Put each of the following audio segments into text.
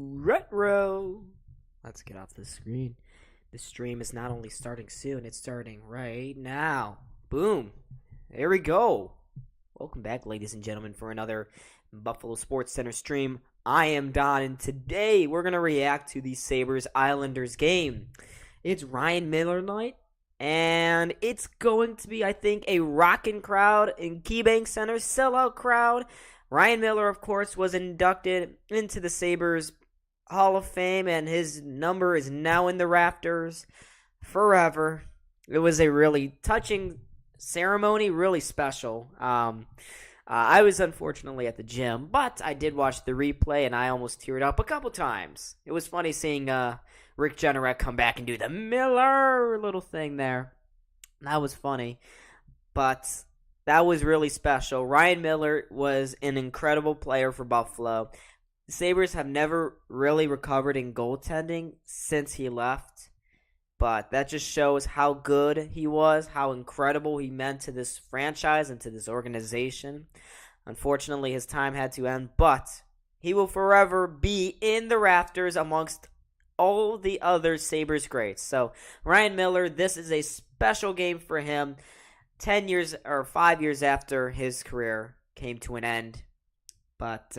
Retro. Let's get off the screen. The stream is not only starting soon, it's starting right now. Boom. There we go. Welcome back, ladies and gentlemen, for another Buffalo SportsCenter stream. I am Don, and today we're going to react to the Sabres-Islanders game. It's Ryan Miller night, and it's going to be, I think, a rocking crowd in KeyBank Center, sellout crowd. Ryan Miller, of course, was inducted into the Sabres Hall of Fame, and his number is now in the rafters forever. It was a really touching ceremony, really special. I was unfortunately at the gym, but I did watch the replay, and I almost teared up a couple times. It was funny seeing Rick Jenneret come back and do the Miller little thing there. That was funny, but that was really special. Ryan Miller was an incredible player for Buffalo. The Sabres have never really recovered in goaltending since he left, but that just shows how good he was, how incredible he meant to this franchise and to this organization. Unfortunately, his time had to end, but he will forever be in the rafters amongst all the other Sabres greats. So, Ryan Miller, this is a special game for him. 10 years or 5 years after his career came to an end, but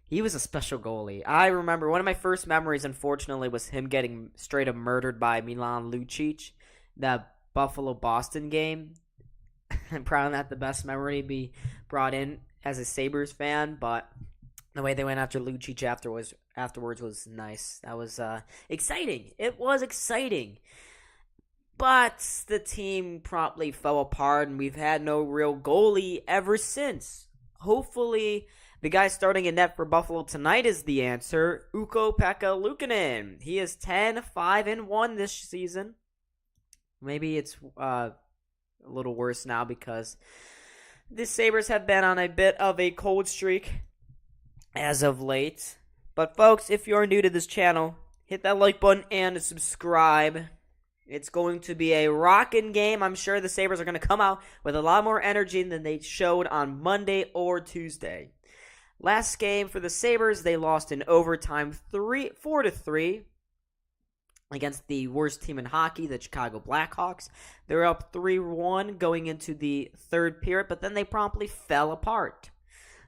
he was a special goalie. I remember one of my first memories, unfortunately, was him getting straight up murdered by Milan Lucic, that Buffalo-Boston game. Probably not the best memory to be brought in as a Sabres fan, but the way they went after Lucic afterwards was nice. That was exciting. It was exciting. But the team promptly fell apart, and we've had no real goalie ever since. Hopefully, the guy starting in net for Buffalo tonight is the answer. Ukko-Pekka Luukkonen. He is 10-5-1 this season. Maybe it's a little worse now because the Sabres have been on a bit of a cold streak as of late. But folks, if you're new to this channel, hit that like button and subscribe. It's going to be a rockin' game. I'm sure the Sabres are going to come out with a lot more energy than they showed on Monday or Tuesday. Last game for the Sabres, they lost in overtime 4-3 against the worst team in hockey, the Chicago Blackhawks. They were up 3-1 going into the third period, but then they promptly fell apart.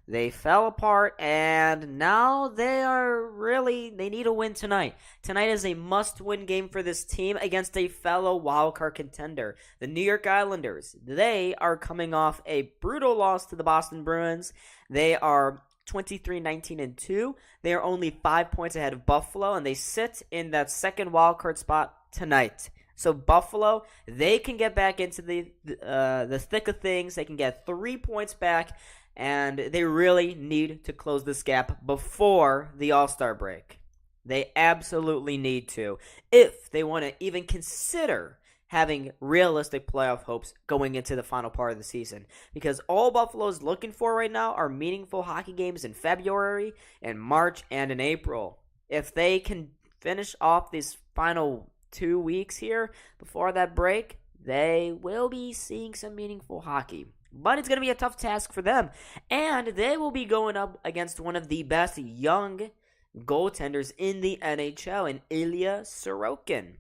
They fell apart, and now they need a win tonight. Tonight is a must-win game for this team against a fellow wildcard contender, the New York Islanders. They are coming off a brutal loss to the Boston Bruins. They are 23-19-2. They are only 5 points ahead of Buffalo, and they sit in that second wildcard spot tonight. So Buffalo, they can get back into the thick of things. They can get 3 points back, and they really need to close this gap before the All-Star break. They absolutely need to, if they want to even consider having realistic playoff hopes going into the final part of the season. Because all Buffalo is looking for right now are meaningful hockey games in February, in March, and in April. If they can finish off these final 2 weeks here before that break, they will be seeing some meaningful hockey. But it's going to be a tough task for them. And they will be going up against one of the best young goaltenders in the NHL, in Ilya Sorokin.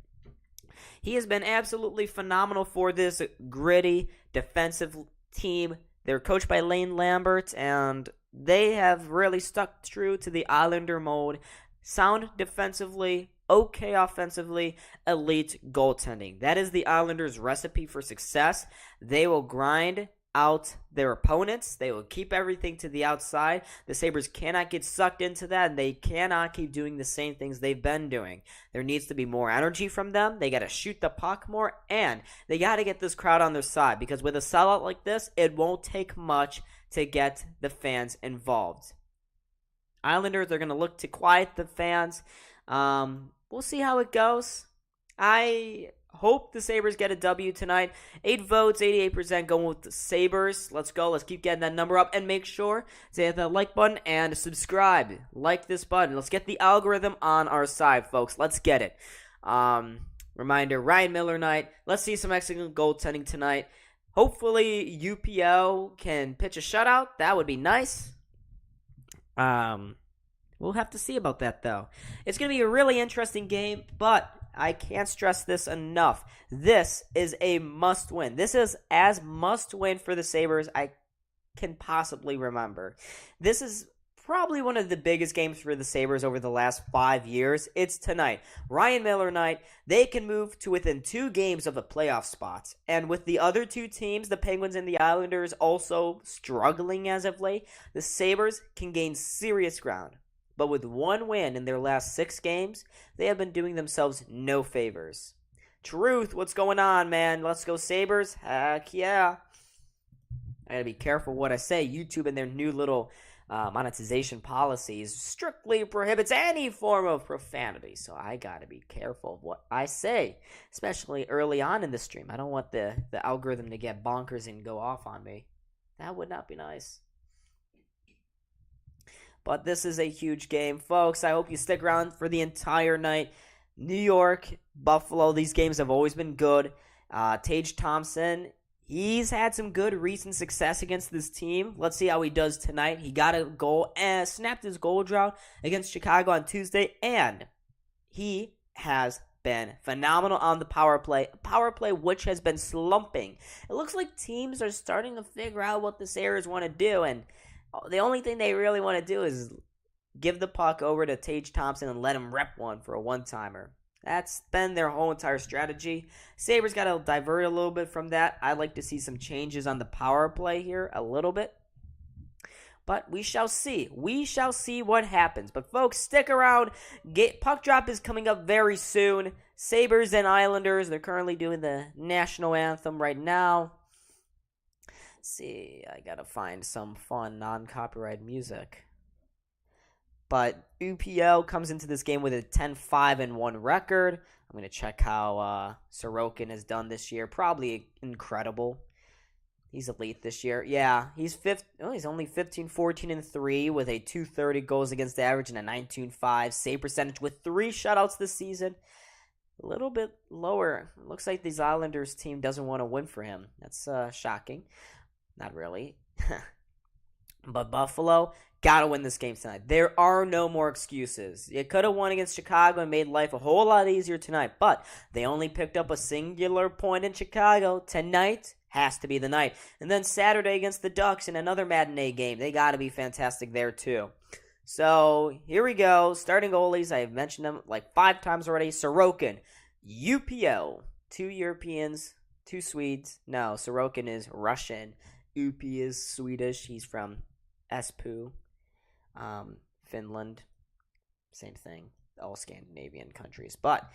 He has been absolutely phenomenal for this gritty defensive team. They're coached by Lane Lambert, and they have really stuck true to the Islander mode. Sound defensively, okay offensively, elite goaltending. That is the Islanders' recipe for success. They will grind out their opponents. They will keep everything to the outside. The Sabres cannot get sucked into that, and they cannot keep doing the same things they've been doing. There needs to be more energy from them. They got to shoot the puck more, and they got to get this crowd on their side, because with a sellout like this, it won't take much to get the fans involved. Islanders are going to look to quiet the fans. We'll see how it goes. I hope the Sabres get a W tonight. 8 votes, 88% going with the Sabres. Let's go. Let's keep getting that number up. And make sure to hit that like button and subscribe. Like this button. Let's get the algorithm on our side, folks. Let's get it. Reminder, Ryan Miller night. Let's see some excellent goaltending tonight. Hopefully, UPL can pitch a shutout. That would be nice. We'll have to see about that, though. It's going to be a really interesting game, but I can't stress this enough. This is a must-win. This is as must-win for the Sabres I can possibly remember. This is probably one of the biggest games for the Sabres over the last 5 years. It's tonight. Ryan Miller night. They can move to within 2 games of a playoff spot. And with the other 2 teams, the Penguins and the Islanders, also struggling as of late, the Sabres can gain serious ground. But with 1 win in their last 6 games, they have been doing themselves no favors. Truth, what's going on, man? Let's go Sabres. Heck yeah. I gotta be careful what I say. YouTube and their new little monetization policies strictly prohibits any form of profanity. So I gotta be careful of what I say, especially early on in the stream. I don't want the algorithm to get bonkers and go off on me. That would not be nice. But this is a huge game, folks. I hope you stick around for the entire night. New York, Buffalo, these games have always been good. Tage Thompson, he's had some good recent success against this team. Let's see how he does tonight. He got a goal and snapped his goal drought against Chicago on Tuesday, and he has been phenomenal on the power play. A power play which has been slumping. It looks like teams are starting to figure out what the Sabres want to do, and the only thing they really want to do is give the puck over to Tage Thompson and let him rep one for a one-timer. That's been their whole entire strategy. Sabres got to divert a little bit from that. I'd like to see some changes on the power play here a little bit. But we shall see. We shall see what happens. But folks, stick around. Puck drop is coming up very soon. Sabres and Islanders, they're currently doing the national anthem right now. Let's see, I gotta find some fun non-copyright music. But UPL comes into this game with a 10-5-1 record. I'm going to check how Sorokin has done this year. Probably incredible. He's elite this year. Yeah, he's only 15-14-3 with a .230 goals against average and a .925 save percentage with 3 shutouts this season. A little bit lower. Looks like this Islanders team doesn't want to win for him. That's shocking. Not really. But Buffalo got to win this game tonight. There are no more excuses. You could have won against Chicago and made life a whole lot easier tonight, but they only picked up a singular point in Chicago. Tonight has to be the night. And then Saturday against the Ducks in another matinee game. They got to be fantastic there too. So here we go. Starting goalies. I've mentioned them like 5 times already. Sorokin, UPL, 2 Europeans, 2 Swedes. No, Sorokin is Russian. Upi is Swedish. He's from Espoo, Finland. Same thing. All Scandinavian countries. But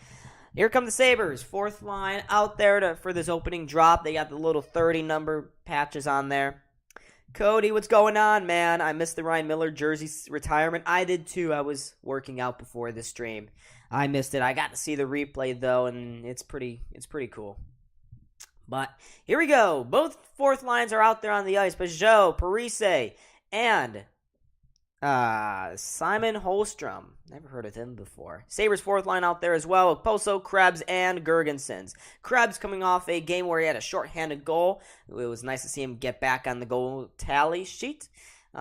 here come the Sabres. 4th line out there for this opening drop. They got the little 30 number patches on there. Cody, what's going on, man? I missed the Ryan Miller jersey retirement. I did too. I was working out before the stream. I missed it. I got to see the replay though, and it's pretty cool. But here we go. Both 4th lines are out there on the ice. Peugeot, Parise, and Simon Holmstrom. Never heard of him before. Sabres 4th line out there as well. Poso, Krebs, and Gergensons. Krebs coming off a game where he had a shorthanded goal. It was nice to see him get back on the goal tally sheet.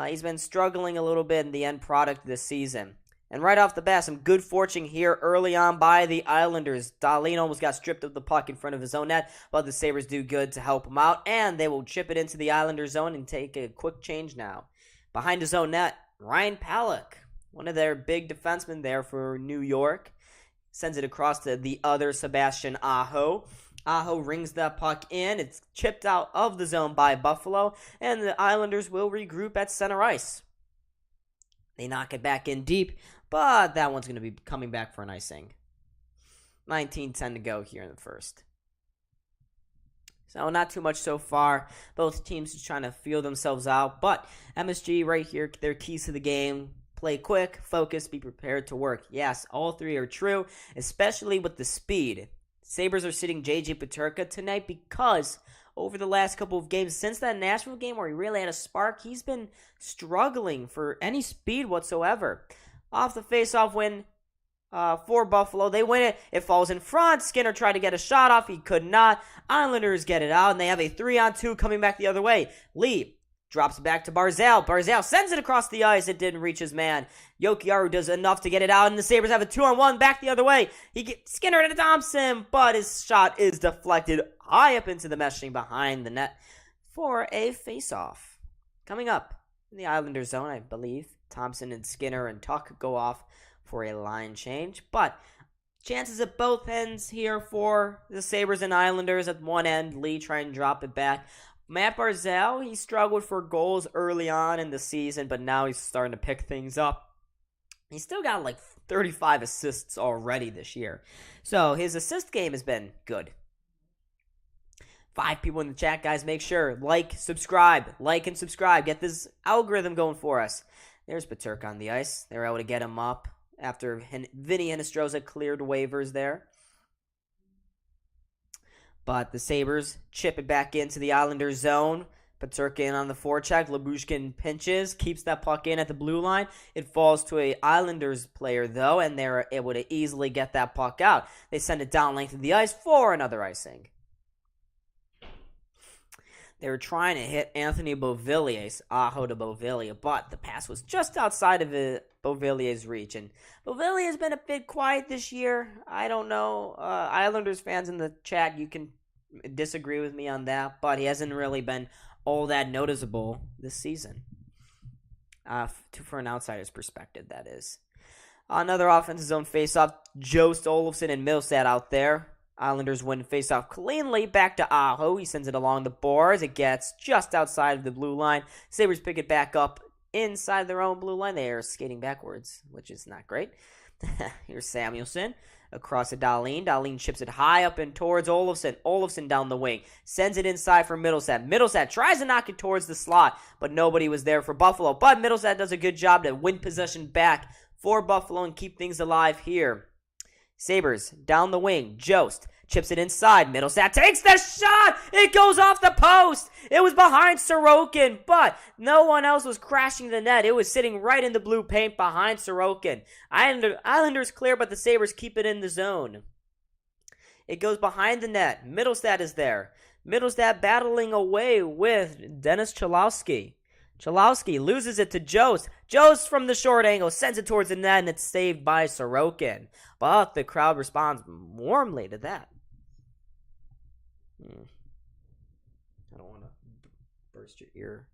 He's been struggling a little bit in the end product this season. And right off the bat, some good fortune here early on by the Islanders. Dahlin almost got stripped of the puck in front of his own net, but the Sabres do good to help him out, and they will chip it into the Islanders zone and take a quick change now. Behind his own net, Ryan Palick, one of their big defensemen there for New York, sends it across to the other Sebastian Aho. Aho rings that puck in. It's chipped out of the zone by Buffalo, and the Islanders will regroup at center ice. They knock it back in deep, but that one's going to be coming back for an icing. 19:10 to go here in the first. So not too much so far. Both teams just trying to feel themselves out. But MSG right here, they're keys to the game. Play quick, focus, be prepared to work. Yes, all 3 are true, especially with the speed. Sabres are sitting JJ Peterka tonight because over the last couple of games, since that Nashville game where he really had a spark, he's been struggling for any speed whatsoever. Off the face-off win for Buffalo. They win it. It falls in front. Skinner tried to get a shot off. He could not. Islanders get it out, and they have a 3-on-2 coming back the other way. Lee Drops it back to Barzal. Barzal sends it across the ice. It didn't reach his man. Jokiharju does enough to get it out, and the Sabres have a 2-on-1 back the other way. He gets Skinner to Thompson, but his shot is deflected high up into the meshing behind the net for a face-off. Coming up in the Islanders zone, I believe, Thompson and Skinner and Tuck go off for a line change, but chances at both ends here for the Sabres and Islanders. At one end, Lee trying to drop it back. Matt Barzal, he struggled for goals early on in the season, but now he's starting to pick things up. He's still got like 35 assists already this year. So his assist game has been good. 5 people in the chat, guys. Make sure, like and subscribe. Get this algorithm going for us. There's Paterk on the ice. They're able to get him up after Vinny Hinostroza cleared waivers there. But the Sabres chip it back into the Islanders zone. Paterk in on the forecheck. Lyubushkin pinches, keeps that puck in at the blue line. It falls to a Islanders player, though, and they're able to easily get that puck out. They send it down length of the ice for another icing. They were trying to hit Anthony Beauvilliers, Aho to Beauvillier, but the pass was just outside of Beauvillier's reach. And Beauvillier has been a bit quiet this year. I don't know. Islanders fans in the chat, you can disagree with me on that, but he hasn't really been all that noticeable this season. For an outsider's perspective, that is. Another offensive zone faceoff. Jost, Olofsson, and Millsat out there. Islanders win faceoff cleanly. Back to Aho. He sends it along the boards. It gets just outside of the blue line. Sabres pick it back up inside their own blue line. They are skating backwards, which is not great. Here's Samuelsson across to Dahlin. Dahlin chips it high up and towards Olofsson. Olofsson down the wing. Sends it inside for Middlestat. Middlestat tries to knock it towards the slot, but nobody was there for Buffalo. But Middlestat does a good job to win possession back for Buffalo and keep things alive here. Sabres down the wing. Jost chips it inside. Middlestat takes the shot. It goes off the post. It was behind Sorokin, but no one else was crashing the net. It was sitting right in the blue paint behind Sorokin. Islanders clear, but the Sabres keep it in the zone. It goes behind the net. Middlestat is there. Middlestat battling away with Dennis Cholowski. Cholowski loses it to Jost. Jost from the short angle sends it towards the net, and it's saved by Sorokin. But the crowd responds warmly to that. I don't want to burst your ear.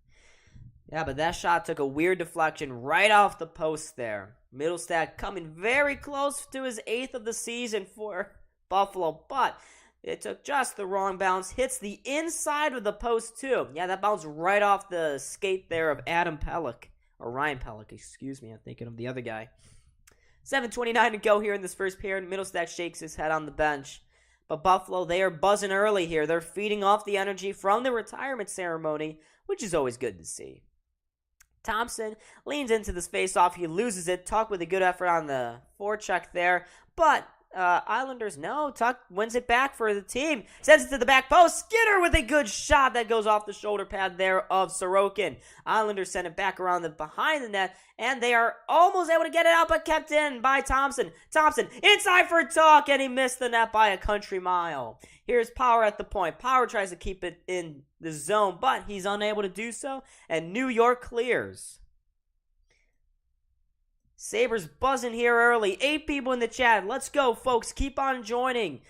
Yeah, but that shot took a weird deflection right off the post there. Middlestat coming very close to his 8th of the season for Buffalo, but it took just the wrong bounce. Hits the inside of the post, too. Yeah, that bounced right off the skate there of Adam Pelech. Or Ryan Pelech, excuse me. I'm thinking of the other guy. 7:29 to go here in this first period. Middlestat shakes his head on the bench. But Buffalo, they are buzzing early here. They're feeding off the energy from the retirement ceremony, which is always good to see. Thompson leans into this faceoff. He loses it. Tuck with a good effort on the forecheck there. But Islanders, no. Tuck wins it back for the team. Sends it to the back post. Skinner with a good shot that goes off the shoulder pad there of Sorokin. Islanders send it back around behind the net, and they are almost able to get it out, but kept in by Thompson. Thompson inside for Tuck, and he missed the net by a country mile. Here's Power at the point. Power tries to keep it in the zone, but he's unable to do so, and New York clears. Sabres buzzing here early. 8 people in the chat. Let's go, folks. Keep on joining.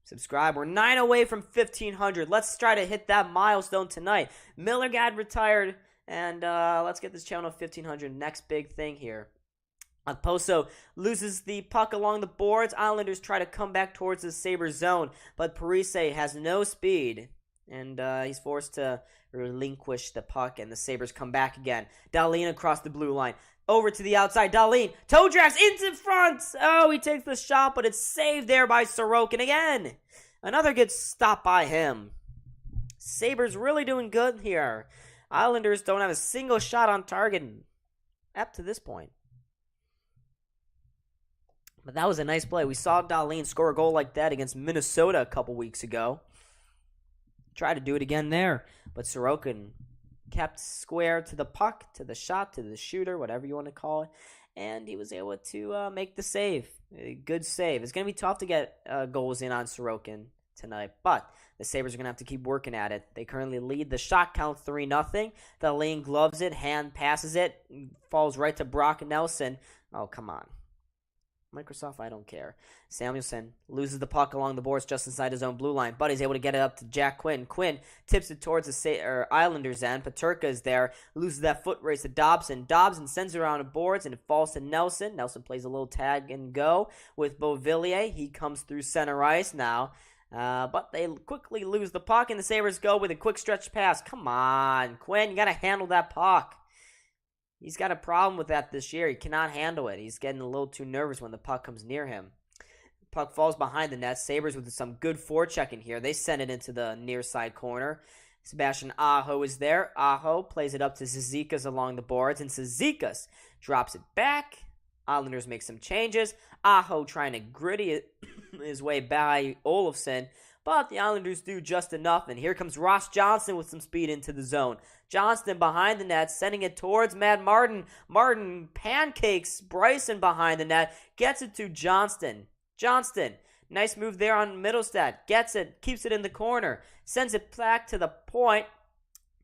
Subscribe. We're 9 away from 1,500. Let's try to hit that milestone tonight. Miller got retired, and let's get this channel to 1,500. Next big thing here. Poso loses the puck along the boards. Islanders try to come back towards the Sabres zone, but Parise has no speed, and he's forced to relinquish the puck, and the Sabres come back again. Dahlin across the blue line. Over to the outside. Dahlin. Toe drags into front. Oh, he takes the shot, but it's saved there by Sorokin again. Another good stop by him. Sabres really doing good here. Islanders don't have a single shot on target up to this point. But that was a nice play. We saw Dahlin score a goal like that against Minnesota a couple weeks ago. Try to do it again there. But Sorokin kept square to the puck, to the shot, to the shooter, whatever you want to call it. And he was able to make the save. A good save. It's going to be tough to get goals in on Sorokin. tonight. But the Sabres are going to have to keep working at it. They currently lead the shot count 3-0. Delaney gloves it, hand passes it, falls right to Brock Nelson. Oh, come on. Microsoft, I don't care. Samuelson loses the puck along the boards just inside his own blue line, but he's able to get it up to Jack Quinn. Quinn tips it towards the Islanders' end. Peterka is there, loses that foot race to Dobson. Dobson sends it around the boards, and it falls to Nelson. Nelson plays a little tag and go with Beauvillier. He comes through center ice now, but they quickly lose the puck, and the Sabres go with a quick stretch pass. Come on, Quinn, you got to handle that puck. He's got a problem with that this year. He cannot handle it. He's getting a little too nervous when the puck comes near him. Puck falls behind the net. Sabres with some good forechecking here. They send it into the near side corner. Sebastian Aho is there. Aho plays it up to Zizekas along the boards, and Zizekas drops it back. Islanders make some changes. Aho trying to gritty his way by Olofsson, but the Islanders do just enough, and here comes Ross Johnston with some speed into the zone. Johnston behind the net, sending it towards Matt Martin. Martin pancakes Bryson behind the net, gets it to Johnston. Johnston, nice move there on Middlestad. Gets it, keeps it in the corner, sends it back to the point,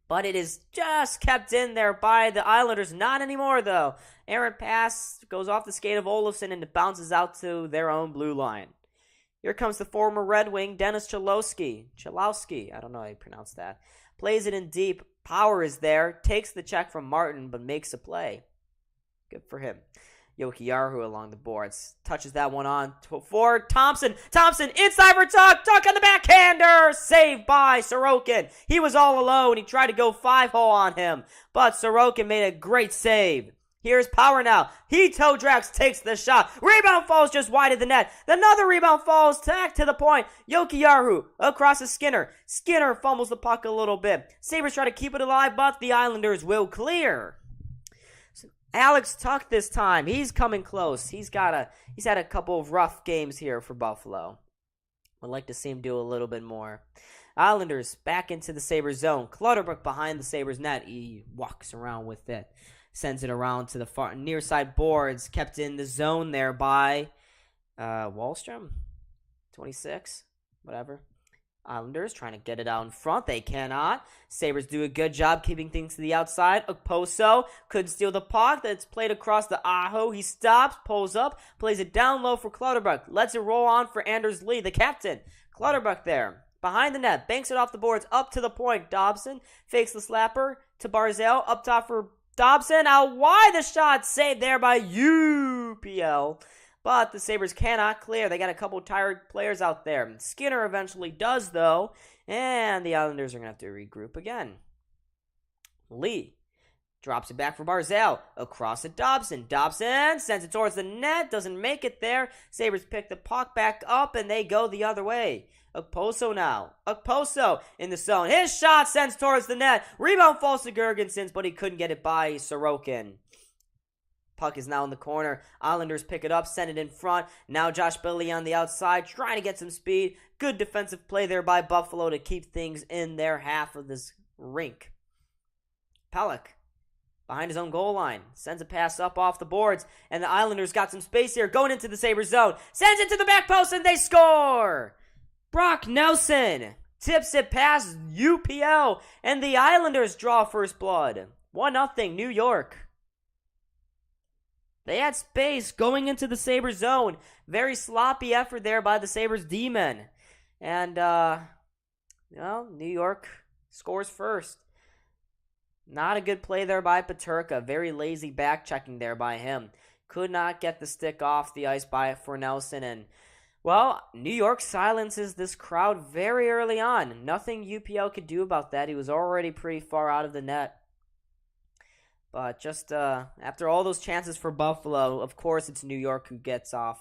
but it is just kept in there by the Islanders. Not anymore, though. Errant pass goes off the skate of Olofsson, and it bounces out to their own blue line. Here comes the former Red Wing, Dennis Chalowski. I don't know how you pronounce that. Plays it in deep. Power is there. Takes the check from Martin, but makes a play. Good for him. Jokiharju along the boards. Touches that one on for Thompson. Thompson inside for Tuck. Tuck on the backhander. Saved by Sorokin. He was all alone. He tried to go 5-hole on him, but Sorokin made a great save. Here's Power now. He toe drags, takes the shot. Rebound falls just wide of the net. Another rebound falls back to the point. Jokiharju across to Skinner. Skinner fumbles the puck a little bit. Sabres try to keep it alive, but the Islanders will clear. So Alex Tuck this time. He's coming close. He's had a couple of rough games here for Buffalo. Would like to see him do a little bit more. Islanders back into the Sabres zone. Clutterbuck behind the Sabres net. He walks around with it. Sends it around to the far near side boards. Kept in the zone there by Wallstrom. 26. Whatever. Islanders trying to get it out in front. They cannot. Sabres do a good job keeping things to the outside. Okposo couldn't steal the puck. That's played across the Aho. He stops, pulls up, plays it down low for Clutterbuck. Lets it roll on for Anders Lee, the captain. Clutterbuck there. Behind the net. Banks it off the boards. Up to the point. Dobson fakes the slapper to Barzal. Up top for Dobson, out wide, the shot saved there by UPL. But the Sabres cannot clear. They got a couple tired players out there. Skinner eventually does, though. And the Islanders are going to have to regroup again. Lee drops it back for Barzal. Across to Dobson. Dobson sends it towards the net. Doesn't make it there. Sabres pick the puck back up, and they go the other way. Okposo now. Okposo in the zone. His shot sends towards the net. Rebound falls to Gergensons, but he couldn't get it by Sorokin. Puck is now in the corner. Islanders pick it up, send it in front. Now Josh Bailey on the outside, trying to get some speed. Good defensive play there by Buffalo to keep things in their half of this rink. Pelech behind his own goal line. Sends a pass up off the boards. And the Islanders got some space here. Going into the Sabres zone. Sends it to the back post and they score! Brock Nelson tips it past UPL. And the Islanders draw first blood. 1-0 New York. They had space going into the Sabres zone. Very sloppy effort there by the Sabres D-men. And, New York scores first. Not a good play there by Peterka. Very lazy back checking there by him. Could not get the stick off the ice for Nelson. And, New York silences this crowd very early on. Nothing UPL could do about that. He was already pretty far out of the net. But just after all those chances for Buffalo, of course it's New York who gets off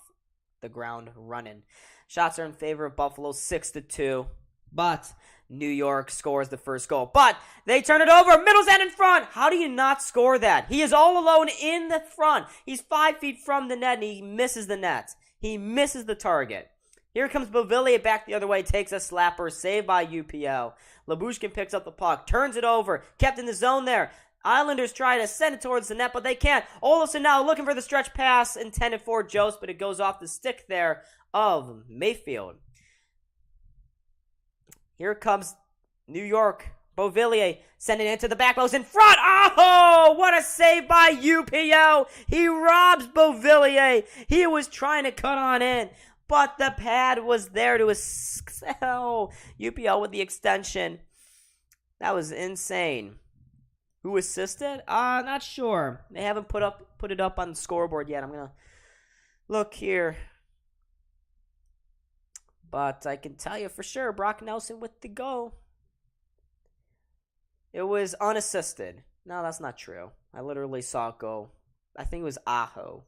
the ground running. Shots are in favor of Buffalo 6-2. But New York scores the first goal. But they turn it over. Middlestat in front. How do you not score that? He is all alone in the front. He's 5 feet from the net and he misses the net. He misses the target. Here comes Beauvillier back the other way. Takes a slapper. Saved by UPL. Labushkin picks up the puck. Turns it over. Kept in the zone there. Islanders try to send it towards the net, but they can't. Olofsson now looking for the stretch pass intended for Jost, but it goes off the stick there of Mayfield. Here comes New York. Beauvillier sending it to the back post in front. Oh, what a save by UPL. He robs Beauvillier. He was trying to cut on in, but the pad was there to excel. UPL with the extension. That was insane. Who assisted? Not sure. They haven't put it up on the scoreboard yet. I'm going to look here. But I can tell you for sure, Brock Nelson with the goal. It was unassisted. No, that's not true. I literally saw it go. I think it was Aho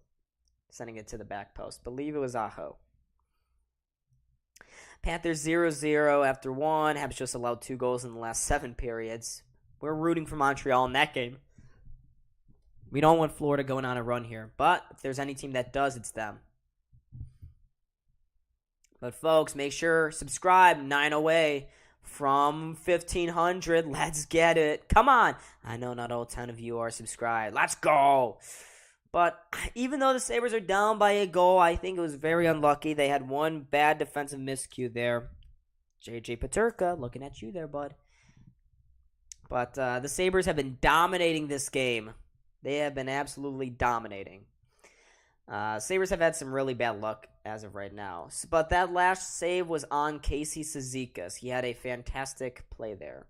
sending it to the back post. Believe it was Aho. Panthers 0-0 after one. Habs just allowed 2 goals in the last 7 periods. We're rooting for Montreal in that game. We don't want Florida going on a run here. But if there's any team that does, it's them. But folks, make sure subscribe. 9 away from 1,500. Let's get it. Come on. I know not all 10 of you are subscribed. Let's go. But even though the Sabres are down by a goal, I think it was very unlucky. They had one bad defensive miscue there. JJ Peterka, looking at you there, bud. But the Sabres have been dominating this game. They have been absolutely dominating. Sabres have had some really bad luck as of right now. But that last save was on Casey Cizikas. He had a fantastic play there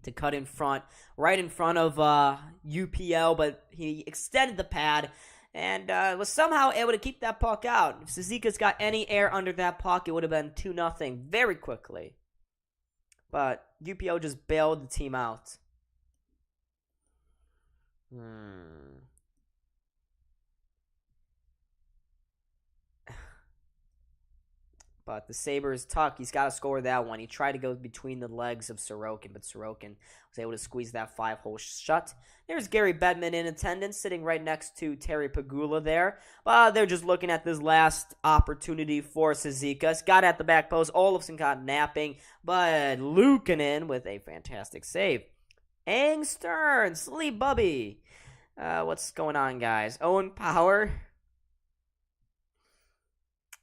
to cut in front, right in front of UPL, but he extended the pad and was somehow able to keep that puck out. If Cizikas got any air under that puck, it would have been 2-0 very quickly. But UPL just bailed the team out. But the Sabres, Tuck, he's got to score that one. He tried to go between the legs of Sorokin, but Sorokin was able to squeeze that 5-hole shut. There's Gary Bettman in attendance, sitting right next to Terry Pagula there. They're just looking at this last opportunity for Cizikas. Got at the back post. Olofsson got napping, but Luukkonen with a fantastic save. Angstern, Sleep Bubby. What's going on, guys? Owen Power.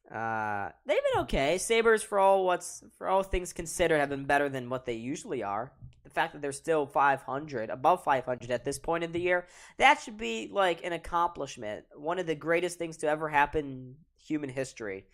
They've been okay. Sabres, for all things considered, have been better than what they usually are. The fact that they're still 500, above 500 at this point in the year, that should be like an accomplishment. One of the greatest things to ever happen in human history.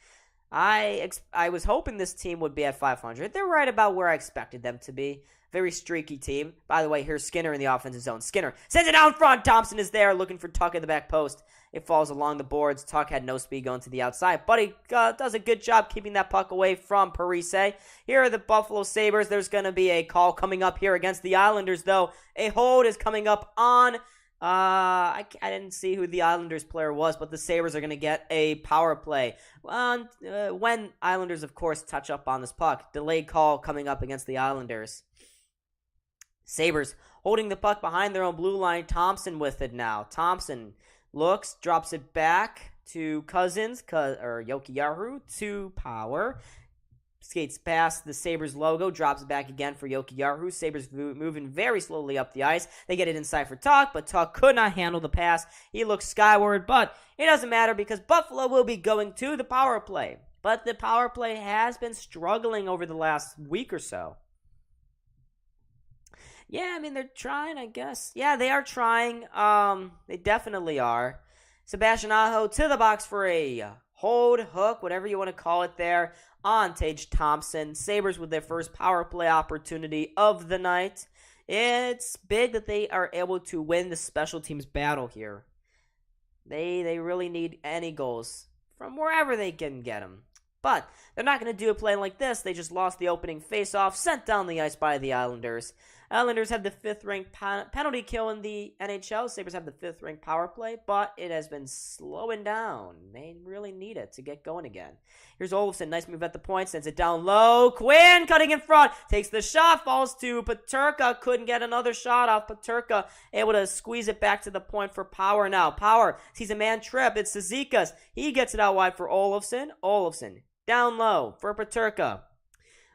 I was hoping this team would be at 500. They're right about where I expected them to be. Very streaky team. By the way, here's Skinner in the offensive zone. Skinner sends it out front. Thompson is there looking for Tuck at the back post. It falls along the boards. Tuck had no speed going to the outside, but he does a good job keeping that puck away from Parise. Here are the Buffalo Sabres. There's going to be a call coming up here against the Islanders, though. A hold is coming up on... I didn't see who the Islanders player was, but the Sabres are going to get a power play. When Islanders, of course, touch up on this puck. Delayed call coming up against the Islanders. Sabres holding the puck behind their own blue line. Thompson with it now. Thompson looks, drops it back to Cousins, or Jokiharju, to Power. Skates past the Sabres logo, drops it back again for Jokiharju. Sabres moving very slowly up the ice. They get it inside for Tuck, but Tuck could not handle the pass. He looks skyward, but it doesn't matter because Buffalo will be going to the power play. But the power play has been struggling over the last week or so. Yeah, I mean, they're trying, I guess. Yeah, they are trying. They definitely are. Sebastian Aho to the box for a hold, hook, whatever you want to call it there, on Tage Thompson. Sabres with their first power play opportunity of the night. It's big that they are able to win the special teams battle here. They really need any goals from wherever they can get them. But they're not going to do a play like this. They just lost the opening face-off, sent down the ice by the Islanders. Islanders have the 5th-ranked penalty kill in the NHL. Sabres have the 5th-ranked power play, but it has been slowing down. They really need it to get going again. Here's Olofsson. Nice move at the point. Sends it down low. Quinn cutting in front. Takes the shot. Falls to Peterka. Couldn't get another shot off Peterka. Able to squeeze it back to the point for Power now. Power sees a man trip. It's Cizikas. He gets it out wide for Olofsson. Olofsson down low for Peterka.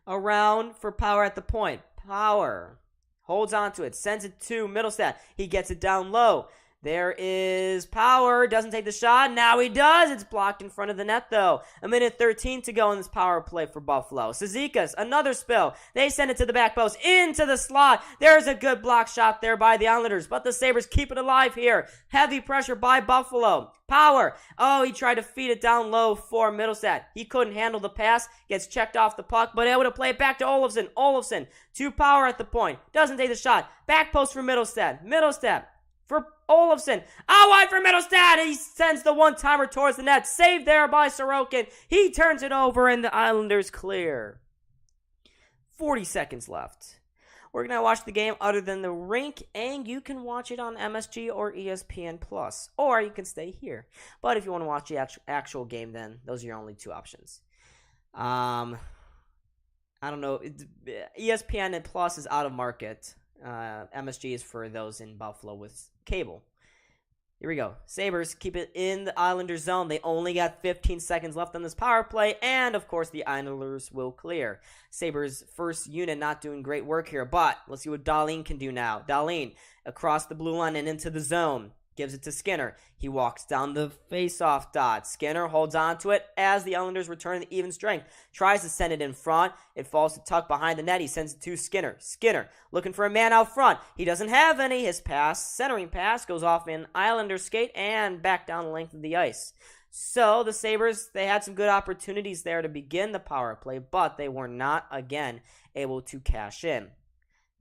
Around for Power at the point. Power holds on to it, sends it to Middlestat. He gets it down low. There is Power. Doesn't take the shot. Now he does. It's blocked in front of the net, though. 1:13 to go in this power play for Buffalo. Cizikas, another spill. They send it to the back post. Into the slot. There's a good block shot there by the Islanders, but the Sabres keep it alive here. Heavy pressure by Buffalo. Power. Oh, he tried to feed it down low for Middlestat. He couldn't handle the pass. Gets checked off the puck, but able to play it back to Olofsson. Olofsson to Power at the point. Doesn't take the shot. Back post for Middlestat. Middlestat for Olofsson. Out wide for Middlestat. He sends the one-timer towards the net. Saved there by Sorokin. He turns it over and the Islanders clear. 40 seconds left. We're going to watch the game other than the rink, and you can watch it on MSG or ESPN+, or you can stay here. But if you want to watch the actual game, then those are your only two options. I don't know. ESPN and Plus is out of market. MSG is for those in Buffalo with cable. Here we go. Sabres keep it in the Islanders zone. They only got 15 seconds left on this power play, and of course the Islanders will clear. Sabres first unit not doing great work here, but let's see what Dahlin can do now. Dahlin across the blue line and into the zone. Gives it to Skinner. He walks down the face-off dot. Skinner holds on to it as the Islanders return to even strength. Tries to send it in front. It falls to Tuck behind the net. He sends it to Skinner. Skinner looking for a man out front. He doesn't have any. His centering pass, goes off in Islander skate and back down the length of the ice. So the Sabres, they had some good opportunities there to begin the power play, but they were not, again, able to cash in.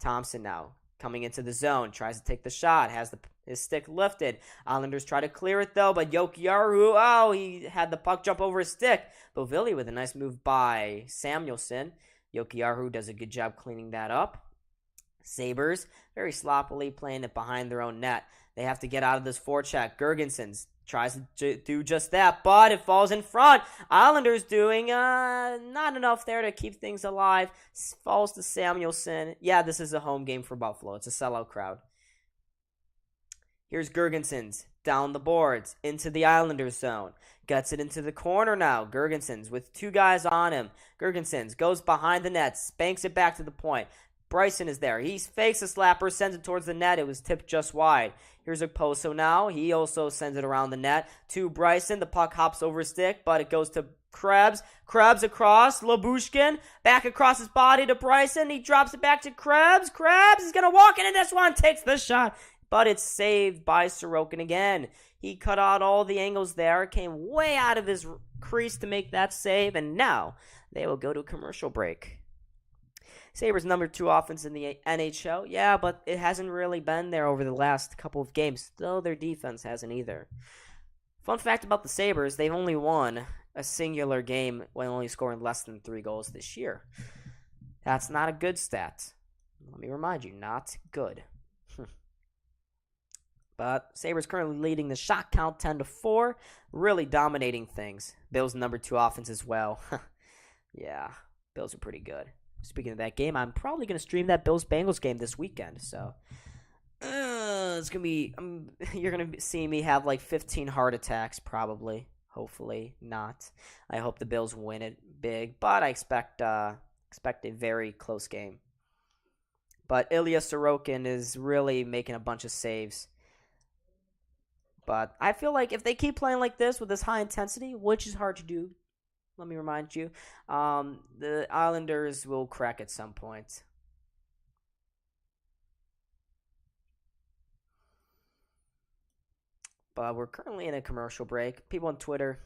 Thompson now coming into the zone, tries to take the shot, has his stick lifted. Islanders try to clear it though, but Jokiharju, he had the puck jump over his stick. Bovilli with a nice move by Samuelson. Jokiharju does a good job cleaning that up. Sabres, very sloppily playing it behind their own net. They have to get out of this forecheck. Gergensen's tries to do just that, but it falls in front. Islanders doing not enough there to keep things alive. Falls to Samuelson. Yeah, this is a home game for Buffalo. It's a sellout crowd. Here's Gergensen's down the boards into the Islanders zone. Gets it into the corner now. Gergensen's with two guys on him. Gergensen's goes behind the net, spanks it back to the point. Bryson is there. He fakes a slapper, sends it towards the net. It was tipped just wide. Here's Okposo now. He also sends it around the net to Bryson. The puck hops over his stick, but it goes to Krebs. Krebs across. Labushkin back across his body to Bryson. He drops it back to Krebs. Krebs is going to walk into this one. Takes the shot, but it's saved by Sorokin again. He cut out all the angles there. Came way out of his crease to make that save, and now they will go to a commercial break. Sabres number 2 offense in the NHL. Yeah, but it hasn't really been there over the last couple of games, though their defense hasn't either. Fun fact about the Sabres, they've only won a singular game when only scoring less than 3 goals this year. That's not a good stat. Let me remind you, not good. But Sabres currently leading the shot count 10-4, really dominating things. Bills number 2 offense as well. Yeah, Bills are pretty good. Speaking of that game, I'm probably going to stream that Bills-Bengals game this weekend. So it's going to be, you're going to see me have like 15 heart attacks probably. Hopefully not. I hope the Bills win it big, but I expect a very close game. But Ilya Sorokin is really making a bunch of saves. But I feel like if they keep playing like this with this high intensity, which is hard to do, let me remind you, the Islanders will crack at some point. But we're currently in a commercial break. People on Twitter,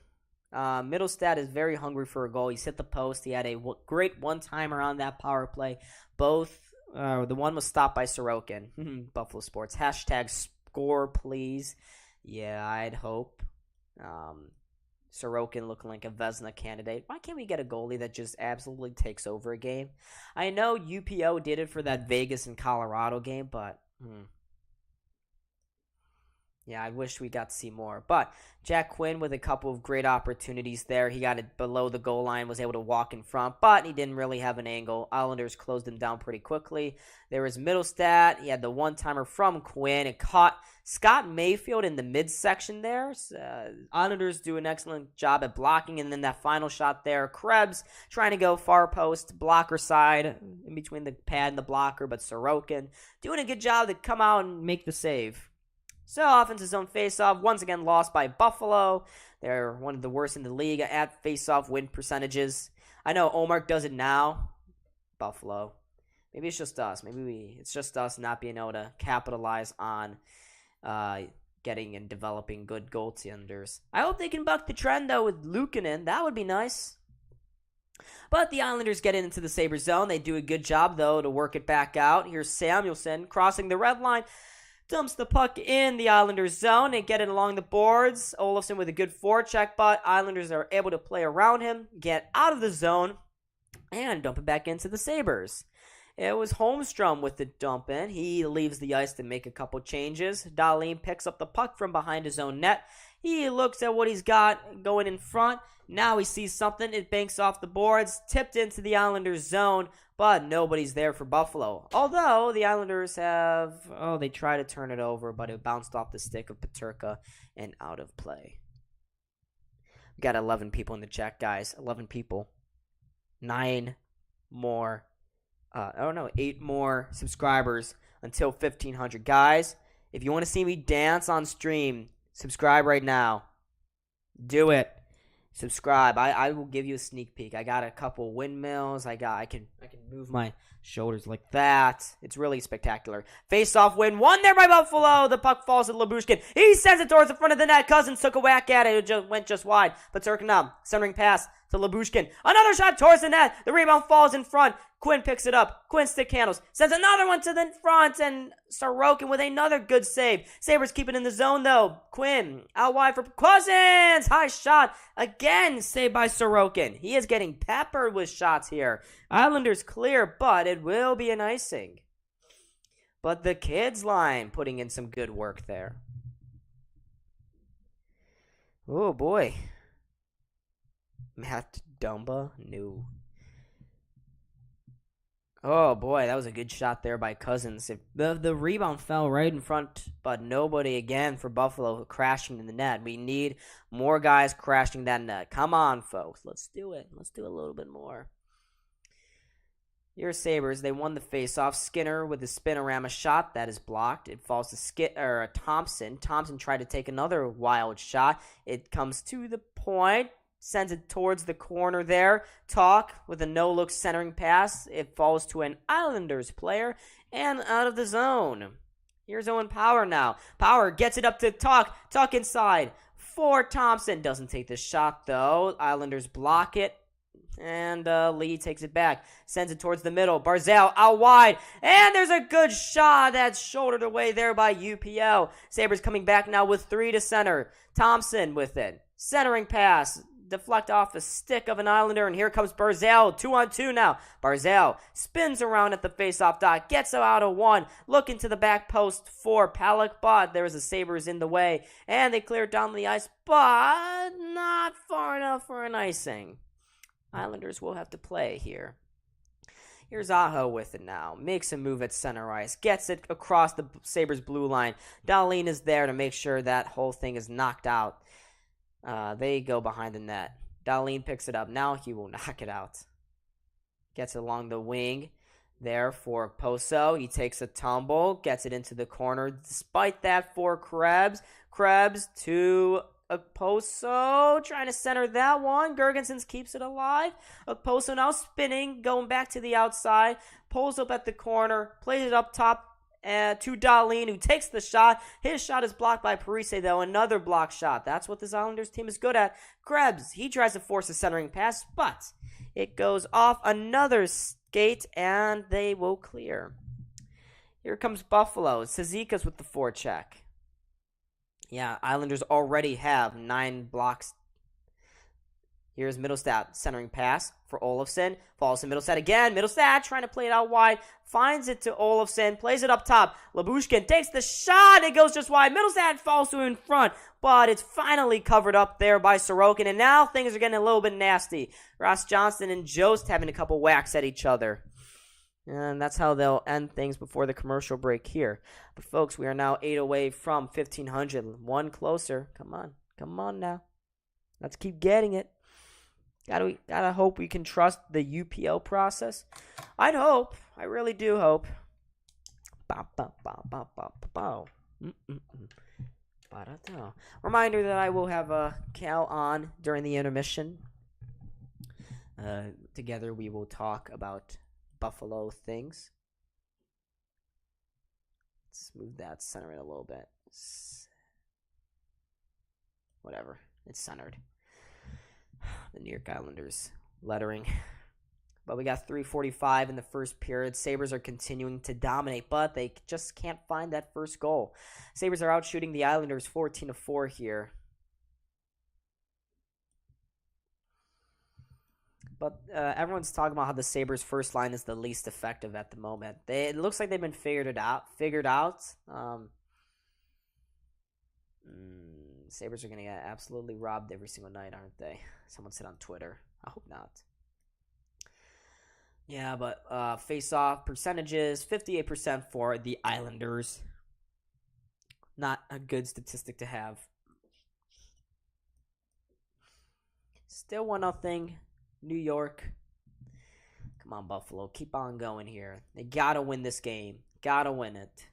Middlestat is very hungry for a goal. He's hit the post. He had a great one-timer on that power play. Both, the one was stopped by Sorokin. Buffalo Sports. Hashtag score, please. Yeah, I'd hope. Sorokin looking like a Vezina candidate. Why can't we get a goalie that just absolutely takes over a game? I know UPO did it for that Vegas and Colorado game, but yeah, I wish we got to see more. But Jack Quinn with a couple of great opportunities there. He got it below the goal line, was able to walk in front, but he didn't really have an angle. Islanders closed him down pretty quickly. There was Middlestat. He had the one-timer from Quinn. It caught Scott Mayfield in the midsection there. Islanders do an excellent job at blocking, and then that final shot there. Krebs trying to go far post, blocker side, in between the pad and the blocker, but Sorokin doing a good job to come out and make the save. So, offensive zone faceoff, once again lost by Buffalo. They're one of the worst in the league at faceoff win percentages. I know Omar does it now. Buffalo. Maybe it's just us. It's just us not being able to capitalize on getting and developing good goaltenders. I hope they can buck the trend, though, with Luukkonen. That would be nice. But the Islanders get into the Sabres zone. They do a good job, though, to work it back out. Here's Samuelsson crossing the red line. Dumps the puck in the Islanders zone and get it along the boards. Olofsson with a good forecheck, but Islanders are able to play around him, get out of the zone, and dump it back into the Sabres. It was Holmstrom with the dump in. He leaves the ice to make a couple changes. Dahlin picks up the puck from behind his own net. He looks at what he's got going in front. Now he sees something. It banks off the boards, tipped into the Islanders zone, but nobody's there for Buffalo. Although the Islanders they try to turn it over, but it bounced off the stick of Peterka and out of play. We got 11 people in the chat, guys. 11 people. 8 more subscribers until 1,500. Guys, if you want to see me dance on stream, subscribe right now. Do it. Subscribe. I will give you a sneak peek. I got a couple windmills. I can move my shoulders like that. It's really spectacular. Face-off win. Won there by Buffalo. The puck falls at Lyubushkin. He sends it towards the front of the net. Cousins took a whack at it. It went just wide. But Turkinov, centering pass to Lyubushkin. Another shot towards the net. The rebound falls in front. Quinn picks it up. Quinn stick handles. Sends another one to the front. And Sorokin with another good save. Sabres keep it in the zone, though. Quinn out wide for Cousins. High shot. Again, saved by Sorokin. He is getting peppered with shots here. Islanders clear, but it will be an icing. But the kids line putting in some good work there. Oh, boy. Matt Dumba? No. Oh, boy, that was a good shot there by Cousins. The rebound fell right in front, but nobody again for Buffalo crashing in the net. We need more guys crashing that net. Come on, folks. Let's do it. Let's do a little bit more. Here's Sabres. They won the faceoff. Skinner with a spinorama shot. That is blocked. It falls to Thompson. Thompson tried to take another wild shot. It comes to the point. Sends it towards the corner there. Talk with a no-look centering pass. It falls to an Islanders player and out of the zone. Here's Owen Power now. Power gets it up to Talk. Talk inside for Thompson. Doesn't take the shot, though. Islanders block it. And Lee takes it back. Sends it towards the middle. Barzal out wide. And there's a good shot that's shouldered away there by UPL. Sabres coming back now with 3 to center. Thompson with it. Centering pass. Deflect off the stick of an Islander, and here comes Barzal, 2-on-2 now. Barzal spins around at the faceoff dot, gets out of one, looking to the back post for Palak, but there was a Sabres in the way, and they clear down the ice, but not far enough for an icing. Islanders will have to play here. Here's Aho with it now. Makes a move at center ice. Gets it across the Sabres blue line. Dahlin is there to make sure that whole thing is knocked out. They go behind the net. Dahlin picks it up. Now he will knock it out. Gets it along the wing there for Poso. He takes a tumble. Gets it into the corner. Despite that for Krebs. Krebs to Poso. Trying to center that one. Gergensons keeps it alive. Poso now spinning. Going back to the outside. Pulls up at the corner. Plays it up top. To Dahlin, who takes the shot. His shot is blocked by Parise, though. Another block shot. That's what this Islanders team is good at. Krebs, he tries to force a centering pass, but it goes off another skate, and they will clear. Here comes Buffalo. Cizikas with the forecheck. Yeah, Islanders already have 9 blocks. Here's Middlestat centering pass for Olofsson. Falls to Middlestat again. Middlestat trying to play it out wide. Finds it to Olofsson. Plays it up top. Lyubushkin takes the shot. It goes just wide. Middlestat falls to in front. But it's finally covered up there by Sorokin. And now things are getting a little bit nasty. Ross Johnston and Jost having a couple whacks at each other. And that's how they'll end things before the commercial break here. But folks, we are now 8 away from 1,500. One closer. Come on. Come on now. Let's keep getting it. Gotta hope we can trust the UPL process. I'd hope. I really do hope. Reminder that I will have Cal on during the intermission. Together we will talk about Buffalo things. Let's move that, center it a little bit. Whatever, it's centered. The New York Islanders lettering. But we got 3:45 in the first period. Sabres are continuing to dominate, but they just can't find that first goal. Sabres are out shooting the Islanders 14-4 here. But everyone's talking about how the Sabres' first line is the least effective at the moment. It looks like they've been figured out. Sabres are going to get absolutely robbed every single night, aren't they? Someone said on Twitter. I hope not. Yeah, but face-off percentages, 58% for the Islanders. Not a good statistic to have. Still 1-0, New York. Come on, Buffalo. Keep on going here. They got to win this game. Got to win it.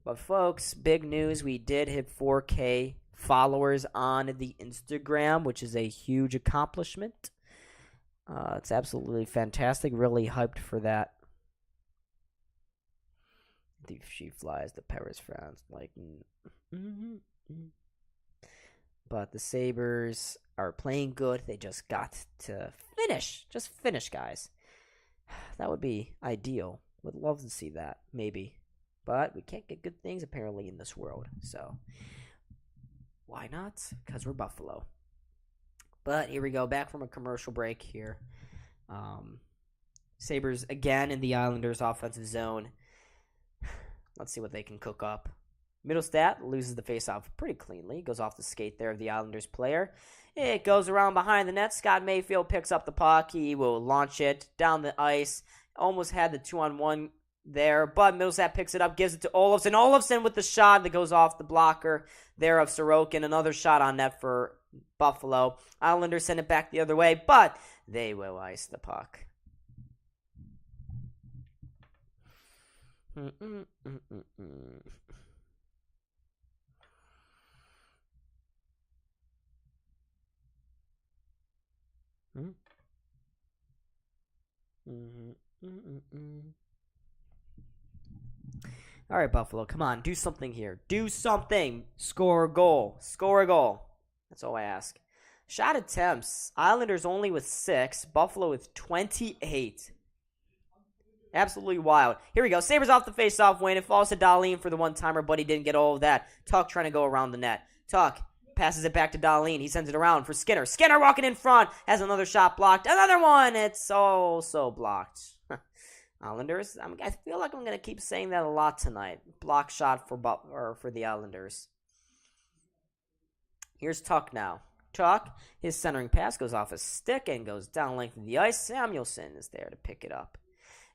But, folks, big news. We did hit 4K followers on the Instagram, which is a huge accomplishment. It's absolutely fantastic. Really hyped for that. The she flies the Paris, France. But the Sabres are playing good. They just got to finish. Just finish, guys. That would be ideal. Would love to see that, maybe. But we can't get good things, apparently, in this world. So, why not? Because we're Buffalo. But here we go, back from a commercial break here. Sabres again in the Islanders' offensive zone. Let's see what they can cook up. Middlestat loses the faceoff pretty cleanly. Goes off the skate there of the Islanders player. It goes around behind the net. Scott Mayfield picks up the puck. He will launch it down the ice. Almost had the 2-on-1 there, but Middlestat picks it up, gives it to Olofsson. Olofsson with the shot that goes off the blocker there of Sorokin. Another shot on net for Buffalo. Islanders send it back the other way, but they will ice the puck. All right, Buffalo, come on, do something here. Do something. Score a goal. Score a goal. That's all I ask. Shot attempts. Islanders only with 6. Buffalo with 28. Absolutely wild. Here we go. Sabres off the face-off win. It falls to Dahlin for the one-timer, but he didn't get all of that. Tuck trying to go around the net. Tuck passes it back to Dahlin. He sends it around for Skinner. Skinner walking in front. Has another shot blocked. Another one. It's so blocked. Islanders. I feel like I'm going to keep saying that a lot tonight. Block shot for the Islanders. Here's Tuck now. Tuck, his centering pass goes off his stick and goes down length of the ice. Samuelsson is there to pick it up.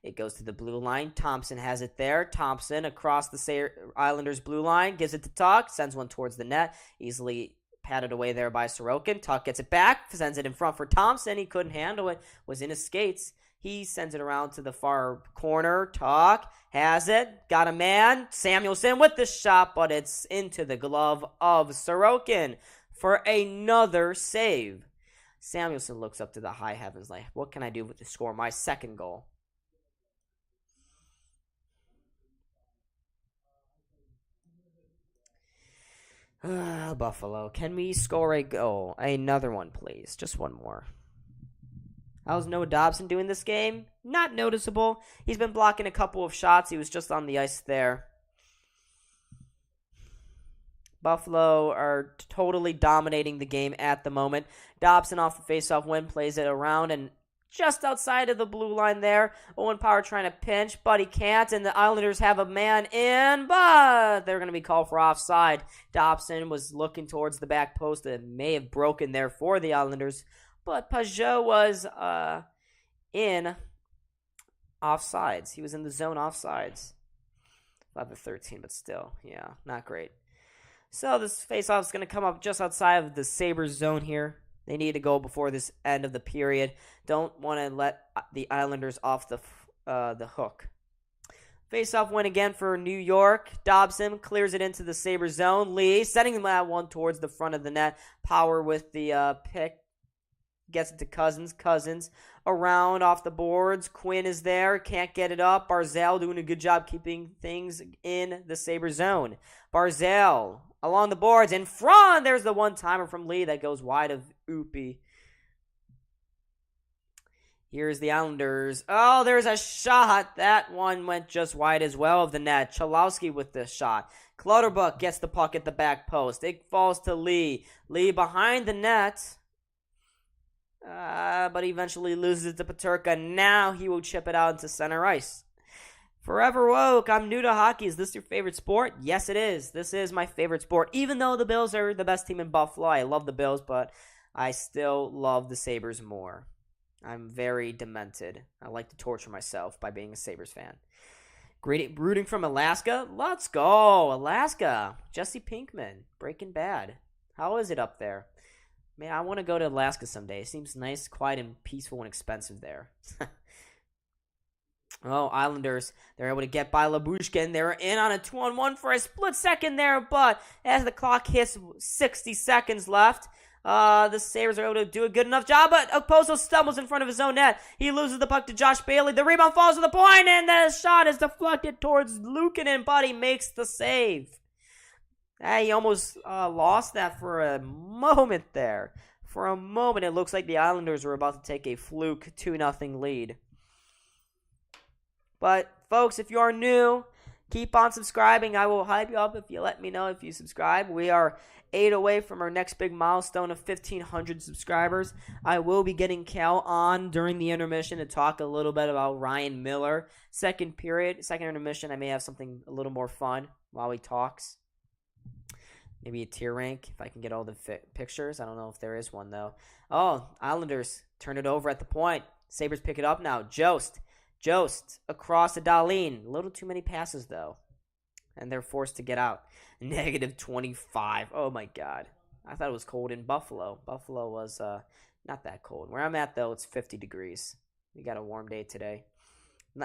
It goes to the blue line. Thompson has it there. Thompson across the Islanders' blue line. Gives it to Tuck. Sends one towards the net. Easily patted away there by Sorokin. Tuck gets it back. Sends it in front for Thompson. He couldn't handle it. Was in his skates. He sends it around to the far corner. Tuck has it. Got a man. Samuelsson with the shot, but it's into the glove of Sorokin for another save. Samuelsson looks up to the high heavens like, what can I do to score my second goal? Buffalo, can we score a goal? Another one, please. Just one more. How's Noah Dobson doing this game? Not noticeable. He's been blocking a couple of shots. He was just on the ice there. Buffalo are totally dominating the game at the moment. Dobson off the faceoff win, plays it around, and just outside of the blue line there. Owen Power trying to pinch, but he can't, and the Islanders have a man in, but they're going to be called for offside. Dobson was looking towards the back post. It may have broken there for the Islanders, but Pajot was in offsides. He was in the zone offsides. 5-13, but still, yeah, not great. So this faceoff is going to come up just outside of the Sabres zone here. They need to go before this end of the period. Don't want to let the Islanders off the hook. Face-off win again for New York. Dobson clears it into the Sabres zone. Lee sending that one towards the front of the net. Power with the pick. Gets it to Cousins. Cousins around off the boards. Quinn is there. Can't get it up. Barzal doing a good job keeping things in the Sabre zone. Barzal along the boards. In front. There's the one-timer from Lee that goes wide of Oopie. Here's the Islanders. Oh, there's a shot. That one went just wide as well of the net. Chalowski with the shot. Clutterbuck gets the puck at the back post. It falls to Lee. Lee behind the net. But eventually loses it to Peterka. Now he will chip it out into center ice. Forever woke. I'm new to hockey. Is this your favorite sport? Yes, it is. This is my favorite sport. Even though the Bills are the best team in Buffalo. I love the Bills, but I still love the Sabres more. I'm very demented. I like to torture myself by being a Sabres fan. Great rooting from Alaska. Let's go, Alaska. Jesse Pinkman, Breaking Bad. How is it up there? Man, I want to go to Alaska someday. It seems nice, quiet, and peaceful and expensive there. Oh, Islanders, they're able to get by Labushkin. They're in on a 2-on-1 for a split second there, but as the clock hits 60 seconds left, the Sabres are able to do a good enough job, but Okposo stumbles in front of his own net. He loses the puck to Josh Bailey. The rebound falls to the point, and the shot is deflected towards Luukkonen, but he makes the save. He almost lost that for a moment there. For a moment, it looks like the Islanders were about to take a fluke 2-0 lead. But, folks, if you are new, keep on subscribing. I will hype you up if you let me know if you subscribe. We are 8 away from our next big milestone of 1,500 subscribers. I will be getting Cal on during the intermission to talk a little bit about Ryan Miller. Second intermission, I may have something a little more fun while he talks. Maybe a tier rank if I can get all the pictures. I don't know if there is one, though. Oh, Islanders turn it over at the point. Sabres pick it up now. Jost across to Dahlin. A little too many passes, though. And they're forced to get out. -25. Oh, my God. I thought it was cold in Buffalo. Buffalo was not that cold. Where I'm at, though, it's 50 degrees. We got a warm day today.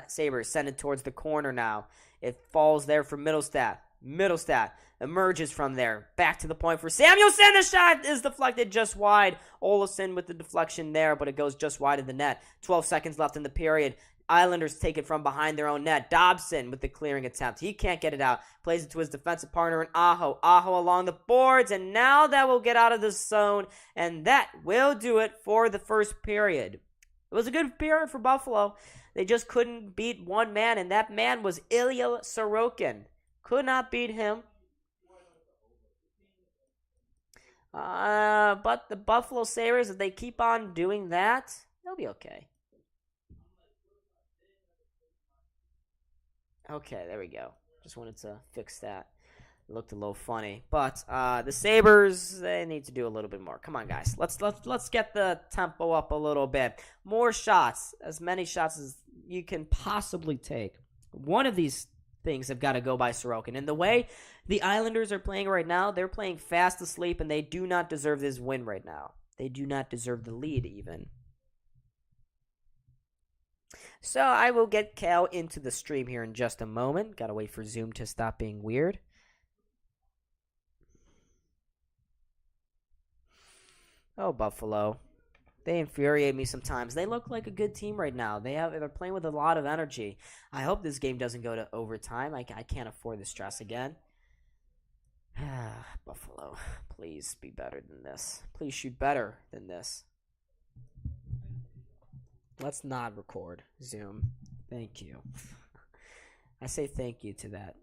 Sabres send it towards the corner now. It falls there for Middlestat. Middlestat emerges from there. Back to the point for Samuelson. The shot is deflected just wide. Olsen with the deflection there, but it goes just wide of the net. 12 seconds left in the period. Islanders take it from behind their own net. Dobson with the clearing attempt. He can't get it out. Plays it to his defensive partner in Aho. Aho along the boards, and now that will get out of the zone, and that will do it for the first period. It was a good period for Buffalo. They just couldn't beat one man, and that man was Ilya Sorokin. Could not beat him. But the Buffalo Sabres, if they keep on doing that, they'll be okay. Okay, there we go. Just wanted to fix that. It looked a little funny. But the Sabres, they need to do a little bit more. Come on, guys. Let's get the tempo up a little bit. More shots. As many shots as you can possibly take. One of these things have got to go by Sorokin. And the way the Islanders are playing right now, they're playing fast asleep, and they do not deserve this win right now. They do not deserve the lead, even. So I will get Cal into the stream here in just a moment. Got to wait for Zoom to stop being weird. Oh, Buffalo. They infuriate me sometimes. They look like a good team right now. They're playing with a lot of energy. I hope this game doesn't go to overtime. I can't afford the stress again. Buffalo, please be better than this. Please shoot better than this. Let's not record Zoom. Thank you. I say thank you to that.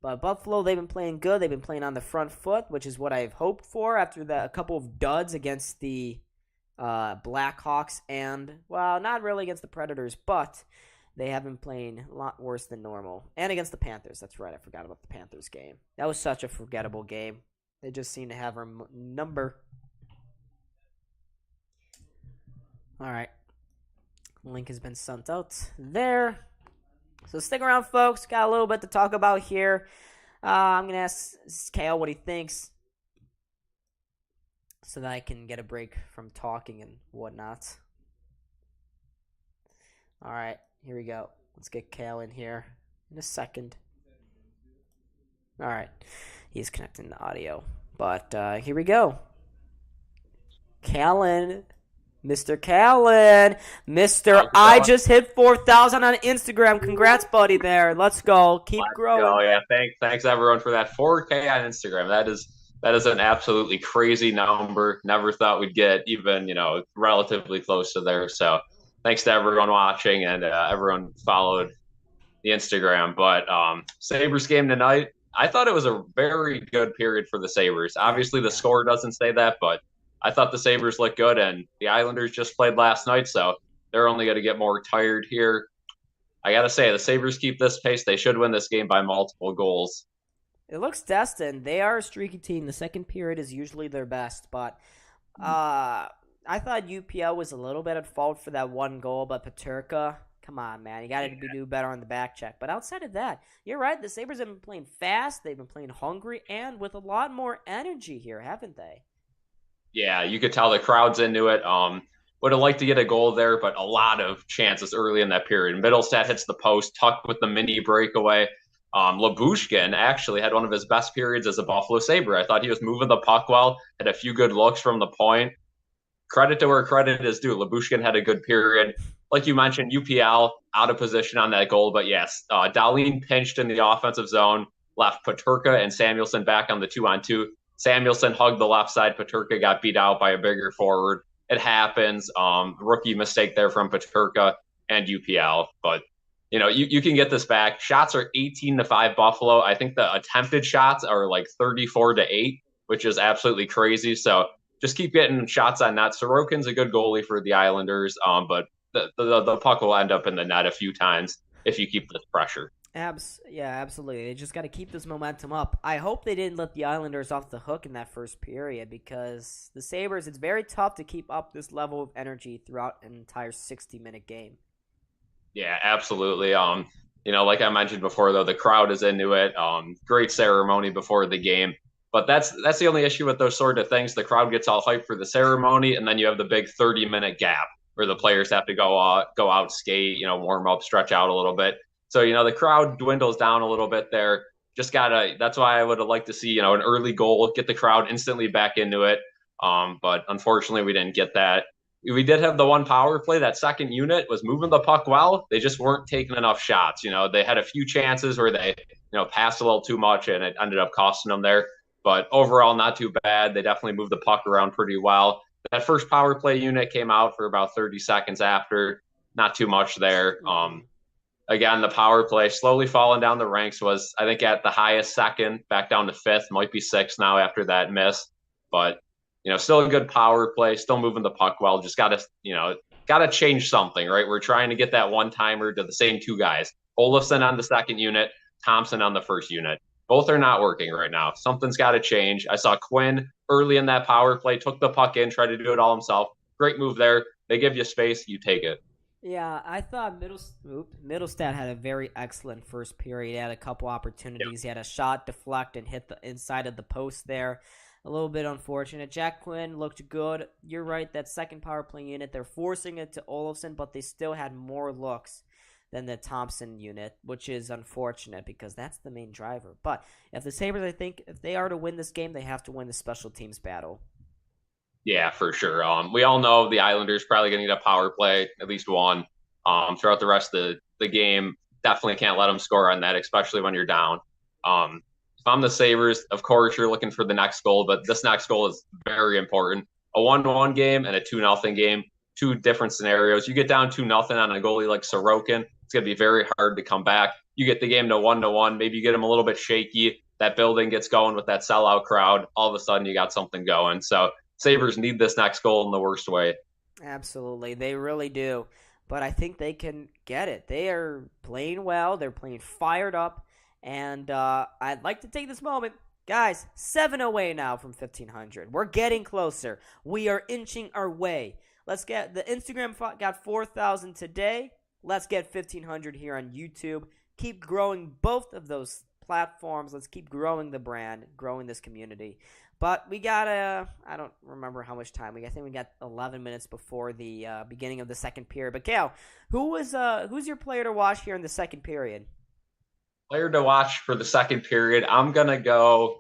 But Buffalo, they've been playing good. They've been playing on the front foot, which is what I've hoped for after a couple of duds against the Blackhawks and, well, not really against the Predators, but they have been playing a lot worse than normal. And against the Panthers. That's right. I forgot about the Panthers game. That was such a forgettable game. They just seem to have our number. All right. Link has been sent out there. So stick around, folks. Got a little bit to talk about here. I'm going to ask Kale what he thinks so that I can get a break from talking and whatnot. All right. Here we go. Let's get Cal in here in a second. All right. He's connecting the audio. But here we go. Callan. Mr. Callan. I just hit 4,000 on Instagram. Congrats, buddy, there. Let's go. Keep growing. Oh, yeah. Thanks, everyone, for that 4K on Instagram. That is an absolutely crazy number. Never thought we'd get even, relatively close to there. So thanks to everyone watching and everyone followed the Instagram. But Sabres game tonight, I thought it was a very good period for the Sabres. Obviously, the score doesn't say that, but I thought the Sabres looked good, and the Islanders just played last night, so they're only going to get more tired here. I got to say, the Sabres keep this pace. They should win this game by multiple goals. It looks destined. They are a streaky team. The second period is usually their best, but I thought UPL was a little bit at fault for that one goal, but Peterka, come on, man. You got to do better on the back check. But outside of that, you're right. The Sabres have been playing fast. They've been playing hungry and with a lot more energy here, haven't they? Yeah, you could tell the crowd's into it. Would have liked to get a goal there, but a lot of chances early in that period. Middlestat hits the post, Tuck with the mini breakaway. Lyubushkin actually had one of his best periods as a Buffalo Sabre. I thought he was moving the puck well, had a few good looks from the point. Credit to where credit is due. Lyubushkin had a good period. Like you mentioned, UPL out of position on that goal, but yes, Dahlin pinched in the offensive zone, left Peterka and Samuelsson back on the 2-on-2. Samuelsson hugged the left side. Peterka got beat out by a bigger forward. It happens. Rookie mistake there from Peterka and UPL. But, you can get this back. Shots are 18-5 Buffalo. I think the attempted shots are like 34-8, which is absolutely crazy. So just keep getting shots on net. Sorokin's a good goalie for the Islanders, but the puck will end up in the net a few times if you keep this pressure. Yeah, absolutely. They just got to keep this momentum up. I hope they didn't let the Islanders off the hook in that first period because the Sabres, it's very tough to keep up this level of energy throughout an entire 60-minute game. Yeah, absolutely. Like I mentioned before, though, the crowd is into it. Great ceremony before the game. But that's the only issue with those sort of things. The crowd gets all hyped for the ceremony, and then you have the big 30-minute gap where the players have to go out, skate, warm up, stretch out a little bit. So, the crowd dwindles down a little bit there. That's why I would have liked to see, an early goal, get the crowd instantly back into it. But unfortunately, we didn't get that. We did have the one power play. That second unit was moving the puck well. They just weren't taking enough shots. They had a few chances where they, passed a little too much and it ended up costing them there. But overall, not too bad. They definitely moved the puck around pretty well. That first power play unit came out for about 30 seconds after. Not too much there. Again, the power play slowly falling down the ranks was, I think, at the highest second, back down to fifth, might be sixth now after that miss. But, still a good power play, still moving the puck well. Just got to change something, right? We're trying to get that one-timer to the same two guys. Olofsson on the second unit, Thompson on the first unit. Both are not working right now. Something's got to change. I saw Quinn early in that power play, took the puck in, tried to do it all himself. Great move there. They give you space, you take it. Yeah, I thought Middlestat had a very excellent first period. He had a couple opportunities. Yep. He had a shot deflect and hit the inside of the post there. A little bit unfortunate. Jack Quinn looked good. You're right, that second power play unit, they're forcing it to Olofsson, but they still had more looks than the Thompson unit, which is unfortunate because that's the main driver. But if the Sabres, I think, if they are to win this game, they have to win the special teams battle. Yeah, for sure. We all know the Islanders probably going to need a power play, at least one, throughout the rest of the game. Definitely can't let them score on that, especially when you're down. If I'm the Sabres, of course, you're looking for the next goal, but this next goal is very important. A 1-1 game and a 2-0 game, two different scenarios. You get down 2-0 on a goalie like Sorokin, it's going to be very hard to come back. You get the game to 1-1, maybe you get them a little bit shaky. That building gets going with that sellout crowd. All of a sudden, you got something going. So Sabres need this next goal in the worst way. Absolutely. They really do. But I think they can get it. They are playing well. They're playing fired up. And I'd like to take this moment. Guys, 7 away now from 1,500. We're getting closer. We are inching our way. Let's get the Instagram got 4,000 today. Let's get 1,500 here on YouTube. Keep growing both of those platforms. Let's keep growing the brand, growing this community. But we got I don't remember how much time. I think we got 11 minutes before the beginning of the second period. But Cal, who's your player to watch here in the second period? Player to watch for the second period. I'm gonna go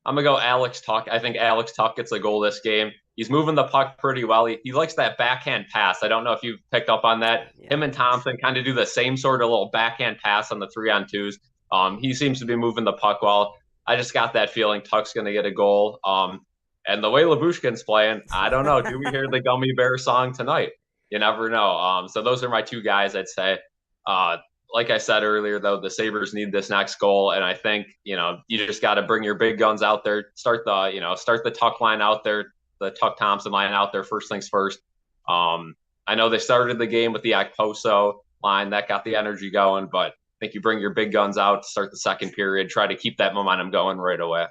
Alex Tuck. I think Alex Tuck gets a goal this game. He's moving the puck pretty well. He likes that backhand pass. I don't know if you've picked up on that. Yeah. Him and Thompson kind of do the same sort of little backhand pass on the 3-on-2s. He seems to be moving the puck well. I just got that feeling Tuck's going to get a goal. And the way Labushkin's playing, I don't know. Do we hear the Gummy Bear song tonight? You never know. So those are my two guys, I'd say. Like I said earlier, though, the Sabres need this next goal, and I think you just got to bring your big guns out there. Start the Tuck line out there, the Tuck Thompson line out there. First things first. I know they started the game with the Akposo line that got the energy going, but I think you bring your big guns out to start the second period. Try to keep that momentum going right away.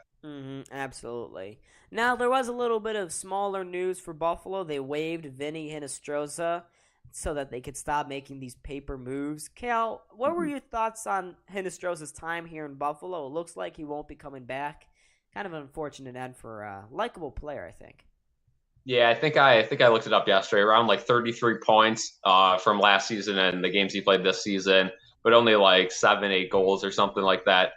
Absolutely. Now there was a little bit of smaller news for Buffalo. They waived Vinny Hinostroza so that they could stop making these paper moves. Cal, what were your thoughts on Hinostroza's time here in Buffalo? It looks like he won't be coming back. Kind of an unfortunate end for a likable player, I think. Yeah, I think I looked it up yesterday. Around like 33 points from last season and the games he played this season, but only like 7-8 goals or something like that.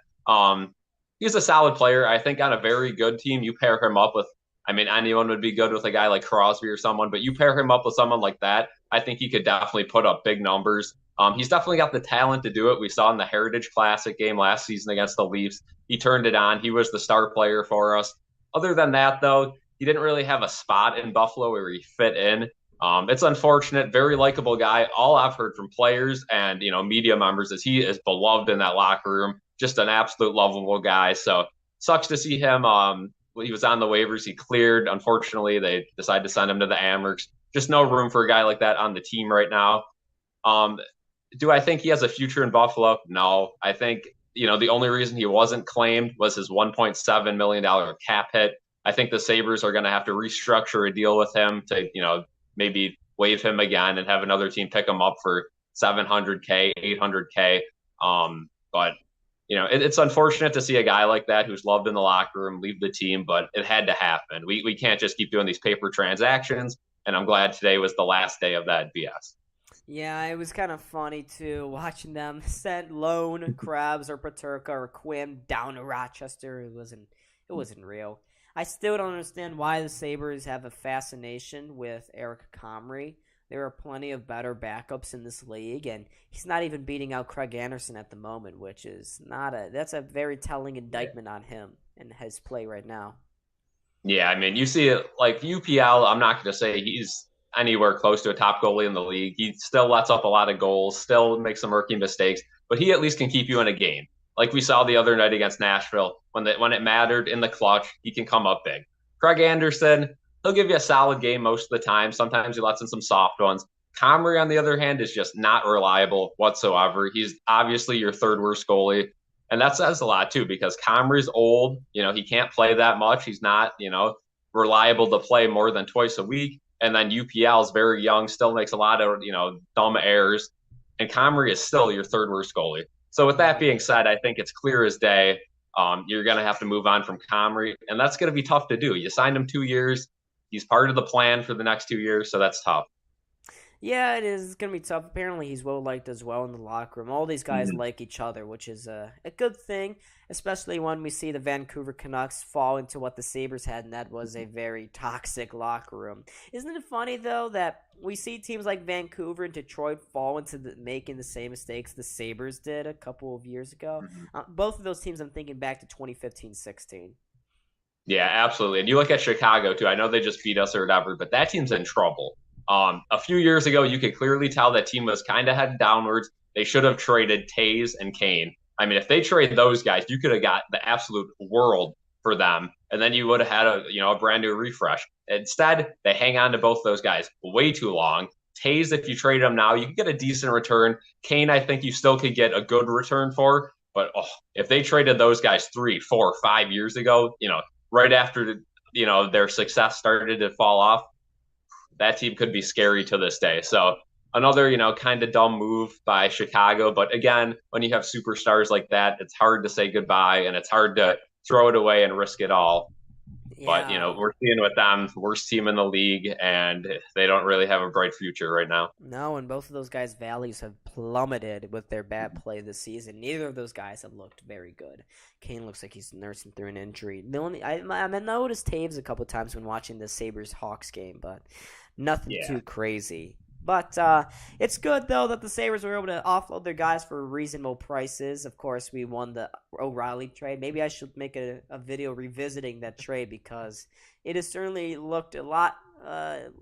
He's a solid player. I think on a very good team, you pair him up with. I mean, anyone would be good with a guy like Crosby or someone, but you pair him up with someone like that, I think he could definitely put up big numbers. He's definitely got the talent to do it. We saw in the Heritage Classic game last season against the Leafs. He turned it on. He was the star player for us. Other than that, though, he didn't really have a spot in Buffalo where he fit in. It's unfortunate. Very likable guy. All I've heard from players and media members is he is beloved in that locker room. Just an absolute lovable guy. So sucks to see him. He was on the waivers. He cleared. Unfortunately, they decided to send him to the Amherst. Just no room for a guy like that on the team right now. Do I think he has a future in Buffalo? No. I think the only reason he wasn't claimed was his $1.7 million cap hit. I think the Sabres are going to have to restructure a deal with him to, maybe waive him again and have another team pick him up for $700K, $800K. But it's unfortunate to see a guy like that who's loved in the locker room leave the team, but it had to happen. We can't just keep doing these paper transactions, and I'm glad today was the last day of that BS. Yeah, it was kind of funny, too, watching them send loan Krebs or Peterka or Quinn down to Rochester. It wasn't real. I still don't understand why the Sabres have a fascination with Eric Comrie. There are plenty of better backups in this league, and he's not even beating out Craig Anderson at the moment, which is that's a very telling indictment on him and his play right now. Yeah, I mean, you see it like UPL, I'm not going to say he's anywhere close to a top goalie in the league. He still lets up a lot of goals, still makes some rookie mistakes, but he at least can keep you in a game. Like we saw the other night against Nashville, when it mattered in the clutch, he can come up big. Craig Anderson, he'll give you a solid game most of the time. Sometimes he lets in some soft ones. Comrie, on the other hand, is just not reliable whatsoever. He's obviously your third worst goalie. And that says a lot, too, because Comrie's old. He can't play that much. He's not, reliable to play more than twice a week. And then UPL is very young, still makes a lot of, dumb errors. And Comrie is still your third worst goalie. So with that being said, I think it's clear as day. You're going to have to move on from Comrie, and that's going to be tough to do. You signed him 2 years. He's part of the plan for the next 2 years, so that's tough. Yeah, it is. It's going to be tough. Apparently, he's well-liked as well in the locker room. All these guys like each other, which is a good thing, especially when we see the Vancouver Canucks fall into what the Sabres had, and that was a very toxic locker room. Isn't it funny, though, that we see teams like Vancouver and Detroit fall into making the same mistakes the Sabres did a couple of years ago? Both of those teams, I'm thinking back to 2015-16. Yeah, absolutely. And you look at Chicago, too. I know they just beat us or whatever, but that team's in trouble. A few years ago, you could clearly tell that team was kind of headed downwards. They should have traded Taves and Kane. I mean, if they trade those guys, you could have got the absolute world for them, and then you would have had a brand new refresh. Instead, they hang on to both those guys way too long. Taves, if you trade them now, you can get a decent return. Kane, I think you still could get a good return for, but if they traded those guys 3, 4, 5 years ago, right after their success started to fall off, that team could be scary to this day. So another, kind of dumb move by Chicago. But again, when you have superstars like that, it's hard to say goodbye and it's hard to throw it away and risk it all. But Yeah. we're seeing with them, worst team in the league, and they don't really have a bright future right now. No, and both of those guys' values have plummeted with their bad play this season. Neither of those guys have looked very good. Kane looks like he's nursing through an injury. The only I noticed Taves a couple times when watching the Sabres Hawks game, but nothing Yeah. too crazy. But it's good though that the Sabres were able to offload their guys for reasonable prices. Of course, we won the O'Reilly trade. Maybe I should make a video revisiting that trade because it has certainly looked a lot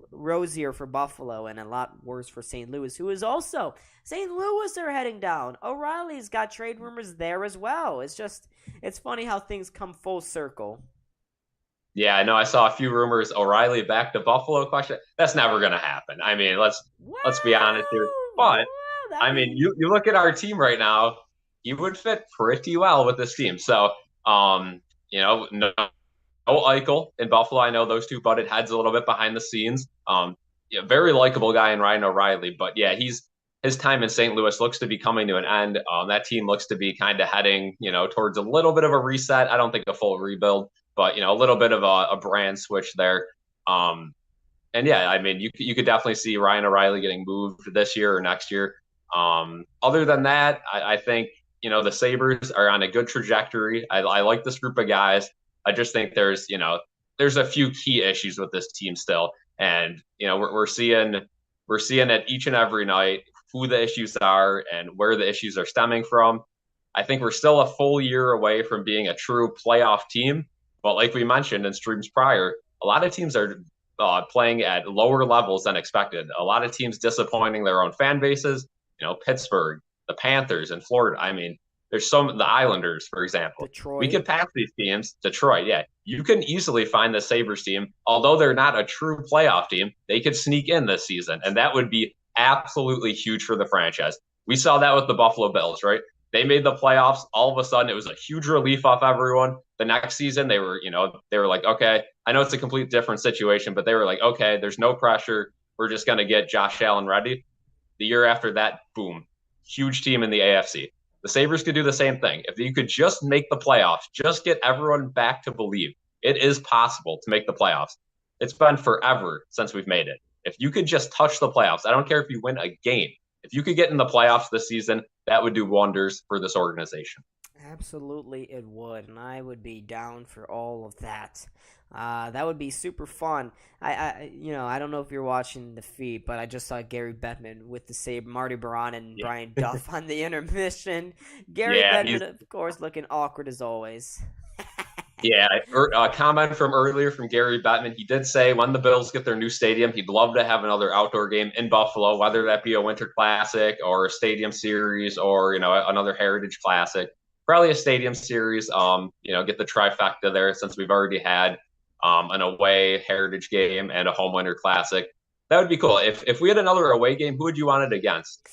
rosier for Buffalo and a lot worse for St. Louis, who is also St. Louis are heading down. O'Reilly's got trade rumors there as well. It's funny how things come full circle. Yeah, I know. I saw a few rumors. O'Reilly back to Buffalo? Question. That's never going to happen. I mean, let's be honest here. But That I mean, mean, you look at our team right now. He would fit pretty well with this team. So, no Eichel in Buffalo. I know those two butted heads a little bit behind the scenes. Yeah, very likable guy in Ryan O'Reilly, but yeah, his time in St. Louis looks to be coming to an end. That team looks to be kind of heading, towards a little bit of a reset. I don't think a full rebuild, but a little bit of a brand switch there. And yeah, I mean, you could definitely see Ryan O'Reilly getting moved this year or next year. Other than that, I think the Sabres are on a good trajectory. I like this group of guys. I just think there's a few key issues with this team still, and we're seeing it each and every night who the issues are and where the issues are stemming from. I think we're still a full year away from being a true playoff team, but like we mentioned in streams prior, a lot of teams are playing at lower levels than expected. A lot of teams disappointing their own fan bases. Pittsburgh, the Panthers, and Florida. I mean, there's the Islanders, for example. We Detroit. could pass these teams. Detroit, yeah. You can easily find the Sabres team. Although they're not a true playoff team, they could sneak in this season. And that would be absolutely huge for the franchise. We saw that with the Buffalo Bills, right? They made the playoffs. All of a sudden, it was a huge relief off everyone. The next season, they were like, okay, I know it's a complete different situation, but they were like, okay, there's no pressure. We're just going to get Josh Allen ready. The year after that, boom, huge team in the AFC. The Sabres could do the same thing. If you could just make the playoffs, just get everyone back to believe it is possible to make the playoffs. It's been forever since we've made it. If you could just touch the playoffs, I don't care if you win a game. If you could get in the playoffs this season, that would do wonders for this organization. Absolutely, it would, and I would be down for all of that. That would be super fun. I don't know if you're watching the feed, but I just saw Gary Bettman with the same Marty Baron and Yeah, Brian Duff on the intermission. Gary yeah, Bettman, of course, looking awkward as always. yeah. A comment from earlier from Gary Bettman. He did say when the Bills get their new stadium, he'd love to have another outdoor game in Buffalo, whether that be a Winter Classic or a Stadium Series or another Heritage Classic. Probably a Stadium Series. Get the trifecta there since we've already had an away Heritage game and a home Winter Classic. That would be cool. If we had another away game, who would you want it against?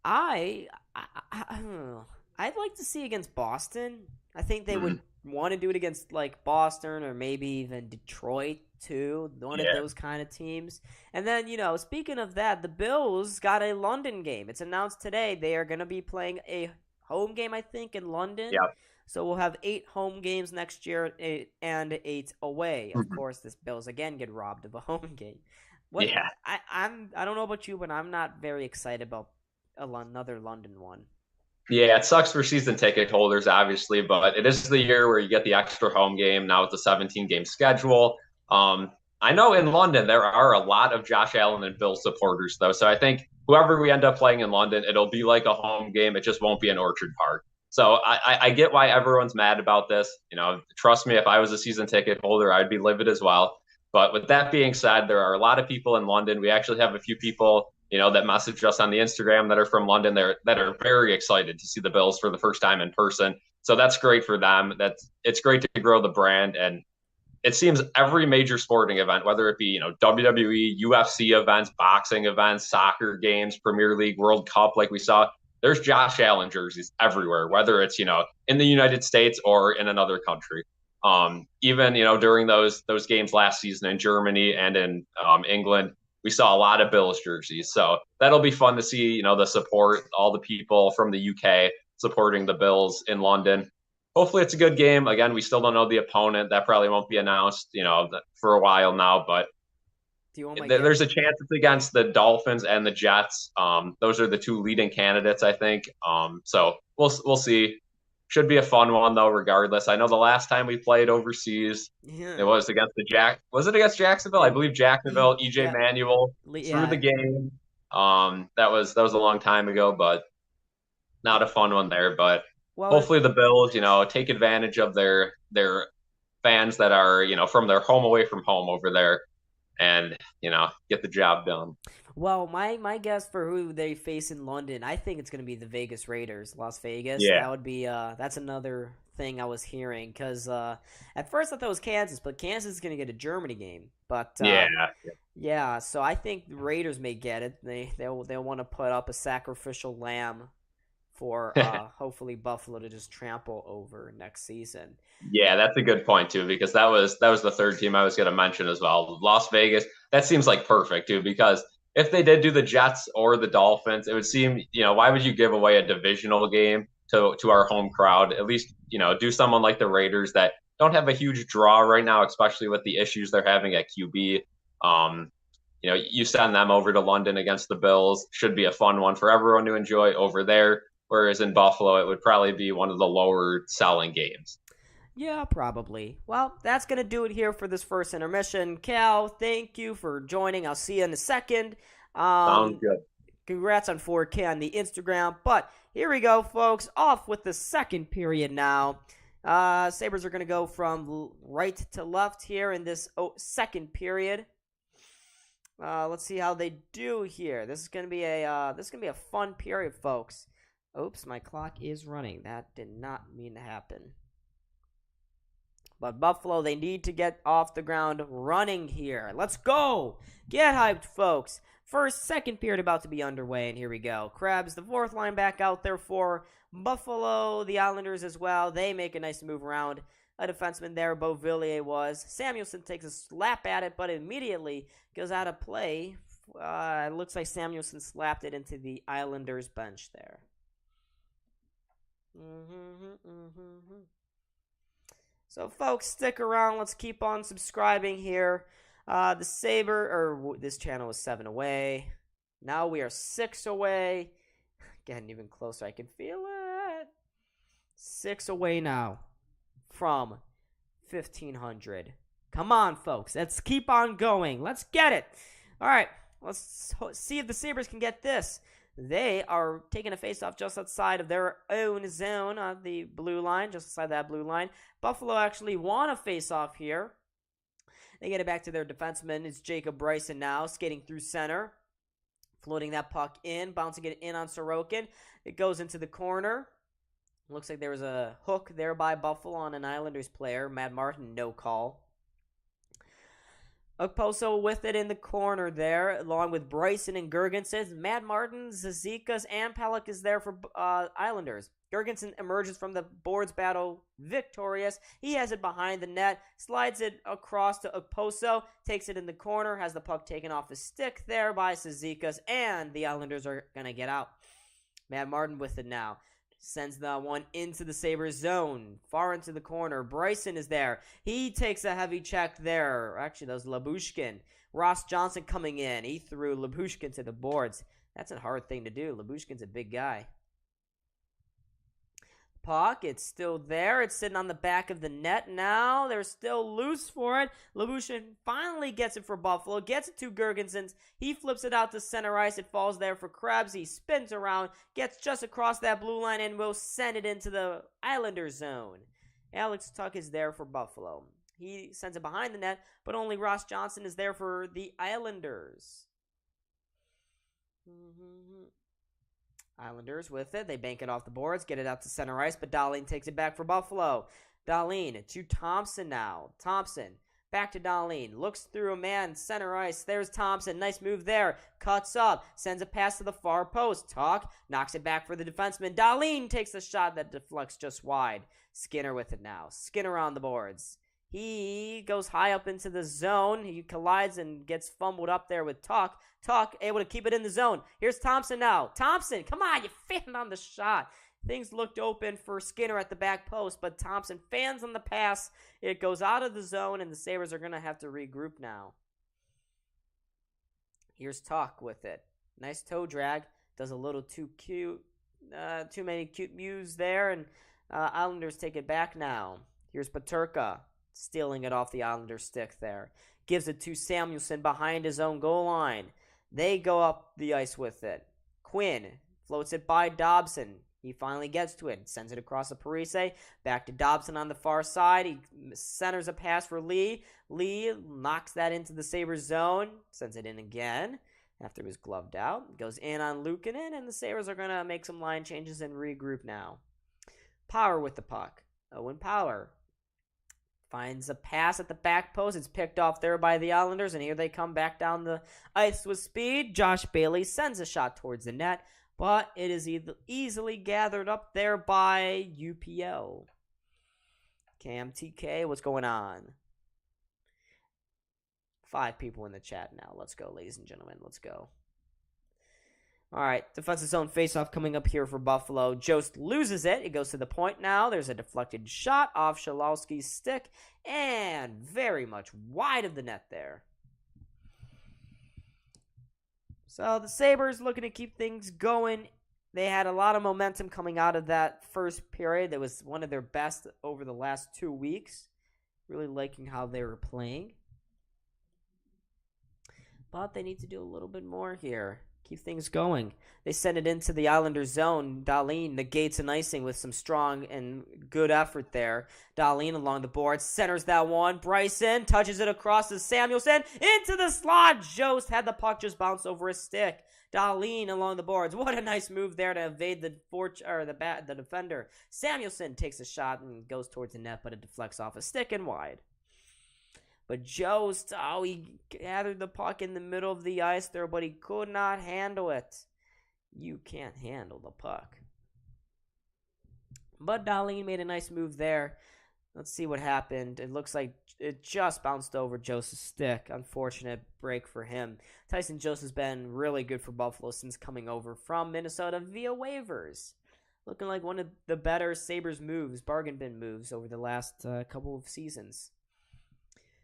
I, I don't know. I'd like to see against Boston. I think they would Mm, want to do it against like Boston or maybe even Detroit too. One of yeah. those kind of teams. And then, speaking of that, the Bills got a London game. It's announced today they are going to be playing a home game, I think, in London. Yeah. So we'll have 8 home games next year and 8 away. Of Mhm. course, this Bills again get robbed of a home game. What Yeah. I don't know about you, but I'm not very excited about another London one. Yeah, it sucks for season ticket holders, obviously, but it is the year where you get the extra home game now with the 17 game schedule. I know in London there are a lot of Josh Allen and Bill supporters, though. So I think whoever we end up playing in London, it'll be like a home game. It just won't be an Orchard Park. So I get why everyone's mad about this. Trust me, if I was a season ticket holder, I'd be livid as well. But with that being said, there are a lot of people in London. We actually have a few people that message us on the Instagram that are from London that are very excited to see the Bills for the first time in person. So that's great for them. It's great to grow the brand. And it seems every major sporting event, whether it be, WWE, UFC events, boxing events, soccer games, Premier League, World Cup, like we saw, there's Josh Allen jerseys everywhere, whether it's, in the United States or in another country. Even, during those games last season in Germany and in England, we saw a lot of Bills jerseys. So that'll be fun to see, the support, all the people from the UK supporting the Bills in London. hopefully it's a good game. Again, we still don't know the opponent. That probably won't be announced, for a while now. But there's a chance it's against the Dolphins and the Jets. Those are the two leading candidates, I think. So we'll see. Should be a fun one though, regardless. I know the last time we played overseas, it was against Was it against Jacksonville? I believe Jacksonville. EJ Manuel threw the game. That was a long time ago, but not a fun one there. But hopefully the Bills, take advantage of their fans that are, from their home away from home over there, and get the job done. Well, my guess for who they face in London, I think it's going to be the Vegas Raiders, Las Vegas. Yeah. That would be that's another thing I was hearing, because at first I thought it was Kansas, but Kansas is going to get a Germany game. But yeah, so I think the Raiders may get it. They'll want to put up a sacrificial lamb for hopefully Buffalo to just trample over next season. Yeah, that's a good point too, because that was the third team I was going to mention as well. Las Vegas, that seems like perfect too, because if they did do the Jets or the Dolphins, it would seem, why would you give away a divisional game to our home crowd? At least, do someone like the Raiders that don't have a huge draw right now, especially with the issues they're having at QB. You send them over to London against the Bills. Should be a fun one for everyone to enjoy over there. Whereas in Buffalo, it would probably be one of the lower selling games. Yeah, probably. Well, that's going to do it here for this first intermission. Cal, thank you for joining. I'll see you in a second. Sounds good. Congrats on 4K on the Instagram. But here we go, folks. Off with the second period now. Sabres are going to go from right to left here in this second period. Let's see how they do here. This is going to be a fun period, folks. Oops, my clock is running. That did not mean to happen. But Buffalo, they need to get off the ground running here. Let's go! Get hyped, folks. Second period about to be underway, and here we go. Krebs, the fourth line back out there for Buffalo. The Islanders as well. They make a nice move around a defenseman there. Beauvillier was. Samuelson takes a slap at it, but immediately goes out of play. It looks like Samuelson slapped it into the Islanders bench there. So, folks, stick around. Let's keep on subscribing here. This channel is 7 away. Now we are 6 away. Getting even closer. I can feel it. 6 away now from 1,500. Come on, folks. Let's keep on going. Let's get it. All right. Let's see if the Sabres can get this. They are taking a faceoff just outside of their own zone on the blue line, just outside that blue line. Buffalo actually won a faceoff here. They get it back to their defenseman. It's Jacob Bryson now, skating through center. Floating that puck in, bouncing it in on Sorokin. It goes into the corner. Looks like there was a hook there by Buffalo on an Islanders player. Matt Martin, no call. Okposo with it in the corner there, along with Bryson and Girgensons. Matt Martin, Zizekas, and Pelech is there for Islanders. Girgensons emerges from the boards battle victorious. He has it behind the net, slides it across to Okposo, takes it in the corner, has the puck taken off his stick there by Zizekas, and the Islanders are going to get out. Matt Martin with it now. Sends the one into the Sabres zone, far into the corner. Bryson is there. He takes a heavy check there. Actually, that was Labushkin. Ross Johnson coming in. He threw Labushkin to the boards. That's a hard thing to do. Labushkin's a big guy. Puck, it's still there. It's sitting on the back of the net now. They're still loose for it. Labushkin finally gets it for Buffalo. Gets it to Girgensons. He flips it out to center ice. It falls there for Krebs. He spins around, gets just across that blue line, and will send it into the Islanders zone. Alex Tuck is there for Buffalo. He sends it behind the net, but only Ross Johnson is there for the Islanders. Islanders with it. They bank it off the boards, get it out to center ice, but Dahlin takes it back for Buffalo. Dahlin to Thompson now. Thompson back to Dahlin. Looks through a man, center ice. There's Thompson. Nice move there. Cuts up. Sends a pass to the far post. Tuck knocks it back for the defenseman. Dahlin takes a shot that deflects just wide. Skinner with it now. Skinner on the boards. He goes high up into the zone. He collides and gets fumbled up there with Tuck. Tuck able to keep it in the zone. Here's Thompson now. Thompson, come on, you fanned on the shot. Things looked open for Skinner at the back post, but Thompson fans on the pass. It goes out of the zone, and the Sabres are going to have to regroup now. Here's Tuck with it. Nice toe drag. Does a little too cute. Too many cute moves there, and Islanders take it back now. Here's Peterka stealing it off the Islanders stick there. Gives it to Samuelsson behind his own goal line. They go up the ice with it. Quinn floats it by Dobson. He finally gets to it. Sends it across to Parise. Back to Dobson on the far side. He centers a pass for Lee. Lee knocks that into the Sabres zone. Sends it in again after it was gloved out. Goes in on Luukkonen, and the Sabres are going to make some line changes and regroup now. Power with the puck. Owen Power finds a pass at the back post. It's picked off there by the Islanders, and here they come back down the ice with speed. Josh Bailey sends a shot towards the net, but it is easily gathered up there by UPL. Cam TK, what's going on? 5 people in the chat now. Let's go, ladies and gentlemen. Let's go. All right, defensive zone faceoff coming up here for Buffalo. Jost loses it. It goes to the point now. There's a deflected shot off Schalowski's stick and very much wide of the net there. So the Sabres looking to keep things going. They had a lot of momentum coming out of that first period. That was one of their best over the last 2 weeks. Really liking how they were playing. But they need to do a little bit more here. Keep things going. They send it into the Islanders zone. Dahlin negates an icing with some strong and good effort there. Dahlin along the board centers that one. Bryson touches it across to Samuelsson into the slot. Jost had the puck just bounce over his stick. Dahlin along the boards. What a nice move there to evade the defender. Samuelsson takes a shot and goes towards the net, but it deflects off a stick and wide. But Jost, he gathered the puck in the middle of the ice there, but he could not handle it. You can't handle the puck. But Dahlin made a nice move there. Let's see what happened. It looks like it just bounced over Jost's stick. Unfortunate break for him. Tyson Jost has been really good for Buffalo since coming over from Minnesota via waivers. Looking like one of the better Sabres moves, bargain bin moves over the last couple of seasons.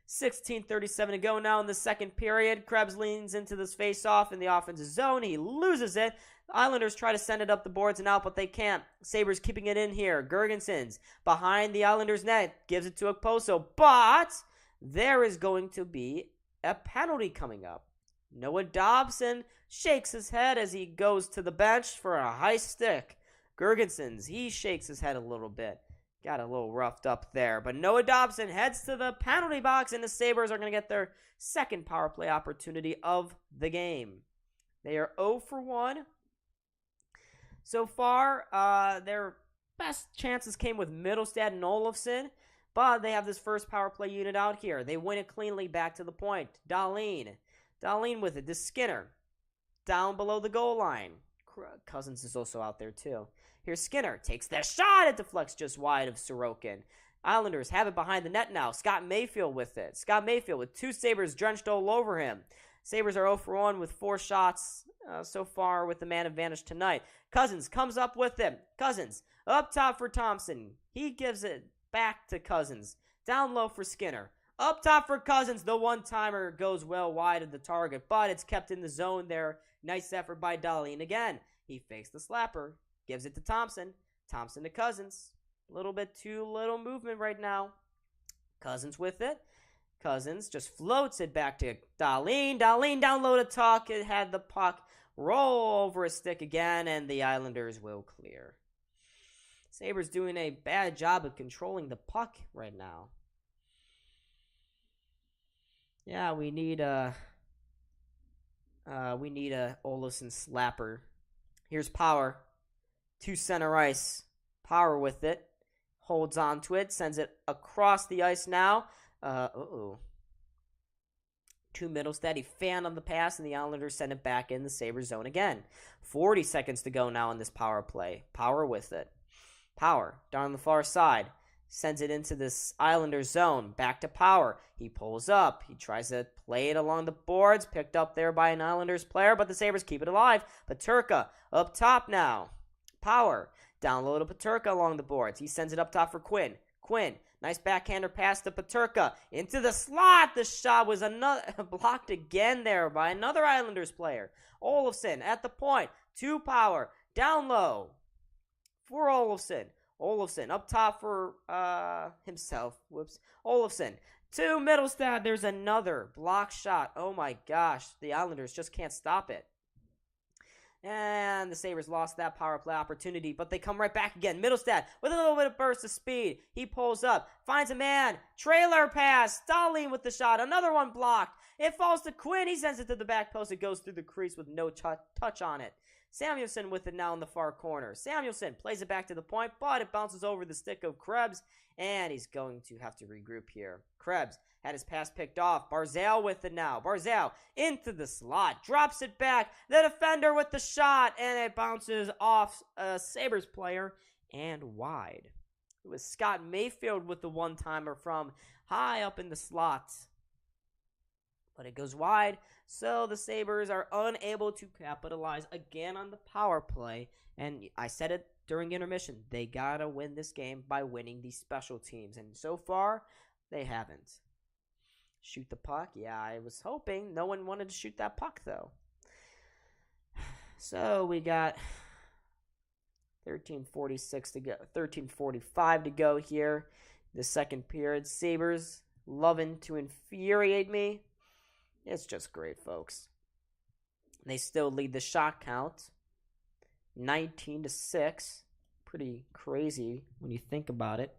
16:37 to go now in the second period. Krebs leans into this face-off in the offensive zone. He loses it. Islanders try to send it up the boards and out, but they can't. Sabres keeping it in here. Gergensons behind the Islanders' net. Gives it to Okposo, but there is going to be a penalty coming up. Noah Dobson shakes his head as he goes to the bench for a high stick. Gergensons, he shakes his head a little bit. Got a little roughed up there. But Noah Dobson heads to the penalty box, and the Sabres are going to get their second power play opportunity of the game. They are 0 for 1. So far, their best chances came with Middlestad and Olofsson, but they have this first power play unit out here. They win it cleanly back to the point. Dahlin with it. This Skinner down below the goal line. Cousins is also out there too. Here's Skinner. Takes the shot. It deflects just wide of Sorokin. Islanders have it behind the net now. Scott Mayfield with it. Scott Mayfield with 2 Sabres drenched all over him. Sabres are 0 for 1 with 4 shots so far with the man advantage tonight. Cousins comes up with him. Cousins up top for Thompson. He gives it back to Cousins. Down low for Skinner. Up top for Cousins. The one-timer goes well wide of the target, but it's kept in the zone there. Nice effort by Dahlin again. He fakes the slapper. Gives it to Thompson. Thompson to Cousins. A little bit too little movement right now. Cousins with it. Cousins just floats it back to Dahlin. Dahlin down low to Tuck. It had the puck roll over a stick again, and the Islanders will clear. Sabres doing a bad job of controlling the puck right now. Yeah, we need a Olofsson slapper. Here's Power. To center ice. Power with it. Holds on to it. Sends it across the ice now. To Middlestad. He fanned on the pass, and the Islanders send it back in the Sabres zone again. 40 seconds to go now in this power play. Power with it. Power down the far side. Sends it into this Islanders zone. Back to Power. He pulls up. He tries to play it along the boards. Picked up there by an Islanders player, but the Sabres keep it alive. Peterka up top now. power. Down low to Peterka along the boards. He sends it up top for Quinn. Quinn, nice backhander pass to Peterka. Into the slot. The shot was blocked again there by another Islanders player. Olofsson at the point. To power. Down low for Olofsson. Olofsson up top for himself. Whoops. Olofsson to Middlestad. There's another block shot. Oh my gosh. The Islanders just can't stop it. And the Sabres lost that power play opportunity, but they come right back again. Middlestad with a little bit of burst of speed. He pulls up, finds a man. Trailer pass. Stalin with the shot. Another one blocked. It falls to Quinn. He sends it to the back post. It goes through the crease with no touch on it. Samuelsson with it now in the far corner. Samuelsson plays it back to the point, but it bounces over the stick of Krebs, and he's going to have to regroup here. Krebs had his pass picked off. Barzal with it now. Barzal into the slot. Drops it back. The defender with the shot, and it bounces off a Sabres player and wide. It was Scott Mayfield with the one-timer from high up in the slot. But it goes wide, so the Sabres are unable to capitalize again on the power play. And I said it during intermission. They got to win this game by winning these special teams. And so far, they haven't. Shoot the puck? Yeah, I was hoping. No one wanted to shoot that puck, though. So we got 13:46 to go, 13:45 to go here. The second period. Sabres loving to infuriate me. It's just great, folks. They still lead the shot count, 19-6. Pretty crazy when you think about it.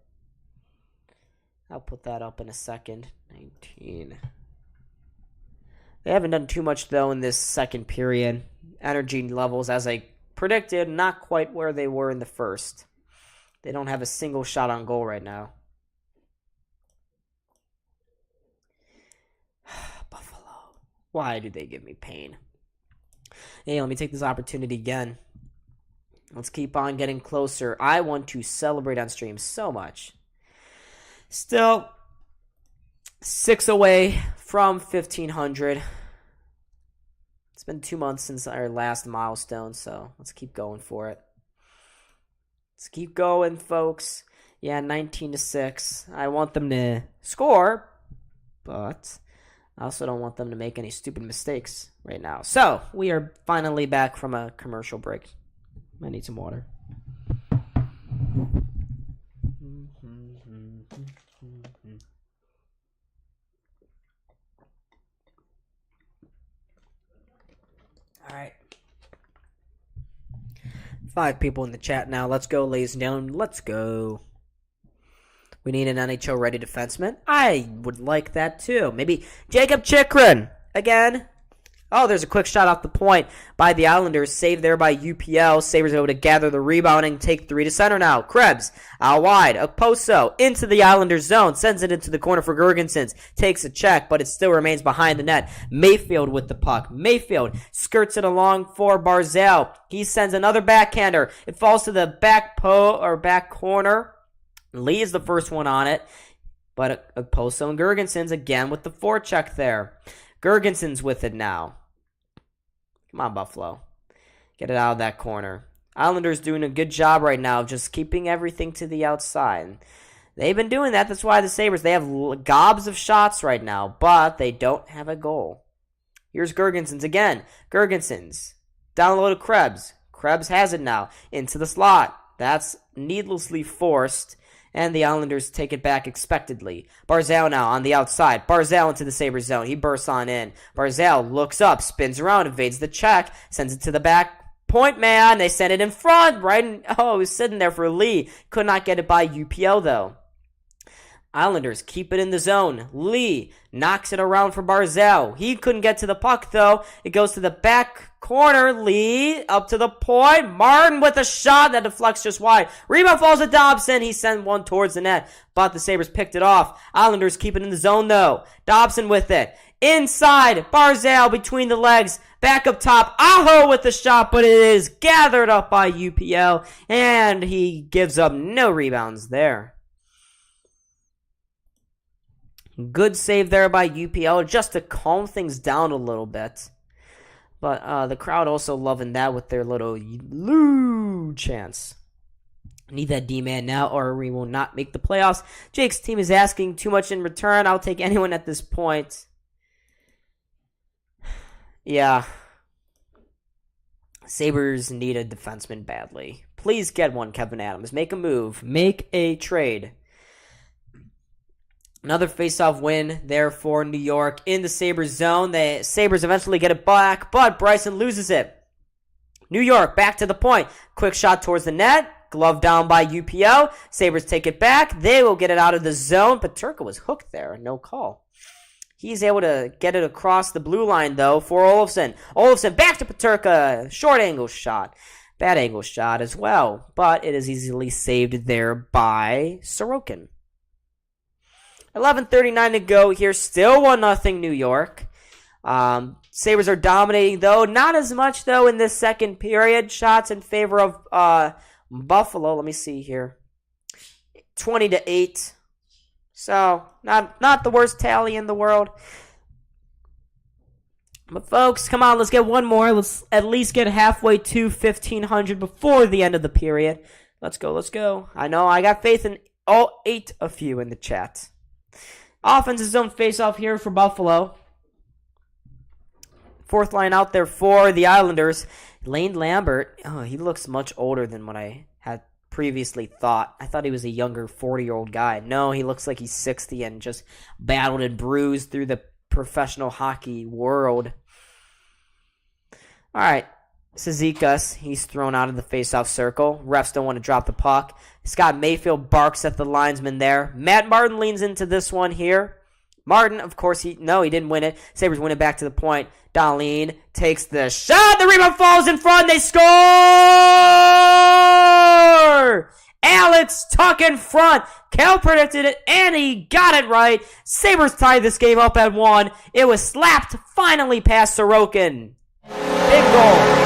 I'll put that up in a second. 19. They haven't done too much, though, in this second period. Energy levels, as I predicted, not quite where they were in the first. They don't have a single shot on goal right now. Buffalo. Why do they give me pain? Hey, let me take this opportunity again. Let's keep on getting closer. I want to celebrate on stream so much. Still 6 away from 1,500. It's been 2 months since our last milestone, so let's keep going for it. Let's keep going, folks. Yeah, 19-6. I want them to score, but I also don't want them to make any stupid mistakes right now. So, we are finally back from a commercial break. I need some water. All right. 5 people in the chat now. Let's go, ladies and gentlemen. Let's go. We need an NHL-ready defenseman. I would like that, too. Maybe Jacob Chikrin again. Oh, there's a quick shot off the point by the Islanders. Saved there by UPL. Sabres able to gather the rebound and take 3 to center now. Krebs out wide. Okposo into the Islanders zone. Sends it into the corner for Girgensons. Takes a check, but it still remains behind the net. Mayfield with the puck. Mayfield skirts it along for Barzal. He sends another backhander. It falls to the back corner. Lee is the first one on it. But Okposo and Girgensons again with the forecheck there. Girgensons with it now. Come on, Buffalo. Get it out of that corner. Islanders doing a good job right now of just keeping everything to the outside. They've been doing that. That's why the Sabres, they have gobs of shots right now, but they don't have a goal. Here's Girgensons again. Girgensons. Down low to Krebs. Krebs has it now. Into the slot. That's needlessly forced. And the Islanders take it back expectedly. Barzal now on the outside. Barzal into the Sabres zone. He bursts on in. Barzal looks up, spins around, evades the check, sends it to the back point man. They send it in front. It was sitting there for Lee. Could not get it by UPL, though. Islanders keep it in the zone. Lee knocks it around for Barzal. He couldn't get to the puck, though. It goes to the back corner. Lee up to the point. Martin with a shot that deflects just wide. Rebound falls to Dobson. He sent one towards the net, but the Sabres picked it off. Islanders keep it in the zone, though. Dobson with it. Inside. Barzal between the legs. Back up top. Aho with the shot, but it is gathered up by UPL, and he gives up no rebounds there. Good save there by UPL just to calm things down a little bit. But the crowd also loving that with their little Lou chants. Need that D-man now or we will not make the playoffs. Jake's team is asking too much in return. I'll take anyone at this point. Yeah. Sabres need a defenseman badly. Please get one, Kevin Adams. Make a move. Make a trade. Another face-off win there for New York in the Sabres zone. The Sabres eventually get it back, but Bryson loses it. New York back to the point. Quick shot towards the net. Glove down by UPL. Sabres take it back. They will get it out of the zone. Peterka was hooked there. No call. He's able to get it across the blue line, though, for Olofsson. Olofsson back to Peterka. Short angle shot. Bad angle shot as well. But it is easily saved there by Sorokin. 11:39 to go here. Still 1-0 New York. Sabres are dominating, though. Not as much, though, in this second period. Shots in favor of Buffalo. Let me see here. 20-8. So, not the worst tally in the world. But, folks, come on. Let's get one more. Let's at least get halfway to 1,500 before the end of the period. Let's go. Let's go. I know I got faith in all 8 of you in the chat. Offensive zone face-off here for Buffalo. Fourth line out there for the Islanders. Lane Lambert, he looks much older than what I had previously thought. I thought he was a younger 40-year-old guy. No, he looks like he's 60 and just battled and bruised through the professional hockey world. All right, Cizikas, he's thrown out of the face-off circle. Refs don't want to drop the puck. Scott Mayfield barks at the linesman there. Matt Martin leans into this one here. Martin, of course, he didn't win it. Sabres win it back to the point. Dahlin takes the shot. The rebound falls in front. They score! Alex Tuch in front. Cal predicted it, and he got it right. Sabres tied this game up at 1. It was slapped finally past Sorokin. Big goal.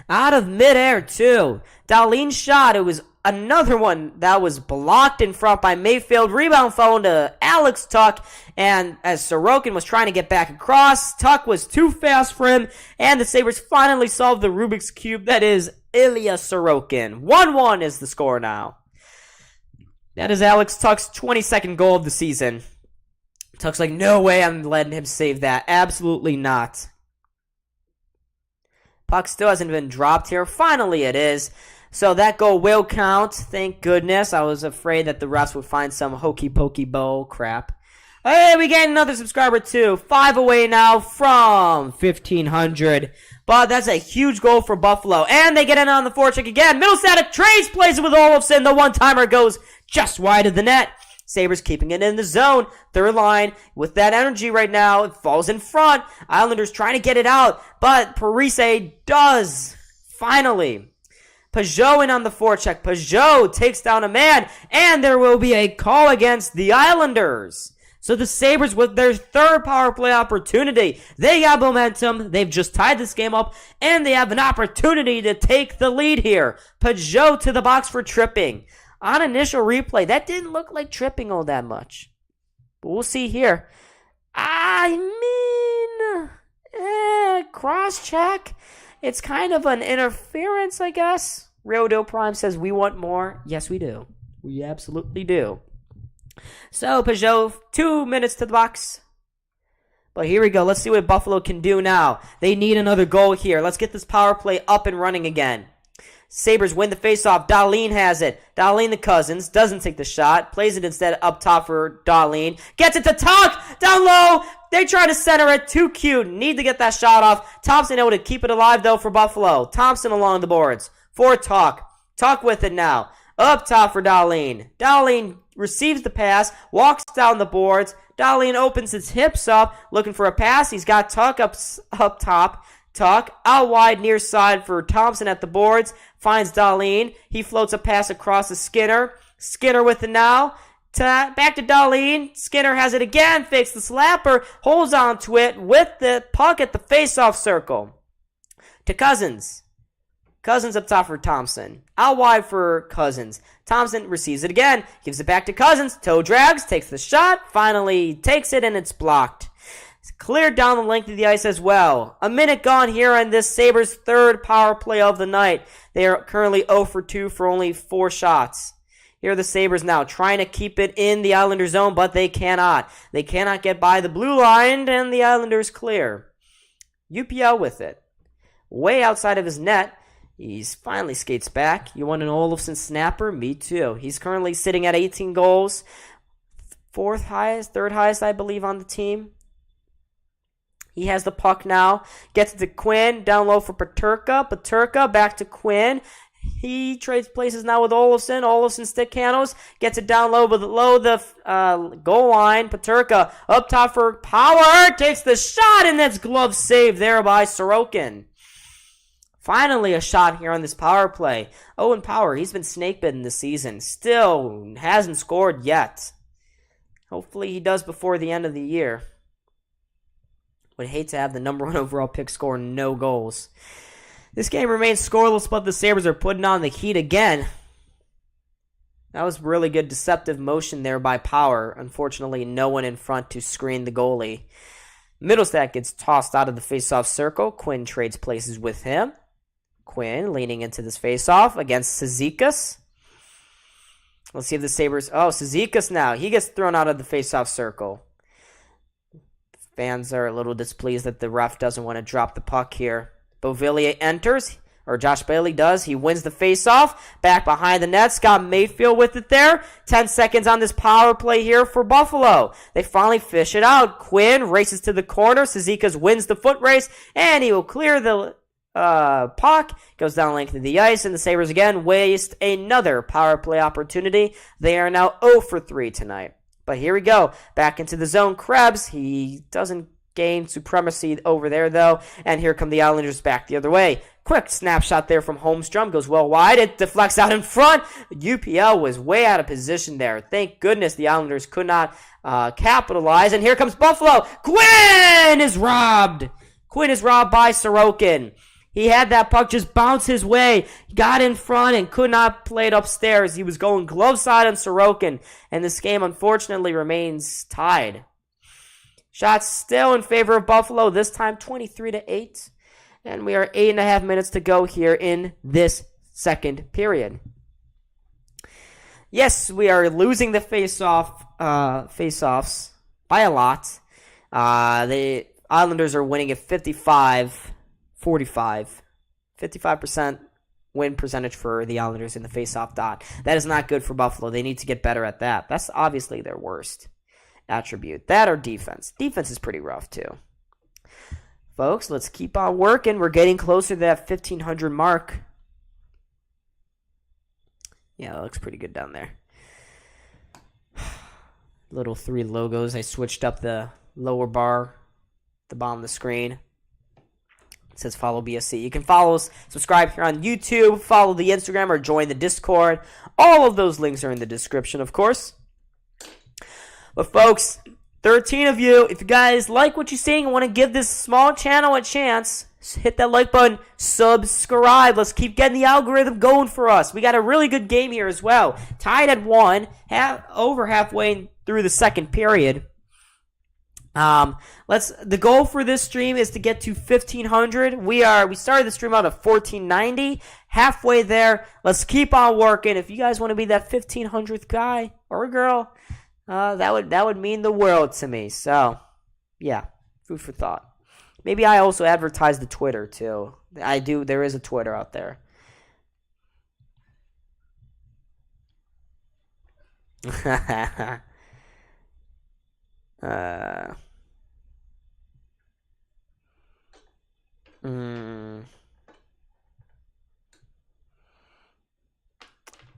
Out of midair, too. Dahlin's shot, it was another one that was blocked in front by Mayfield. Rebound fell to Alex Tuch, and as Sorokin was trying to get back across, Tuch was too fast for him, and the Sabres finally solved the Rubik's Cube. That is Ilya Sorokin. 1-1 is the score now. That is Alex Tuch's 22nd goal of the season. Tuch's like, no way I'm letting him save that. Absolutely not. Puck still hasn't been dropped here. Finally it is. So that goal will count. Thank goodness. I was afraid that the refs would find some hokey pokey bull crap. Hey, we get another subscriber too. 5 away now from 1,500. But that's a huge goal for Buffalo. And they get in on the forecheck again. Middlestat trades plays it with Olofsson. The one-timer goes just wide of the net. Sabres keeping it in the zone. Third line with that energy right now. It falls in front. Islanders trying to get it out. But Parise does. Finally. Peugeot in on the forecheck. Peugeot takes down a man. And there will be a call against the Islanders. So the Sabres with their third power play opportunity. They got momentum. They've just tied this game up. And they have an opportunity to take the lead here. Peugeot to the box for tripping. On initial replay, that didn't look like tripping all that much. But we'll see here. I mean, cross-check. It's kind of an interference, I guess. Real Prime says, we want more. Yes, we do. We absolutely do. So, Peugeot, 2 minutes to the box. But here we go. Let's see what Buffalo can do now. They need another goal here. Let's get this power play up and running again. Sabres win the faceoff. Dahlin has it. Dahlin the Cousins. Doesn't take the shot. Plays it instead up top for Dahlin. Gets it to Tuch. Down low. They try to center it. Too cute. Need to get that shot off. Thompson able to keep it alive, though, for Buffalo. Thompson along the boards. For Tuch. Tuch with it now. Up top for Dahlin. Dahlin receives the pass. Walks down the boards. Dahlin opens his hips up. Looking for a pass. He's got Tuch up top. Tuch out wide near side for Thompson at the boards. Finds Dahlin. He floats a pass across to Skinner. Skinner with it now. Back to Dahlin. Skinner has it again. Fakes the slapper. Holds on to it with the puck at the face-off circle. To Cousins. Cousins up top for Thompson. Out wide for Cousins. Thompson receives it again. Gives it back to Cousins. Toe drags. Takes the shot. Finally takes it, and it's blocked. It's cleared down the length of the ice as well. A minute gone here on this Sabres' third power play of the night. They are currently 0 for 2 for only 4 shots. Here are the Sabres now trying to keep it in the Islanders' zone, but they cannot. They cannot get by the blue line, and the Islanders clear. UPL with it. Way outside of his net. He's finally skates back. You want an Olofsson snapper? Me too. He's currently sitting at 18 goals. Third highest, I believe, on the team. He has the puck now. Gets it to Quinn. Down low for Peterka. Peterka back to Quinn. He trades places now with Olofsson. Olofsson stick handles. Gets it down low below the goal line. Peterka up top for Power. Takes the shot, and that's glove saved there by Sorokin. Finally, a shot here on this power play. Owen Power, he's been snake-bitten this season. Still hasn't scored yet. Hopefully he does before the end of the year. Would hate to have the number 1 overall pick score no goals. This game remains scoreless, but the Sabres are putting on the heat again. That was really good deceptive motion there by Power. Unfortunately, no one in front to screen the goalie. Middlestat gets tossed out of the faceoff circle. Quinn trades places with him. Quinn leaning into this faceoff against Cizikas. Let's see if the Sabres... Oh, Cizikas now. He gets thrown out of the faceoff circle. Fans are a little displeased that the ref doesn't want to drop the puck here. Beauvillier enters, or Josh Bailey does. He wins the faceoff. Back behind the net. Scott Mayfield with it there. 10 seconds on this power play here for Buffalo. They finally fish it out. Quinn races to the corner. Cizikas wins the foot race, and he will clear the puck. Goes down the length of the ice, and the Sabres again waste another power play opportunity. They are now 0 for 3 tonight. But here we go. Back into the zone. Krebs, he doesn't gain supremacy over there, though. And here come the Islanders back the other way. Quick snapshot there from Holmstrom. Goes well wide. It deflects out in front. UPL was way out of position there. Thank goodness the Islanders could not capitalize. And here comes Buffalo. Quinn is robbed. Quinn is robbed by Sorokin. He had that puck just bounce his way, got in front, and could not play it upstairs. He was going glove side on Sorokin, and this game unfortunately remains tied. Shots still in favor of Buffalo, this time 23-8, and we are 8.5 minutes to go here in this second period. Yes, we are losing the face-offs by a lot. The Islanders are winning at 55-45. 55% win percentage for the Islanders in the face-off dot. That is not good for Buffalo. They need to get better at that. That's obviously their worst attribute. That or defense. Defense is pretty rough too. Folks, let's keep on working. We're getting closer to that 1,500 mark. Yeah, that looks pretty good down there. Little 3 logos. I switched up the lower bar, the bottom of the screen. It says follow BSC. You can follow us, subscribe here on YouTube, follow the Instagram, or join the Discord. All of those links are in the description, of course. But folks, 13 of you, if you guys like what you're seeing and want to give this small channel a chance, hit that like button, subscribe. Let's keep getting the algorithm going for us. We got a really good game here as well. Tied at 1, over halfway through the second period. The goal for this stream is to get to 1,500. We started the stream out at 1,490, halfway there. Let's keep on working. If you guys want to be that 1,500th guy or girl, that would mean the world to me. So, yeah, food for thought. Maybe I also advertise the Twitter too. I do. There is a Twitter out there.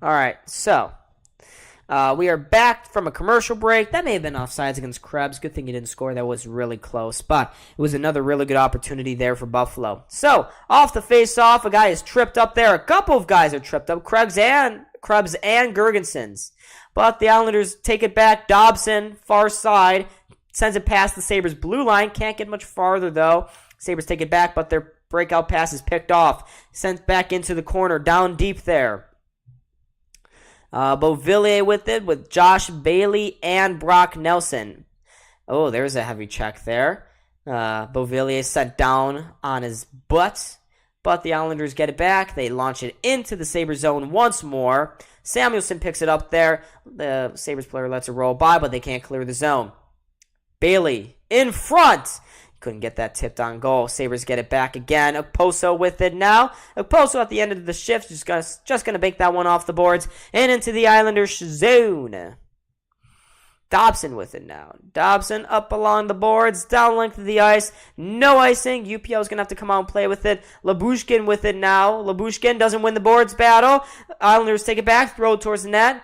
All right, so we are back from a commercial break. That may have been offsides against Krebs. Good thing he didn't score. That was really close, but it was another really good opportunity there for Buffalo. So, off the face-off, a guy is tripped up there. A couple of guys are tripped up, Krebs and Gergensons. But the Islanders take it back. Dobson, far side, sends it past the Sabres blue line. Can't get much farther, though. Sabres take it back, but they're breakout pass is picked off. Sent back into the corner, down deep there. Beauvillier with it, with Josh Bailey and Brock Nelson. Oh, there's a heavy check there. Beauvillier sent down on his butt, but the Islanders get it back. They launch it into the Sabres zone once more. Samuelsson picks it up there. The Sabres player lets it roll by, but they can't clear the zone. Bailey in front. Couldn't get that tipped on goal. Sabres get it back again. Okposo with it now. Okposo at the end of the shift just gonna make that one off the boards and into the Islanders zone. Dobson with it now. Dobson up along the boards, down length of the ice. No icing. UPL is going to have to come out and play with it. Lyubushkin with it now. Lyubushkin doesn't win the boards battle. Islanders take it back, throw it towards the net.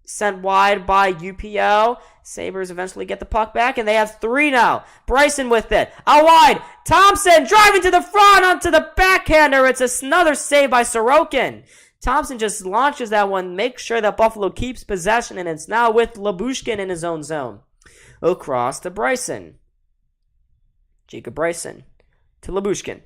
Sent wide by UPL. Sabres eventually get the puck back, and they have 3 now. Bryson with it. Out wide. Thompson driving to the front onto the backhander. It's another save by Sorokin. Thompson just launches that one, makes sure that Buffalo keeps possession, and it's now with Lyubushkin in his own zone. Across to Bryson. Jacob Bryson to Lyubushkin.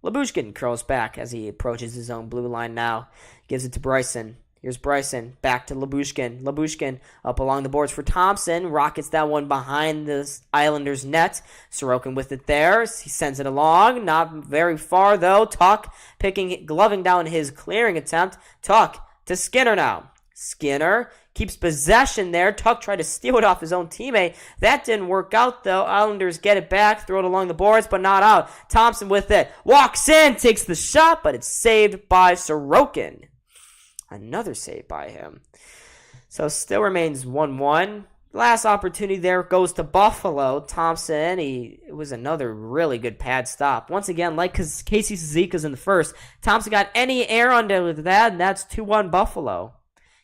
Lyubushkin curls back as he approaches his own blue line now. Gives it to Bryson. Here's Bryson. Back to Lyubushkin. Lyubushkin up along the boards for Thompson. Rockets that one behind the Islanders' net. Sorokin with it there. He sends it along. Not very far, though. Tuck gloving down his clearing attempt. Tuck to Skinner now. Skinner keeps possession there. Tuck tried to steal it off his own teammate. That didn't work out, though. Islanders get it back. Throw it along the boards, but not out. Thompson with it. Walks in. Takes the shot, but it's saved by Sorokin. Another save by him. So still remains 1-1. Last opportunity there goes to Buffalo. Thompson, it was another really good pad stop. Once again, like Casey Cizikas in the first, Thompson got any air under that, and that's 2-1 Buffalo.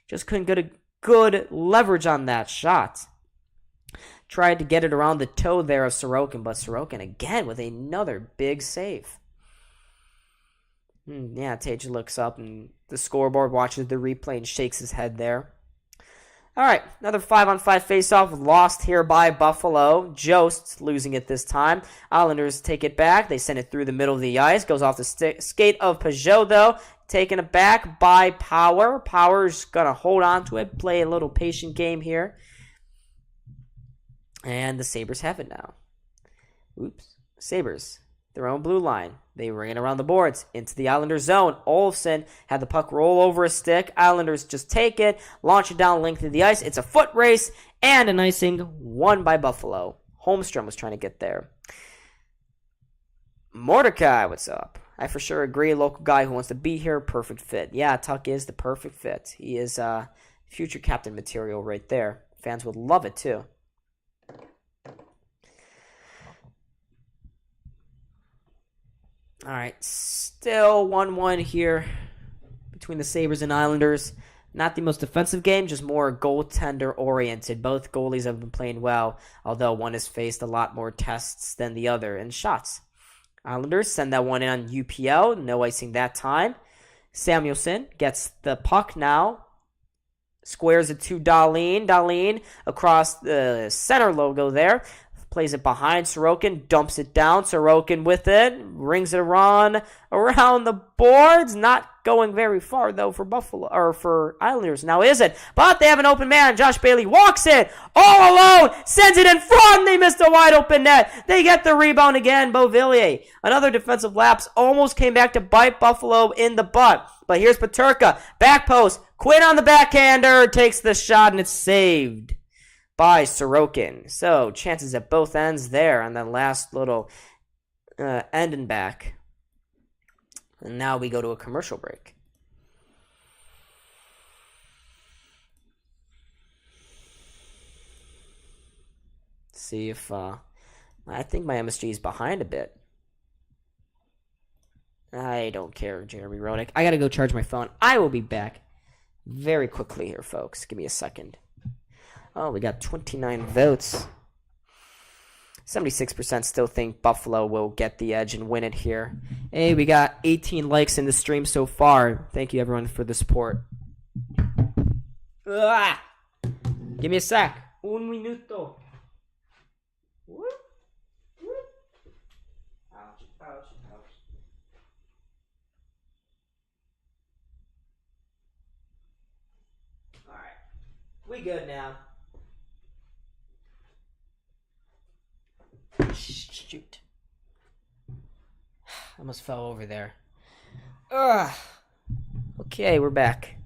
Just couldn't get a good leverage on that shot. Tried to get it around the toe there of Sorokin, but Sorokin again with another big save. Yeah, Tage looks up and the scoreboard, watches the replay and shakes his head there. All right, another 5-on-5 face-off lost here by Buffalo. Jost losing it this time. Islanders take it back. They send it through the middle of the ice. Goes off the skate of Peugeot, though. Taken it back by Power. Power's going to hold on to it, play a little patient game here. And the Sabres have it now. Oops. Sabres, their own blue line. They ring it around the boards into the Islanders zone. Olofsson had the puck roll over a stick. Islanders just take it, launch it down length of the ice. It's a foot race and an icing won by Buffalo. Holmstrom was trying to get there. Mordecai, what's up? I for sure agree. Local guy who wants to be here, perfect fit. Yeah, Tuck is the perfect fit. He is future captain material right there. Fans would love it too. All right, still 1-1 here between the Sabres and Islanders. Not the most defensive game, just more goaltender-oriented. Both goalies have been playing well, although one has faced a lot more tests than the other in shots. Islanders send that one in on UPL, no icing that time. Samuelsson gets the puck now. Squares it to Dahlin. Dahlin across the center logo there. Plays it behind Sorokin, dumps it down. Sorokin with it, rings it around the boards. Not going very far though for Buffalo or for Islanders. Now is it? But they have an open man. Josh Bailey walks it all alone, sends it in front. They missed a wide open net. They get the rebound again. Beauvillier, another defensive lapse, almost came back to bite Buffalo in the butt. But here's Peterka, back post. Quinn on the backhander takes the shot and it's saved by Sorokin. So, chances at both ends there on that last little end and back. And now we go to a commercial break. See if, I think my MSG is behind a bit. I don't care, Jeremy Roenick. I gotta go charge my phone. I will be back very quickly here, folks. Give me a second. Oh, we got 29 votes. 76% still think Buffalo will get the edge and win it here. Hey, we got 18 likes in the stream so far. Thank you, everyone, for the support. Give me a sec. Un minuto. Ouch, ouch. We good now. Shoot. I almost fell over there. Ugh. Okay, we're back.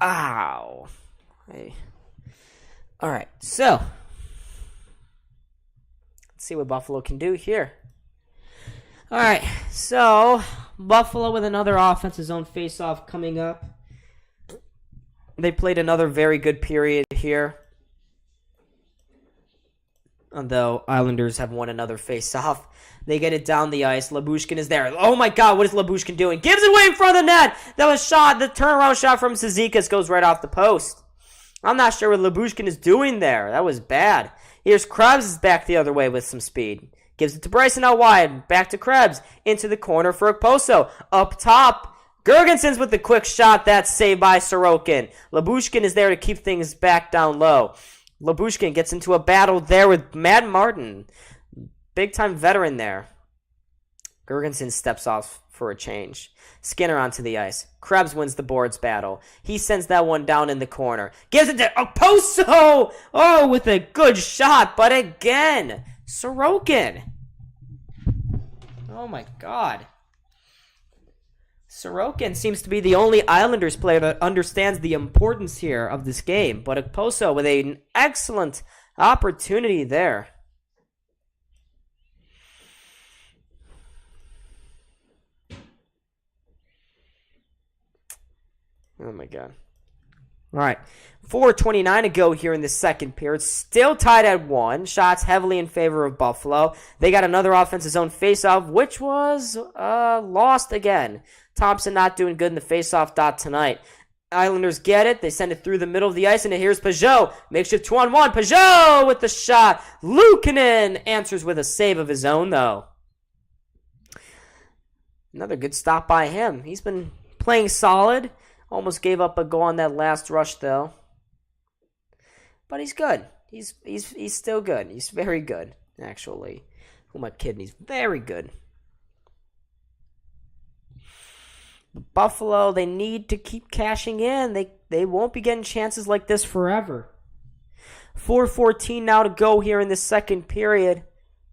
Ow. Hey. All right, so let's see what Buffalo can do here. All right, so Buffalo with another offensive zone faceoff coming up. They played another very good period here. Although Islanders have won another faceoff. They get it down the ice. Lyubushkin is there. Oh my God, what is Lyubushkin doing? Gives it away in front of the net. That was shot. The turnaround shot from Cizikas goes right off the post. I'm not sure what Lyubushkin is doing there. That was bad. Here's Krebs back the other way with some speed. Gives it to Bryson out wide. Back to Krebs. Into the corner for Okposo. Up top. Girgensons with the quick shot. That's saved by Sorokin. Lyubushkin is there to keep things back down low. Lyubushkin gets into a battle there with Matt Martin. Big-time veteran there. Girgensons steps off for a change. Skinner onto the ice. Krebs wins the boards battle. He sends that one down in the corner. Gives it to Okposo! Oh, with a good shot, but again, Sorokin. Oh my God. Sorokin seems to be the only Islanders player that understands the importance here of this game. But Okposo with an excellent opportunity there. Oh my God. All right. 4:29 to go here in the second period. Still tied at 1. Shots heavily in favor of Buffalo. They got another offensive zone faceoff, which was lost again. Thompson not doing good in the faceoff dot tonight. Islanders get it. They send it through the middle of the ice, and here's Peugeot. Makeshift 2-on-1. Peugeot with the shot. Luukkonen answers with a save of his own, though. Another good stop by him. He's been playing solid. Almost gave up a goal on that last rush, though. But he's good. He's still good. He's very good, actually. Who am I kidding? He's very good. Buffalo, they need to keep cashing in. They won't be getting chances like this forever. 4:14 now to go here in the second period.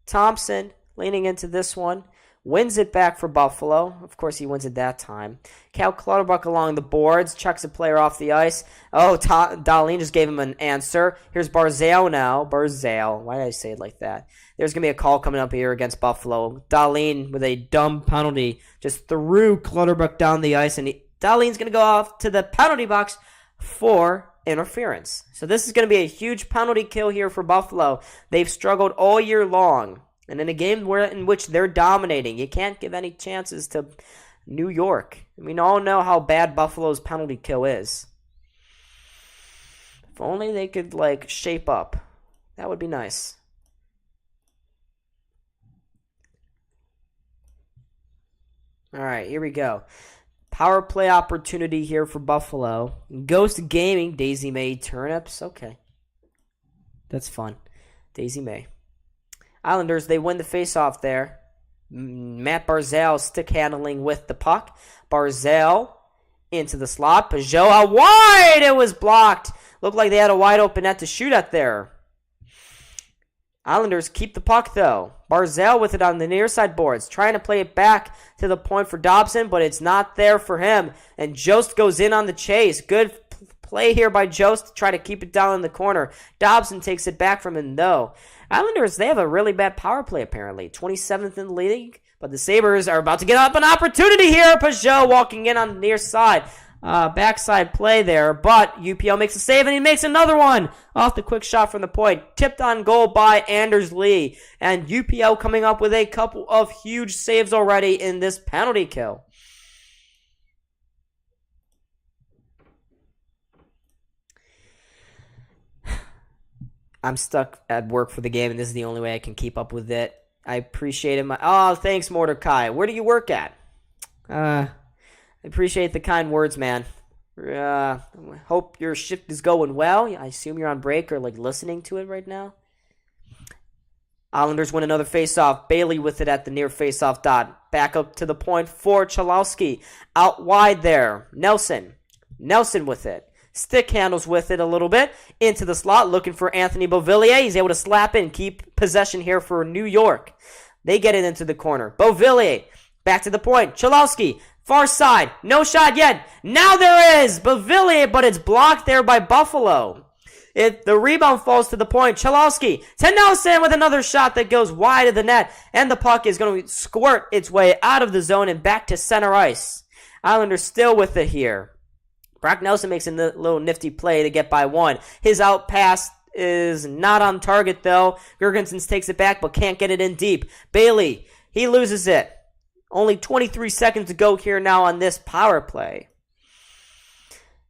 Thompson leaning into this one. Wins it back for Buffalo. Of course, he wins it that time. Cal Clutterbuck along the boards. Chucks a player off the ice. Oh, Dahlin just gave him an answer. Here's Barzal now. Barzal. Why did I say it like that? There's going to be a call coming up here against Buffalo. Dahlin with a dumb penalty just threw Clutterbuck down the ice. And Dahlin's going to go off to the penalty box for interference. So this is going to be a huge penalty kill here for Buffalo. They've struggled all year long. And in a game in which they're dominating, you can't give any chances to New York. We all know how bad Buffalo's penalty kill is. If only they could, shape up. That would be nice. All right, here we go. Power play opportunity here for Buffalo. Ghost Gaming, Daisy May Turnips. Okay. That's fun. Daisy May. Islanders, they win the faceoff there. Matt Barzal stick handling with the puck. Barzal into the slot. Peugeot out wide. It was blocked. Looked like they had a wide open net to shoot at there. Islanders keep the puck, though. Barzal with it on the near side boards. Trying to play it back to the point for Dobson, but it's not there for him. And Jost goes in on the chase. Good play here by Jost to try to keep it down in the corner. Dobson takes it back from him, though. Islanders, they have a really bad power play, apparently. 27th in the league. But the Sabres are about to get up an opportunity here. Peugeot walking in on the near side. Backside play there. But UPL makes a save, and he makes another one off the quick shot from the point. Tipped on goal by Anders Lee. And UPL coming up with a couple of huge saves already in this penalty kill. I'm stuck at work for the game, and this is the only way I can keep up with it. I appreciate it. Oh, thanks, Mordecai. Where do you work at? I appreciate the kind words, man. Hope your shift is going well. I assume you're on break or listening to it right now. Islanders win another faceoff. Bailey with it at the near faceoff dot. Back up to the point for Cholowski. Out wide there. Nelson with it. Stick handles with it a little bit. Into the slot, looking for Anthony Beauvillier. He's able to slap in, keep possession here for New York. They get it into the corner. Beauvillier, back to the point. Cholowski, far side. No shot yet. Now there is Beauvillier, but it's blocked there by Buffalo. The rebound falls to the point. Cholowski to Nelson with another shot that goes wide of the net. And the puck is going to squirt its way out of the zone and back to center ice. Islanders still with it here. Brock Nelson makes a little nifty play to get by one. His out pass is not on target, though. Girgensons takes it back, but can't get it in deep. Bailey, he loses it. Only 23 seconds to go here now on this power play.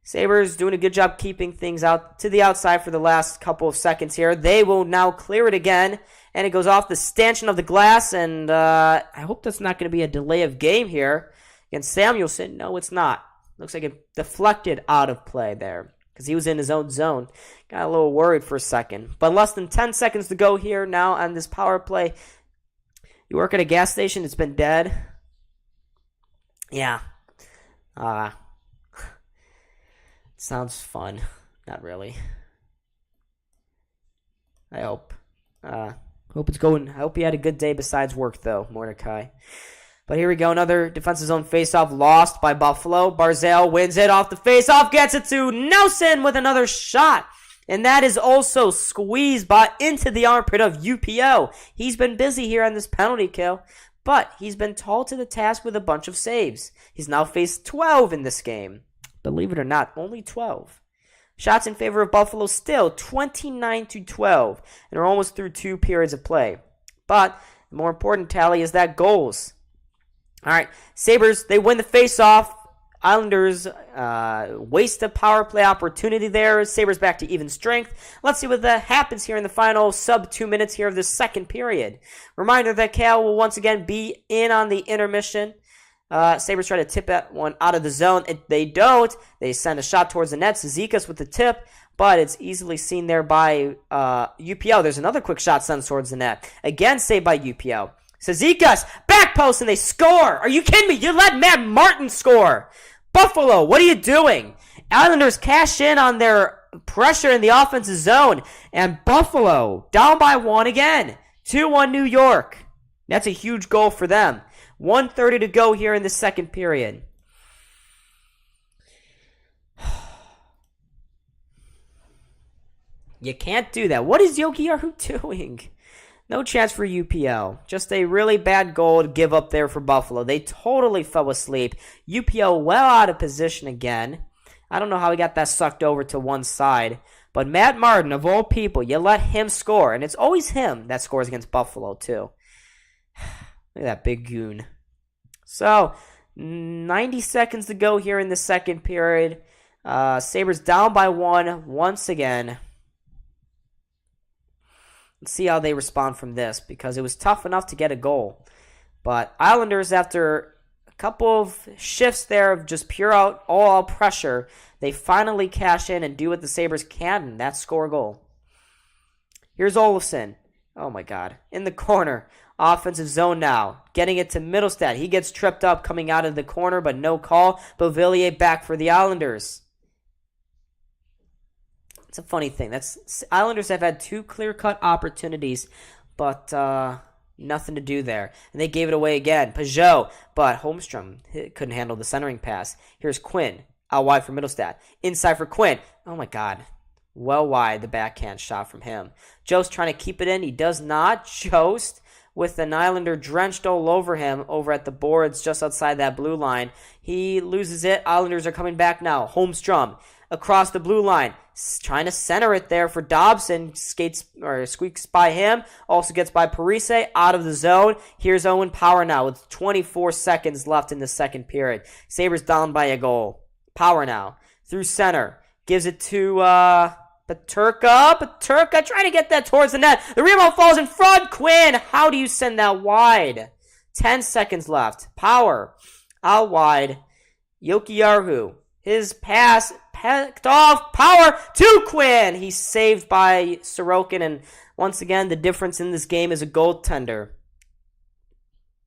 Sabres doing a good job keeping things out to the outside for the last couple of seconds here. They will now clear it again, and it goes off the stanchion of the glass, and I hope that's not going to be a delay of game here against Samuelson. No, it's not. Looks like it deflected out of play there because he was in his own zone. Got a little worried for a second. But less than 10 seconds to go here now on this power play. You work at a gas station, it's been dead. Yeah. Sounds fun. Not really. I hope. Hope it's going. I hope you had a good day besides work, though, Mordecai. But here we go. Another defensive zone faceoff lost by Buffalo. Barzal wins it off the faceoff. Gets it to Nelson with another shot. And that is also squeezed into the armpit of UPO. He's been busy here on this penalty kill. But he's been tall to the task with a bunch of saves. He's now faced 12 in this game. Believe it or not, only 12. Shots in favor of Buffalo still 29-12. And we're almost through 2 periods of play. But the more important tally is that goals. All right, Sabres, they win the faceoff. Islanders waste a power play opportunity there. Sabres back to even strength. Let's see what happens here in the final sub 2 minutes here of the second period. Reminder that Cal will once again be in on the intermission. Sabres try to tip that one out of the zone. If they don't, they send a shot towards the net. Zizekas with the tip, but it's easily seen there by UPL. There's another quick shot sent towards the net. Again, saved by UPL. Zizekas, back post, and they score. Are you kidding me? You let Matt Martin score. Buffalo, what are you doing? Islanders cash in on their pressure in the offensive zone, and Buffalo down by 1 again. 2-1 New York. That's a huge goal for them. 1:30 to go here in the second period. You can't do that. What is Yogiaru doing? No chance for UPL. Just a really bad goal to give up there for Buffalo. They totally fell asleep. UPL well out of position again. I don't know how he got that sucked over to one side. But Matt Martin, of all people, you let him score. And it's always him that scores against Buffalo, too. Look at that big goon. So, 90 seconds to go here in the second period. Sabres down by 1 once again. Let's see how they respond from this, because it was tough enough to get a goal. But Islanders, after a couple of shifts there of just pure all-out pressure, they finally cash in and do what the Sabres can, and that's score a goal. Here's Olofsson. Oh, my God. In the corner. Offensive zone now. Getting it to Middlestad. He gets tripped up coming out of the corner, but no call. Beauvillier back for the Islanders. It's a funny thing. Islanders have had 2 clear-cut opportunities, but nothing to do there. And they gave it away again. Peugeot, but Holmstrom couldn't handle the centering pass. Here's Quinn. Out wide for Middlestad. Inside for Quinn. Oh, my God. Well wide, the backhand shot from him. Jost trying to keep it in. He does not. Jost with an Islander drenched all over him over at the boards just outside that blue line. He loses it. Islanders are coming back now. Holmstrom across the blue line. Trying to center it there for Dobson. Squeaks by him. Also gets by Parise out of the zone. Here's Owen Power now with 24 seconds left in the second period. Sabres down by a goal. Power now through center. Gives it to Paterka. Paterka trying to get that towards the net. The rebound falls in front. Quinn, how do you send that wide? 10 seconds left. Power out wide. Yokiyahu. His pass picked off. Power to Quinn. He's saved by Sorokin. And once again, the difference in this game is a goaltender.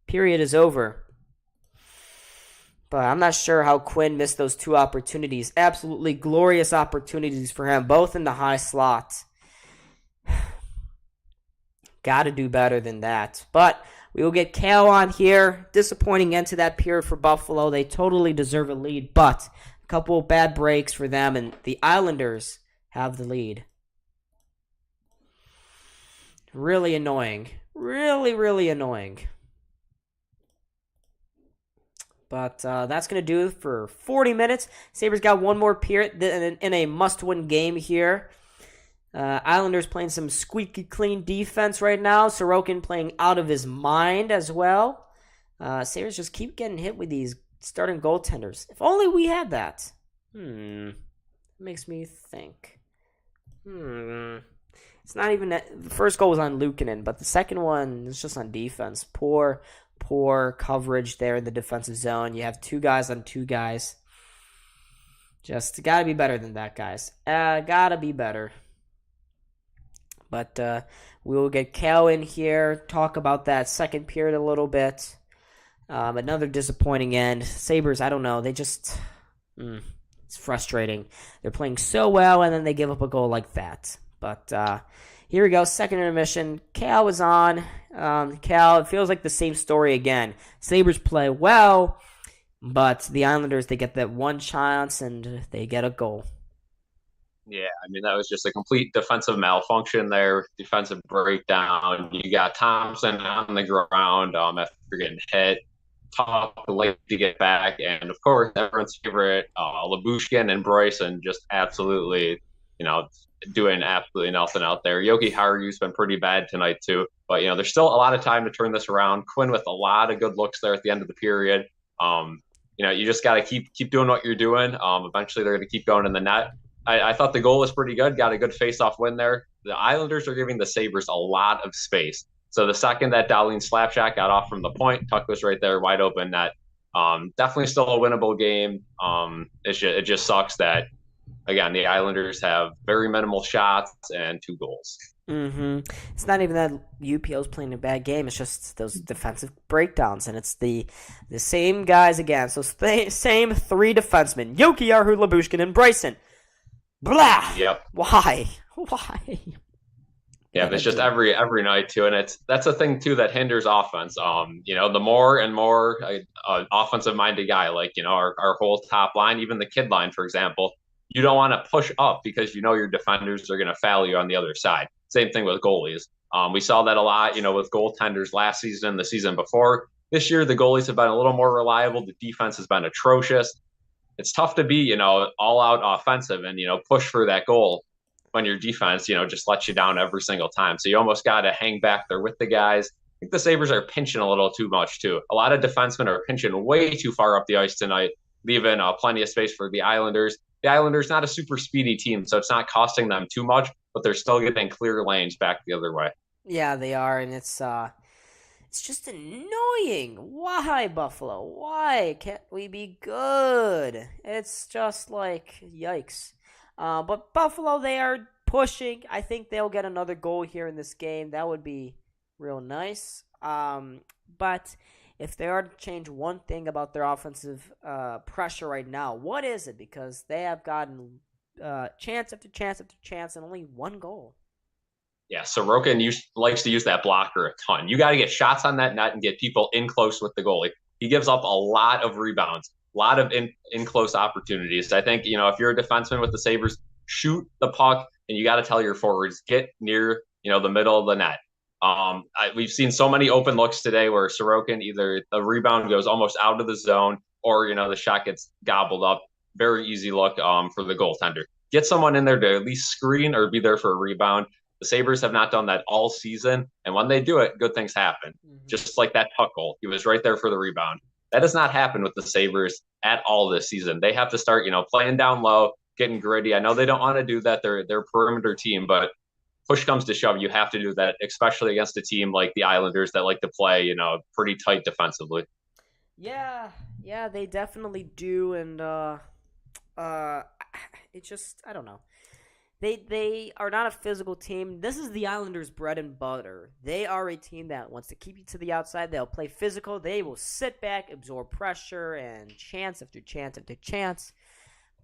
Period is over. But I'm not sure how Quinn missed those 2 opportunities. Absolutely glorious opportunities for him, both in the high slot. Got to do better than that. But we will get Kale on here. Disappointing end to that period for Buffalo. They totally deserve a lead, but a couple of bad breaks for them, and the Islanders have the lead. Really annoying. Really, really annoying. But that's going to do it for 40 minutes. Sabres got one more period in a must-win game here. Islanders playing some squeaky clean defense right now. Sorokin playing out of his mind as well. Sabres just keep getting hit with these starting goaltenders. If only we had that. Makes me think. It's not even that. The first goal was on Luukkonen, but the second one is just on defense. Poor coverage there in the defensive zone. You have 2 guys on 2 guys. Just gotta be better than that, guys. Gotta be better. But we will get Cal in here, talk about that second period a little bit. Another disappointing end. Sabres, I don't know. They just... it's frustrating. They're playing so well, and then they give up a goal like that. But here we go. Second intermission. Cal is on. Cal, it feels like the same story again. Sabres play well, but the Islanders, they get that one chance, and they get a goal. Yeah, I mean, that was just a complete defensive malfunction there, defensive breakdown. You got Thompson on the ground after getting hit, tough late to get back, and of course, everyone's favorite, Lyubushkin and Bryson just absolutely, doing absolutely nothing out there. Yogi Haru's been pretty bad tonight too, but there's still a lot of time to turn this around. Quinn with a lot of good looks there at the end of the period. You just got to keep doing what you're doing. Eventually, they're going to keep going in the net. I thought the goal was pretty good. Got a good face-off win there. The Islanders are giving the Sabres a lot of space. So the second that Dahlin slapshot got off from the point, Tuck was right there, wide open net. Definitely still a winnable game. It just sucks that, again, the Islanders have very minimal shots and 2 goals. It's not even that UPL's playing a bad game. It's just those defensive breakdowns, and it's the same guys again. So same 3 defensemen: Jokiharju, Lyubushkin, and Bryson. Blah. Yep. Why? Yeah, it's just every night too, and that's a thing too that hinders offense. The more and more offensive-minded guy, like our whole top line, even the kid line, for example, you don't want to push up because your defenders are going to foul you on the other side. Same thing with goalies. We saw that a lot, with goaltenders last season, the season before. This year, the goalies have been a little more reliable. The defense has been atrocious. It's tough to be, all out offensive and, push for that goal when your defense, just lets you down every single time. So you almost got to hang back there with the guys. I think the Sabres are pinching a little too much, too. A lot of defensemen are pinching way too far up the ice tonight, leaving plenty of space for the Islanders. The Islanders, not a super speedy team, so it's not costing them too much, but they're still getting clear lanes back the other way. Yeah, they are, and it's just annoying. Why, Buffalo? Why can't we be good? It's just like, yikes. But Buffalo, they are pushing. I think they'll get another goal here in this game. That would be real nice. But if they are to change one thing about their offensive pressure right now, what is it? Because they have gotten chance after chance after chance and only 1 goal. Yeah, Sorokin likes to use that blocker a ton. You got to get shots on that net and get people in close with the goalie. He gives up a lot of rebounds, a lot of in close opportunities. I think, if you're a defenseman with the Sabres, shoot the puck, and you got to tell your forwards, get near, the middle of the net. We've seen so many open looks today where Sorokin, either the rebound goes almost out of the zone or, the shot gets gobbled up. Very easy look for the goaltender. Get someone in there to at least screen or be there for a rebound. The Sabres have not done that all season, and when they do it, good things happen. Just like that puck goal. He was right there for the rebound. That does not happen with the Sabres at all this season. They have to start, playing down low, getting gritty. I know they don't want to do that. They're a perimeter team, but push comes to shove, you have to do that, especially against a team like the Islanders that like to play, pretty tight defensively. Yeah, they definitely do, and it just, I don't know. They are not a physical team. This is the Islanders' bread and butter. They are a team that wants to keep you to the outside. They'll play physical. They will sit back, absorb pressure, and chance after chance after chance.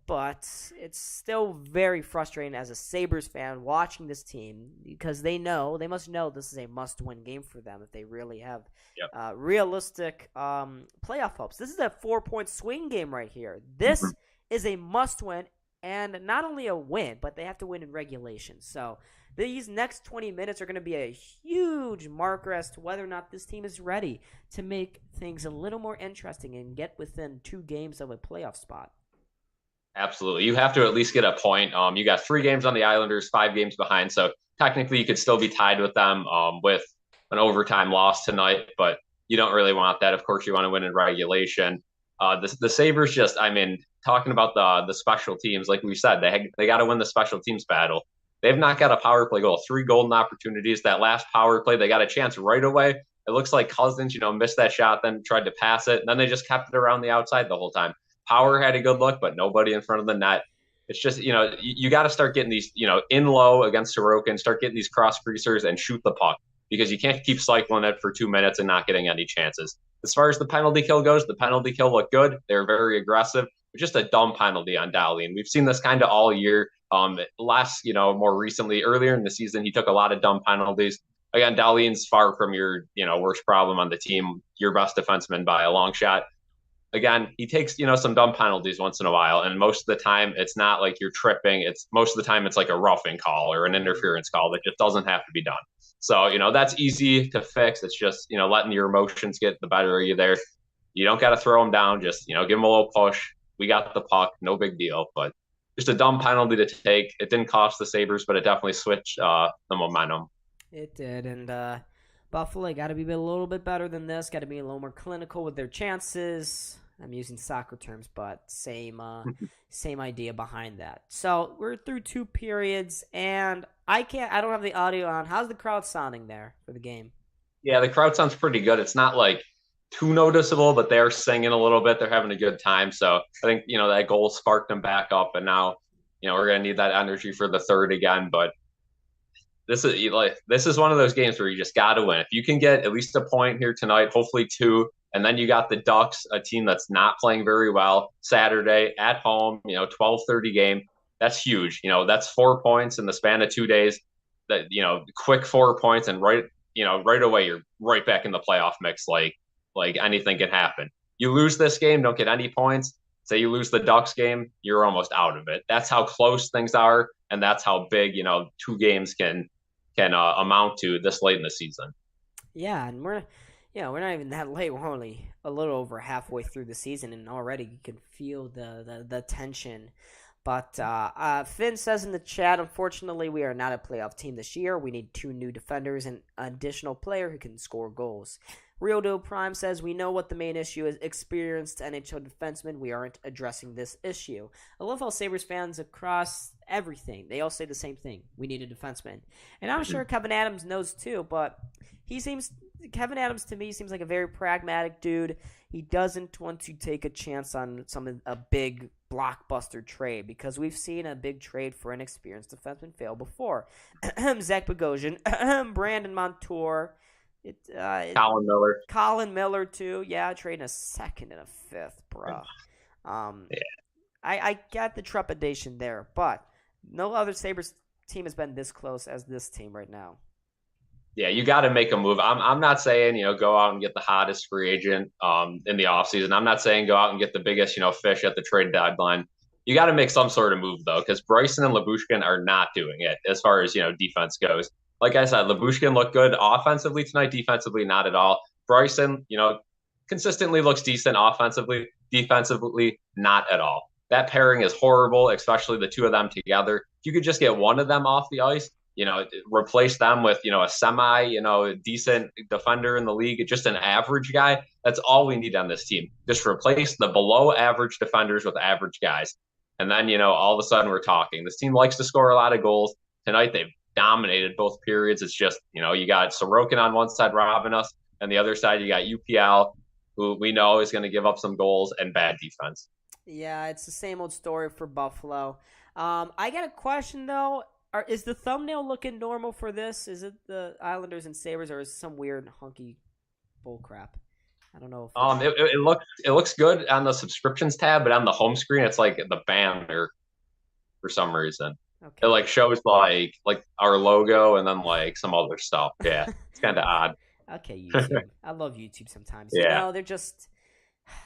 But it's still very frustrating as a Sabres fan watching this team because they must know this is a must-win game for them if they really have realistic playoff hopes. This is a 4-point swing game right here. This is a must-win. And not only a win, but they have to win in regulation. So these next 20 minutes are going to be a huge marker as to whether or not this team is ready to make things a little more interesting and get within 2 games of a playoff spot. Absolutely. You have to at least get a point. You got 3 games on the Islanders, 5 games behind. So technically you could still be tied with them with an overtime loss tonight, but you don't really want that. Of course, you want to win in regulation. The Sabres just, talking about the special teams, like we said, they got to win the special teams battle. They've not got a power play goal. 3 golden opportunities. That last power play, they got a chance right away. It looks like Cousins, missed that shot, then tried to pass it, and then they just kept it around the outside the whole time. Power had a good look, but nobody in front of the net. It's just, you got to start getting these, in low against Sorokin, start getting these cross creasers and shoot the puck because you can't keep cycling it for 2 minutes and not getting any chances. As far as the penalty kill goes, the penalty kill looked good. They were very aggressive. Just a dumb penalty on Dahlin. We've seen this kind of all year. More recently, earlier in the season, he took a lot of dumb penalties. Again, Dahlin's far from your, worst problem on the team, your best defenseman by a long shot. Again, he takes, some dumb penalties once in a while. And most of the time, it's not like you're tripping. Most of the time, it's like a roughing call or an interference call that just doesn't have to be done. So, that's easy to fix. It's just, letting your emotions get the better of you there. You don't got to throw him down. Just, give him a little push. We got the puck. No big deal. But just a dumb penalty to take. It didn't cost the Sabres, but it definitely switched the momentum. It did. And Buffalo got to be a little bit better than this. Got to be a little more clinical with their chances. I'm using soccer terms, but same idea behind that. So we're through 2 periods, and I don't have the audio on. How's the crowd sounding there for the game? Yeah, the crowd sounds pretty good. It's not like too noticeable, but they're singing a little bit. They're having a good time. So I think, that goal sparked them back up, and now, we're going to need that energy for the third again. But this is one of those games where you just got to win. If you can get at least a point here tonight, hopefully 2, and then you got the Ducks, a team that's not playing very well, Saturday at home, 12:30 game. That's huge. That's 4 points in the span of 2 days. That, quick 4 points, and right away you're right back in the playoff mix. Like anything can happen. You lose this game, don't get any points. Say you lose the Ducks game, you're almost out of it. That's how close things are, and that's how big 2 games can amount to this late in the season. Yeah, and we're not even that late. We're only a little over halfway through the season, and already you can feel the tension. But Finn says in the chat, unfortunately, we are not a playoff team this year. We need 2 new defenders and an additional player who can score goals. Real Deal Prime says, we know what the main issue is. Experienced NHL defensemen. We aren't addressing this issue. I love how Sabres fans across everything, they all say the same thing. We need a defenseman. And I'm sure Kevin Adams knows too, but Kevin Adams to me seems like a very pragmatic dude. He doesn't want to take a chance on a big blockbuster trade because we've seen a big trade for an experienced defenseman fail before. Zach Bogosian, Brandon Montour, Colin Miller too. Yeah, trading a 2nd and a 5th, bro. Yeah. I got the trepidation there, but no other Sabres team has been this close as this team right now. Yeah, you got to make a move. I'm not saying, go out and get the hottest free agent in the offseason. I'm not saying go out and get the biggest, fish at the trade deadline. You got to make some sort of move, though, because Bryson and Lyubushkin are not doing it as far as, defense goes. Like I said, Lyubushkin looked good offensively tonight, defensively, not at all. Bryson, consistently looks decent offensively, defensively, not at all. That pairing is horrible, especially the 2 of them together. If you could just get one of them off the ice, replace them with, a semi, decent defender in the league, just an average guy. That's all we need on this team. Just replace the below average defenders with average guys. And then, all of a sudden we're talking. This team likes to score a lot of goals. Tonight they've dominated both periods. It's just, you got Sorokin on one side robbing us, and the other side you got UPL, who we know is going to give up some goals and bad defense. Yeah, it's the same old story for Buffalo. I got a question though. Is the thumbnail looking normal for this? Is it the Islanders and Sabres, or is it some weird hunky bull crap? I don't know if It looks good on the subscriptions tab, but on the home screen, it's like the banner for some reason. It okay. like shows like our logo and then like some other stuff. Yeah, it's kind of odd. Okay, YouTube. I love YouTube sometimes. Yeah. They're just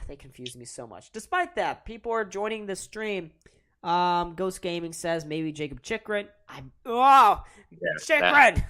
they confuse me so much. Despite that, people are joining the stream. Ghost Gaming says maybe Jacob Chikrin. Chikrin.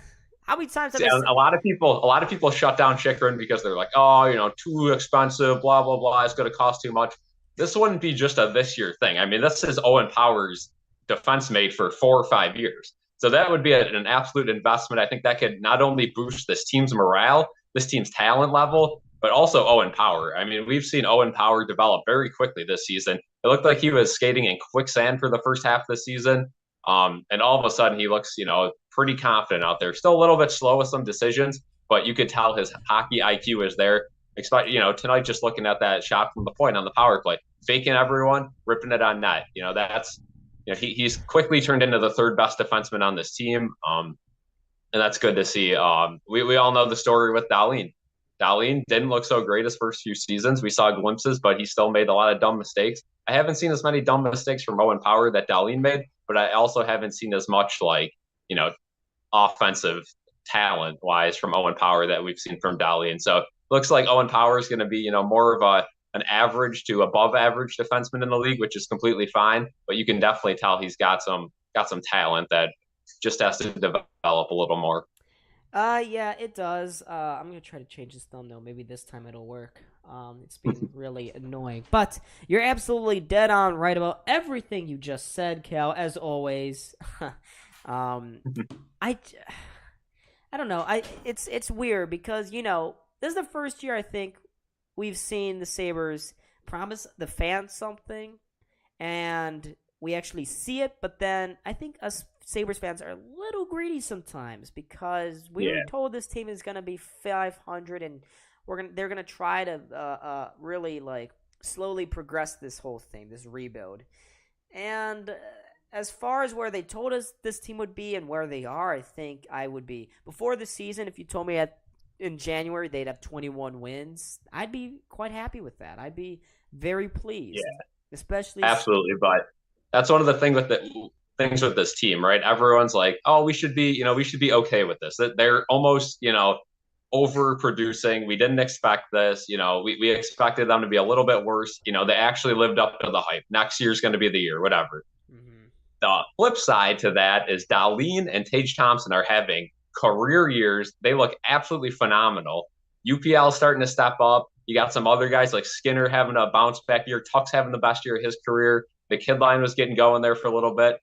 How many times have I said? A lot of people shut down Chikrin because they're like, oh, too expensive, blah blah blah. It's going to cost too much. This wouldn't be just a this year thing. I mean, this is Owen Power's defense mate for 4 or 5 years. So that would be an absolute investment. I think that could not only boost this team's morale, this team's talent level, but also Owen Power. I mean, we've seen Owen Power develop very quickly this season. It looked like he was skating in quicksand for the first half of the season. And all of a sudden he looks, pretty confident out there. Still a little bit slow with some decisions, but you could tell his hockey IQ is there. Tonight, just looking at that shot from the point on the power play, faking everyone, ripping it on net. He's quickly turned into the third best defenseman on this team. And that's good to see. We all know the story with Dahlin. Dahlin didn't look so great his first few seasons. We saw glimpses, but he still made a lot of dumb mistakes. I haven't seen as many dumb mistakes from Owen Power that Dahlin made, but I also haven't seen as much offensive talent wise from Owen Power that we've seen from Dahlin. So it looks like Owen Power is going to be, more of an average to above average defenseman in the league, which is completely fine. But you can definitely tell he's got some talent that just has to develop a little more. Yeah, it does. I'm gonna try to change this thumbnail. Maybe this time it'll work. It's been really annoying, but you're absolutely dead on right about everything you just said, Cal. As always. I don't know. It's weird because this is the first year I think we've seen the Sabres promise the fans something, and we actually see it. But then I think us Sabres fans are a little greedy sometimes because we were told this team is gonna be 500, and they're gonna try to really slowly progress this whole thing, this rebuild, and. As far as where they told us this team would be and where they are, I think I would be. Before the season, if you told me in January they'd have 21 wins, I'd be quite happy with that. I'd be very pleased. Yeah, especially absolutely. But that's one of the things with this team, right? Everyone's like, oh, we should be okay with this. They're almost, overproducing. We didn't expect this. We expected them to be a little bit worse. They actually lived up to the hype. Next year's going to be the year, whatever. The flip side to that is Dahlin and Tage Thompson are having career years. They look absolutely phenomenal. UPL starting to step up. You got some other guys like Skinner having a bounce back year. Tuck's having the best year of his career. The kid line was getting going there for a little bit.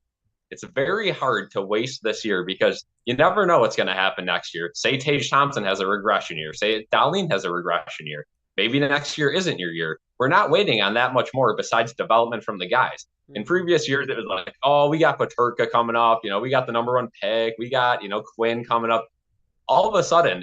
It's very hard to waste this year because you never know what's going to happen next year. Say Tage Thompson has a regression year. Say Dahlin has a regression year. Maybe next year isn't your year. We're not waiting on that much more besides development from the guys. In previous years, it was like, oh, we got Paterka coming up. We got the number 1 pick. We got, Quinn coming up. All of a sudden,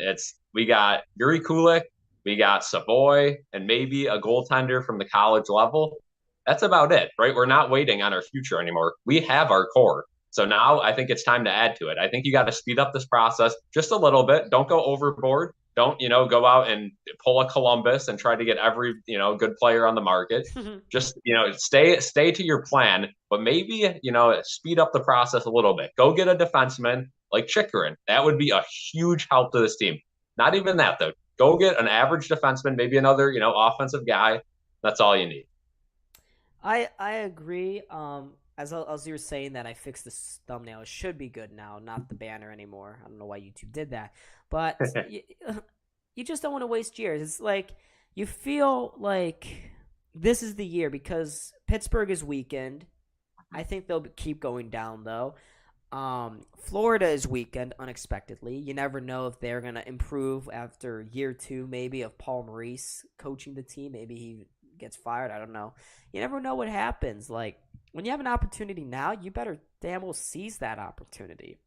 we got Yuri Kulik, we got Savoy, and maybe a goaltender from the college level. That's about it, right? We're not waiting on our future anymore. We have our core. So now I think it's time to add to it. I think you got to speed up this process just a little bit. Don't go overboard. Don't, go out and pull a Columbus and try to get every, good player on the market. Just, stay to your plan, but maybe, speed up the process a little bit. Go get a defenseman like Chikrin. That would be a huge help to this team. Not even that, though. Go get an average defenseman, maybe another, offensive guy. That's all you need. I agree. As you were saying that, I fixed this thumbnail. It should be good now, not the banner anymore. I don't know why YouTube did that. But you just don't want to waste years. It's like you feel like this is the year because Pittsburgh is weakened. I think they'll keep going down, though. Florida is weakened unexpectedly. You never know if they're going to improve after year 2 maybe of Paul Maurice coaching the team. Maybe he gets fired. I don't know. You never know what happens. Like, when you have an opportunity now, you better damn well seize that opportunity.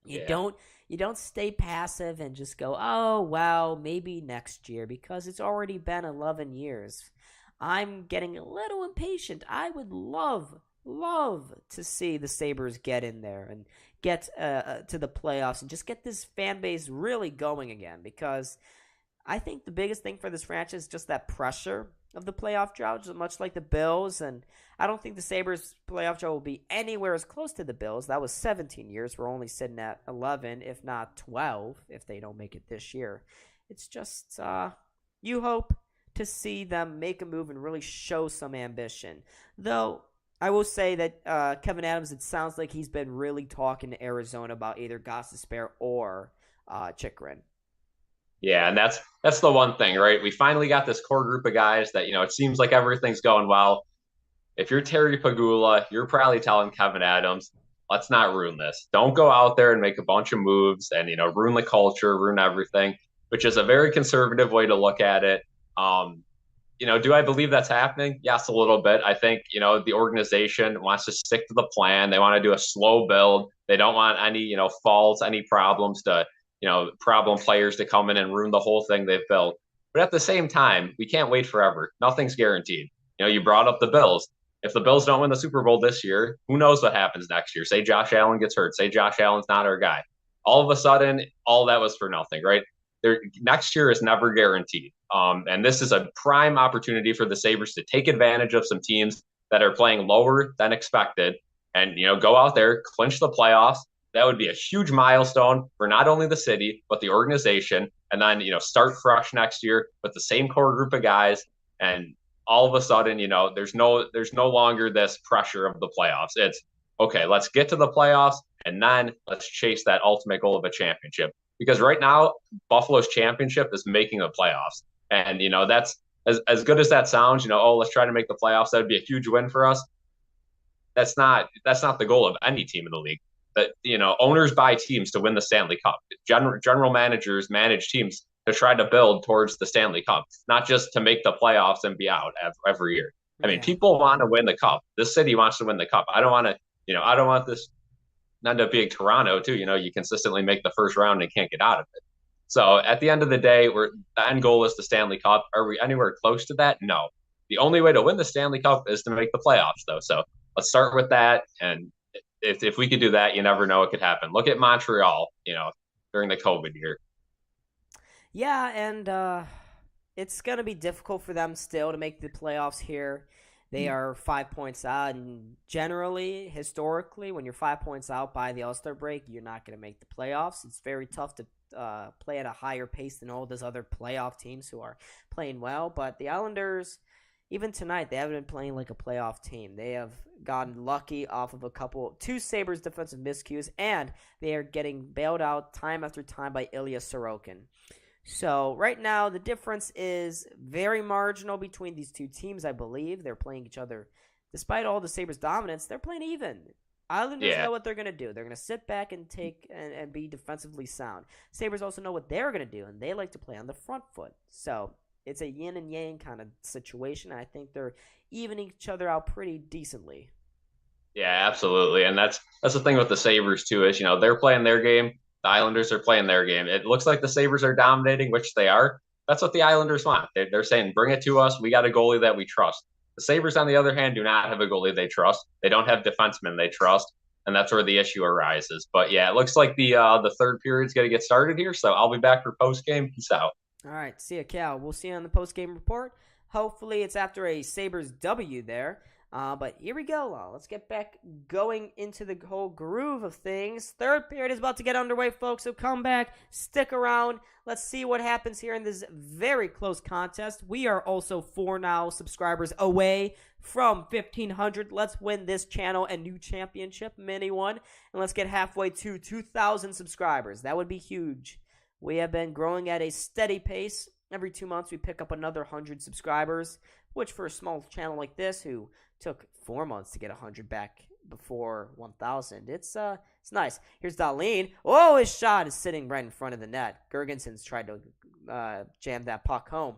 You don't stay passive and just go, oh, well, maybe next year, because it's already been 11 years. I'm getting a little impatient. I would love love to see the Sabres get in there and get to the playoffs and just get this fan base really going again, because I think the biggest thing for this franchise is just that pressure of the playoff drought, much like the Bills. And I don't think the Sabres playoff drought will be anywhere as close to the Bills. That was 17 years. We're only sitting at 11, if not 12, if they don't make it this year. It's just, you hope to see them make a move and really show some ambition. Though, I will say that Kevin Adams, it sounds like he's been really talking to Arizona about either Gostisbehere or Chychrun. Yeah, and that's the one thing, right? We finally got this core group of guys that, it seems like everything's going well. If you're Terry Pagula, you're probably telling Kevin Adams, let's not ruin this. Don't go out there and make a bunch of moves and, ruin the culture, ruin everything, which is a very conservative way to look at it. Do I believe that's happening? Yes, a little bit. I think, the organization wants to stick to the plan. They want to do a slow build. They don't want any, faults, any problems to, problem players to come in and ruin the whole thing they've built. But at the same time, we can't wait forever. Nothing's guaranteed. You brought up the Bills. If the Bills don't win the Super Bowl this year, who knows what happens next year? Say Josh Allen gets hurt. Say Josh Allen's not our guy. All of a sudden, all that was for nothing, right? Next year is never guaranteed. And this is a prime opportunity for the Sabres to take advantage of some teams that are playing lower than expected and, go out there, clinch the playoffs. That would be a huge milestone for not only the city, but the organization. And then, start fresh next year with the same core group of guys. And all of a sudden, there's no longer this pressure of the playoffs. It's, okay, let's get to the playoffs and then let's chase that ultimate goal of a championship. Because right now, Buffalo's championship is making the playoffs. And, that's as good as that sounds, let's try to make the playoffs. That would be a huge win for us. That's not the goal of any team in the league. That, owners buy teams to win the Stanley Cup. General managers manage teams to try to build towards the Stanley Cup, not just to make the playoffs and be out every year. I mean, people want to win the cup. This city wants to win the cup. I don't want this end up being Toronto too. You consistently make the first round and can't get out of it. So at the end of the day, the end goal is the Stanley Cup. Are we anywhere close to that? No. The only way to win the Stanley Cup is to make the playoffs, though. So let's start with that. And if we could do that, you never know what could happen. Look at Montreal, during the COVID year. Yeah, and it's going to be difficult for them still to make the playoffs here. They are 5 points out, and generally, historically, when you're 5 points out by the All-Star break, you're not going to make the playoffs. It's very tough to play at a higher pace than all those other playoff teams who are playing well. But the Islanders, even tonight, they haven't been playing like a playoff team. They have gotten lucky off of two Sabres defensive miscues, and they are getting bailed out time after time by Ilya Sorokin. So right now, the difference is very marginal between these two teams, I believe. They're playing each other. Despite all the Sabres' dominance, they're playing even. Islanders know what they're going to do. They're going to sit back and take and be defensively sound. Sabres also know what they're going to do, and they like to play on the front foot. So it's a yin and yang kind of situation. I think they're evening each other out pretty decently. Yeah, absolutely. And that's the thing with the Sabres, too, is, they're playing their game. The Islanders are playing their game. It looks like the Sabres are dominating, which they are. That's what the Islanders want. They're saying, bring it to us. We got a goalie that we trust. The Sabres, on the other hand, do not have a goalie they trust. They don't have defensemen they trust, and that's where the issue arises. But, yeah, it looks like the third period's going to get started here, so I'll be back for postgame. Peace out. All right, see ya, Cal. We'll see you on the postgame report. Hopefully it's after a Sabres W there. But here we go. Let's get back going into the whole groove of things. Third period is about to get underway, folks, so come back, stick around. Let's see what happens here in this very close contest. We are also 4 now subscribers away from 1,500. Let's win this channel a new championship, mini one, and let's get halfway to 2,000 subscribers. That would be huge. We have been growing at a steady pace. Every 2 months, we pick up another 100 subscribers, which for a small channel like this, who took 4 months to get 100 back before 1,000. It's nice. Here's Dahlin. Oh, his shot is sitting right in front of the net. Gergensen's tried to jam that puck home.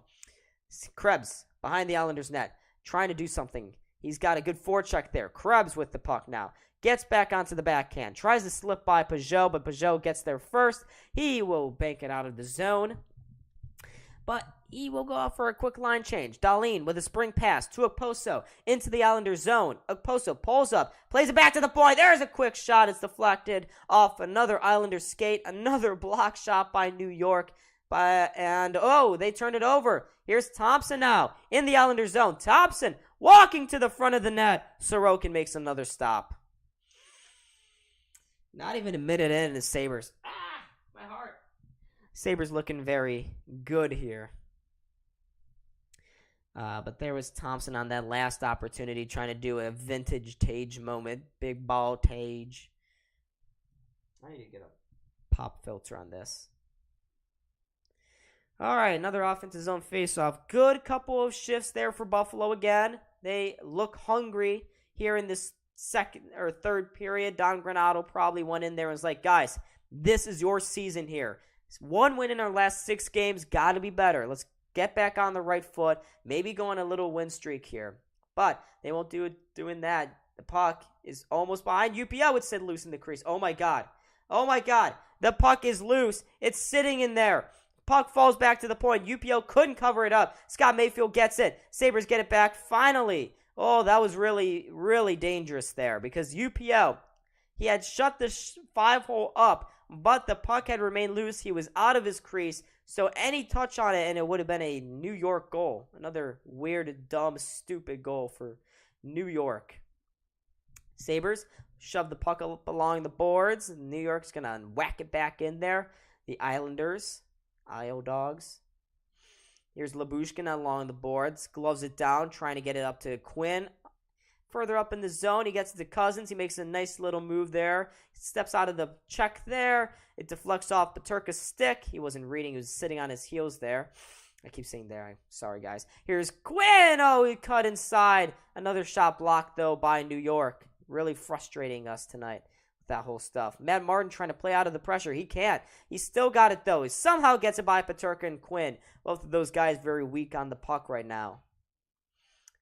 Krebs behind the Islanders' net, trying to do something. He's got a good forecheck there. Krebs with the puck now. Gets back onto the backhand. Tries to slip by Peugeot, but Peugeot gets there first. He will bank it out of the zone. But he will go out for a quick line change. Dahlin with a spring pass to Okposo into the Islanders zone. Okposo pulls up, plays it back to the point. There's a quick shot. It's deflected off another Islanders skate. Another block shot by New York. They turned it over. Here's Thompson now in the Islanders zone. Thompson walking to the front of the net. Sorokin makes another stop. Not even a minute in, the Sabres. My heart. Sabres looking very good here. But there was Thompson on that last opportunity trying to do a vintage Tage moment. Big ball Tage. I need to get a pop filter on this. All right, another offensive zone faceoff. Good couple of shifts there for Buffalo again. They look hungry here in this second or third period. Don Granato probably went in there and was like, guys, this is your season here. It's 1 win in our last 6 games. Got to be better. Let's get back on the right foot. Maybe go on a little win streak here. But they won't do it doing that. The puck is almost behind UPL. It's set loose in the crease. Oh, my God. Oh, my God. The puck is loose. It's sitting in there. Puck falls back to the point. UPL couldn't cover it up. Scott Mayfield gets it. Sabres get it back finally. Oh, that was really, really dangerous there because UPL, he had shut the 5-hole up, but the puck had remained loose. He was out of his crease, so any touch on it, and it would have been a New York goal. Another weird, dumb, stupid goal for New York. Sabres shove the puck up along the boards. New York's going to whack it back in there. The Islanders, IO Dogs. Here's Lyubushkin along the boards. Gloves it down, trying to get it up to Quinn. Further up in the zone, he gets to Cousins. He makes a nice little move there. Steps out of the check there. It deflects off Peterka's stick. He wasn't reading. He was sitting on his heels there. I keep saying there. I'm sorry, guys. Here's Quinn. Oh, he cut inside. Another shot blocked, though, by New York. Really frustrating us tonight. That whole stuff. Matt Martin trying to play out of the pressure. He can't. He still got it, though. He somehow gets it by Peterka and Quinn. Both of those guys very weak on the puck right now.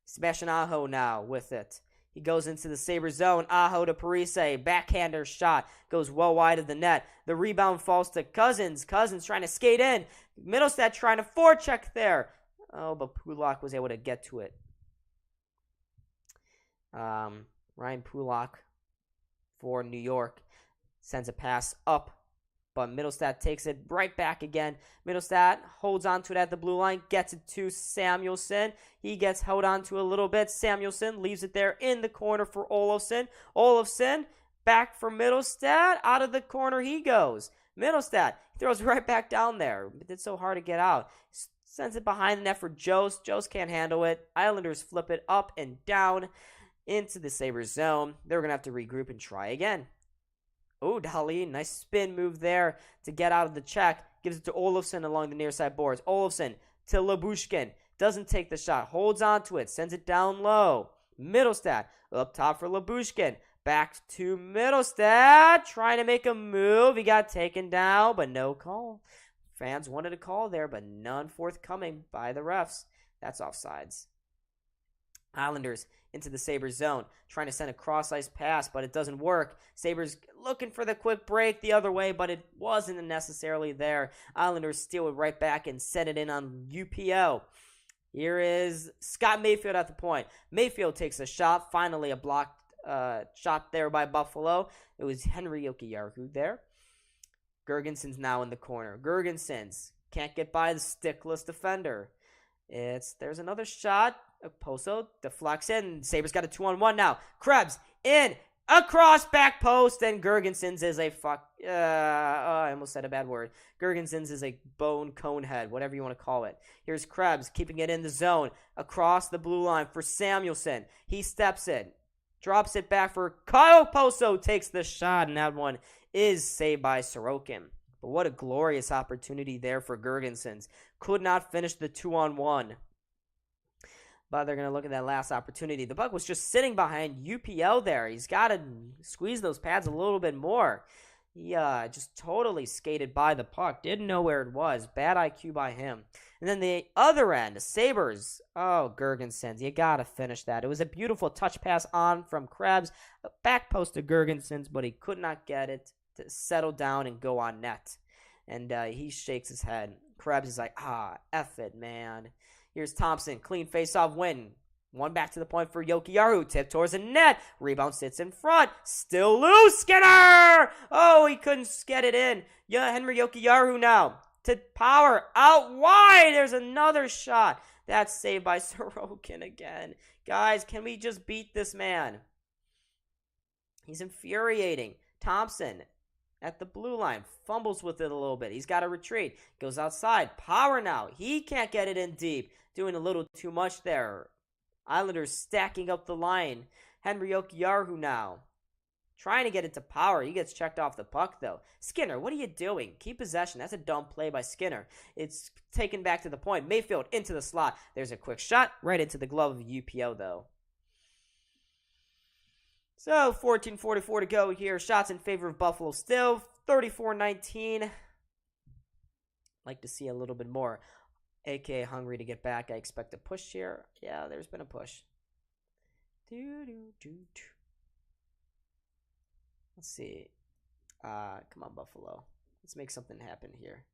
Sebastian Aho now with it. He goes into the Sabre zone. Aho to Parise. Backhander shot. Goes well wide of the net. The rebound falls to Cousins. Cousins trying to skate in. Middlestat trying to forecheck there. Oh, but Pulak was able to get to it. Ryan Pulak for New York sends a pass up, but Middlestat takes it right back again. Middlestat holds on to it at the blue line, gets it to Samuelsson. He gets held on to a little bit. Samuelsson leaves it there in the corner for Olofsson. Olofsson back for Middlestat. Out of the corner he goes. Middlestat throws right back down there. It did so hard to get out. Sends it behind the net for Jost. Jost can't handle it. Islanders flip it up and down into the Sabres zone. They're going to have to regroup and try again. Oh, Dahlin, nice spin move there to get out of the check. Gives it to Olofsson along the near side boards. Olofsson to Lyubushkin. Doesn't take the shot. Holds on to it. Sends it down low. Middlestat up top for Lyubushkin. Back to Middlestat. Trying to make a move. He got taken down, but no call. Fans wanted a call there, but none forthcoming by the refs. That's offsides. Islanders into the Sabres zone, trying to send a cross-ice pass, but it doesn't work. Sabres looking for the quick break the other way, but it wasn't necessarily there. Islanders steal it right back and set it in on UPL. Here is Scott Mayfield at the point. Mayfield takes a shot, finally a blocked shot there by Buffalo. It was Henry Jokiharju there. Girgensons now in the corner. Girgensons can't get by the stickless defender. There's another shot. Poso deflects in. Sabres got a 2-on-1 now. Krebs in. Across back post. And Girgensons is a I almost said a bad word. Girgensons is a bone cone head. Whatever you want to call it. Here's Krebs keeping it in the zone. Across the blue line for Samuelsson. He steps in. Drops it back for Kyle Poso. Takes the shot. And that one is saved by Sorokin. But what a glorious opportunity there for Girgensons. Could not finish the 2-on-1. But they're going to look at that last opportunity. The puck was just sitting behind UPL there. He's got to squeeze those pads a little bit more. He just totally skated by the puck. Didn't know where it was. Bad IQ by him. And then the other end, the Sabres. Oh, Girgensons. You got to finish that. It was a beautiful touch pass on from Krebs. Back post to Girgensons, but he could not get it to settle down and go on net. And he shakes his head. Krebs is like, F it, man. Here's Thompson. Clean face-off win. One back to the point for Jokiharju. Tip towards the net. Rebound sits in front. Still loose. Skinner! Oh, he couldn't get it in. Yeah, Henry Jokiharju now. To Power. Out wide. There's another shot. That's saved by Sorokin again. Guys, can we just beat this man? He's infuriating. Thompson at the blue line. Fumbles with it a little bit. He's got to retreat. Goes outside. Power now. He can't get it in deep. Doing a little too much there. Islanders stacking up the line. Henry Jokiharju now. Trying to get it to Power. He gets checked off the puck, though. Skinner, what are you doing? Keep possession. That's a dumb play by Skinner. It's taken back to the point. Mayfield into the slot. There's a quick shot. Right into the glove of UPO, though. So, 14:44 to go here. Shots in favor of Buffalo still. 34-19. Like to see a little bit more. A.K.A. hungry to get back. I expect a push here. Yeah, there's been a push. Let's see. Come on, Buffalo. Let's make something happen here.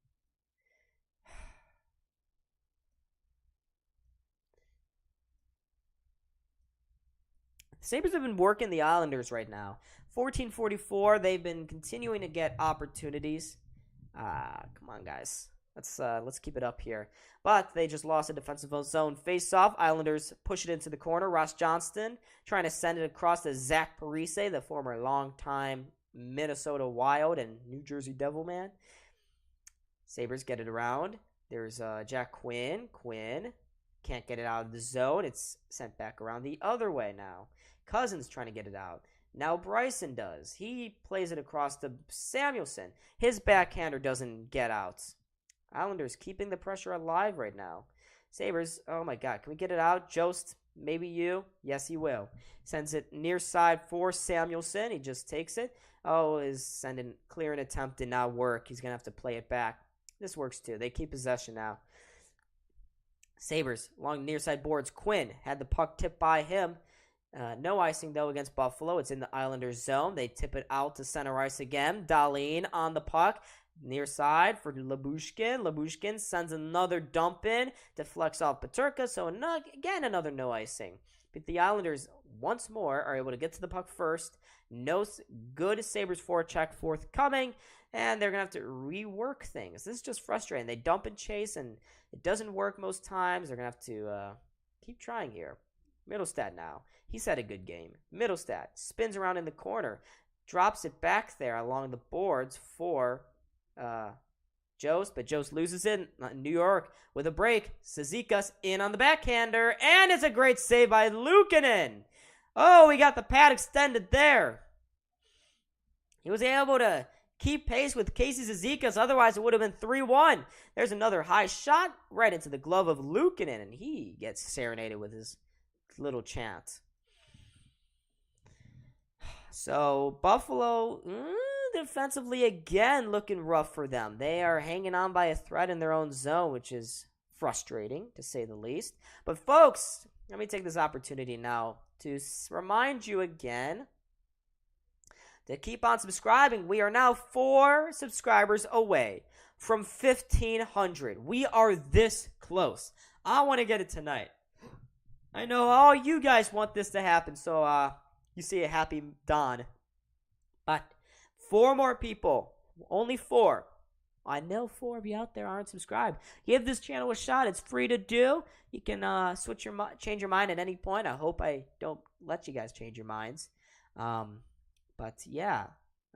The Sabres have been working the Islanders right now. 14:44. They've been continuing to get opportunities. Come on, guys. Let's keep it up here. But they just lost a defensive zone face-off. Islanders push it into the corner. Ross Johnston trying to send it across to Zach Parise, the former longtime Minnesota Wild and New Jersey Devil man. Sabres get it around. There's Jack Quinn. Quinn can't get it out of the zone. It's sent back around the other way now. Cousins trying to get it out. Now Bryson does. He plays it across to Samuelson. His backhander doesn't get out. Islanders keeping the pressure alive right now. Sabres, oh my God, can we get it out? Jost, maybe you? Yes, he will. Sends it near side for Samuelson. He just takes it. Oh, his clearing attempt did not work. He's going to have to play it back. This works too. They keep possession now. Sabres, along near side boards. Quinn had the puck tipped by him. No icing, though, against Buffalo. It's in the Islanders' zone. They tip it out to center ice again. Dahlin on the puck. Near side for Labushkin. Labushkin sends another dump in. Deflects off Peterka. So, again, another no icing. But the Islanders, once more, are able to get to the puck first. No good Sabres forecheck forthcoming. And they're going to have to rework things. This is just frustrating. They dump and chase, and it doesn't work most times. They're going to have to keep trying here. Middlestad now. He's had a good game. Middlestad spins around in the corner. Drops it back there along the boards for Jost, but Jost loses it. New York with a break. Cizikas in on the backhander, and it's a great save by Luukkonen. Oh, we got the pad extended there. He was able to keep pace with Casey Cizikas, otherwise it would have been 3-1. There's another high shot right into the glove of Luukkonen, and he gets serenaded with his little chant. So, Buffalo, defensively again looking rough for them. They are hanging on by a thread in their own zone, which is frustrating to say the least. But folks, let me take this opportunity now to remind you again to keep on subscribing. We are now 4 subscribers away from 1,500. We are this close. I want to get it tonight. I know all you guys want this to happen, so you see a happy dawn. But 4 more people, only 4. I know 4 of you out there aren't subscribed. Give this channel a shot. It's free to do. You can change your mind at any point. I hope I don't let you guys change your minds. But yeah,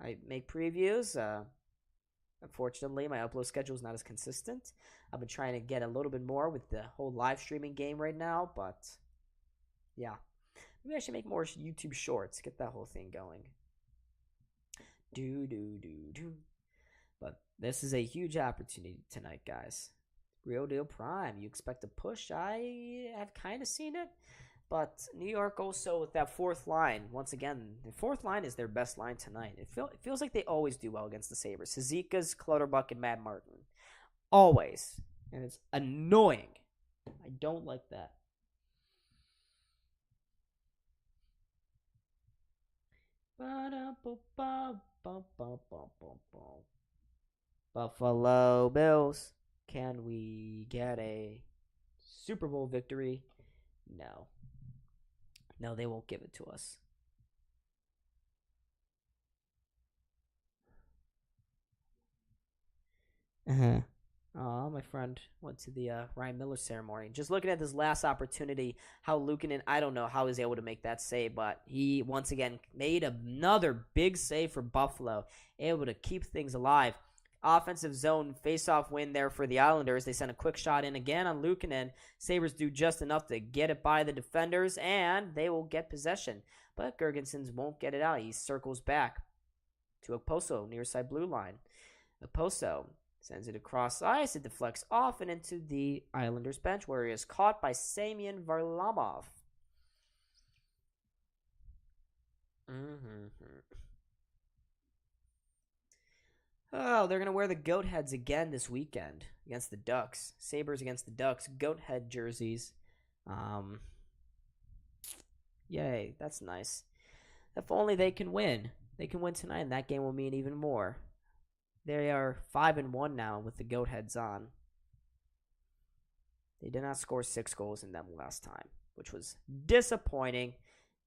I make previews. Unfortunately, my upload schedule is not as consistent. I've been trying to get a little bit more with the whole live streaming game right now, but yeah. Maybe I should make more YouTube shorts. Get that whole thing going. But this is a huge opportunity tonight, guys. Real deal prime. You expect a push. I have kind of seen it. But New York also with that 4th line. Once again, the 4th line is their best line tonight. It feels like they always do well against the Sabres. Cizikas, Clutterbuck, and Matt Martin. Always. And it's annoying. I don't like that. Buffalo Bills Can we get a Super Bowl victory? No. No, they won't give it to us. My friend went to the Ryan Miller ceremony. Just looking at this last opportunity, how Luukkonen, I don't know how he was able to make that save, but he once again made another big save for Buffalo, able to keep things alive. Offensive zone face-off win there for the Islanders. They sent a quick shot in again on Luukkonen. Sabres do just enough to get it by the defenders, and they will get possession. But Girgensons won't get it out. He circles back to Okposo, near side blue line. Okposo sends it across ice. It deflects off and into the Islanders bench, where he is caught by Semyon Varlamov. Oh, they're going to wear the goat heads again this weekend against the Ducks. Sabres against the Ducks. Goat head jerseys. Yay, that's nice. If only they can win. They can win tonight, and that game will mean even more. They are 5-1 now with the goat heads on. They did not score 6 goals in them last time, which was disappointing.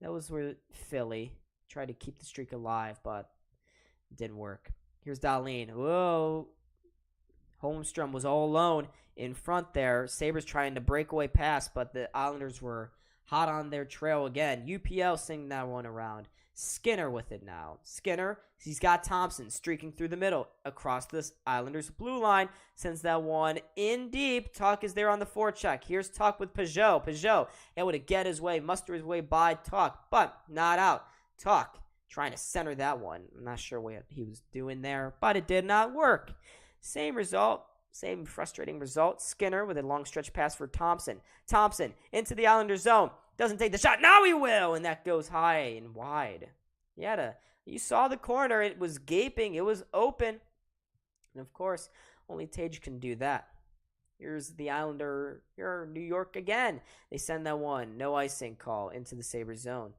That was where Philly tried to keep the streak alive, but it didn't work. Here's Dahlin. Whoa. Holmstrom was all alone in front there. Sabres trying to breakaway pass, but the Islanders were hot on their trail again. UPL singing that one around. Skinner with it now. Skinner, he's got Thompson streaking through the middle across this Islanders blue line. Sends that one in deep. Tuch is there on the forecheck. Here's Tuch with Peugeot. Peugeot able to get his way, muster his way by Tuch, but not out. Tuch trying to center that one. I'm not sure what he was doing there, but it did not work. Same result. Same frustrating result. Skinner with a long stretch pass for Thompson. Thompson into the Islanders zone. Doesn't take the shot. Now he will. And that goes high and wide. You saw the corner. It was gaping. It was open. And of course, only Tage can do that. Here's the Islander. Here, New York again. They send that one. No icing call into the Sabres zone.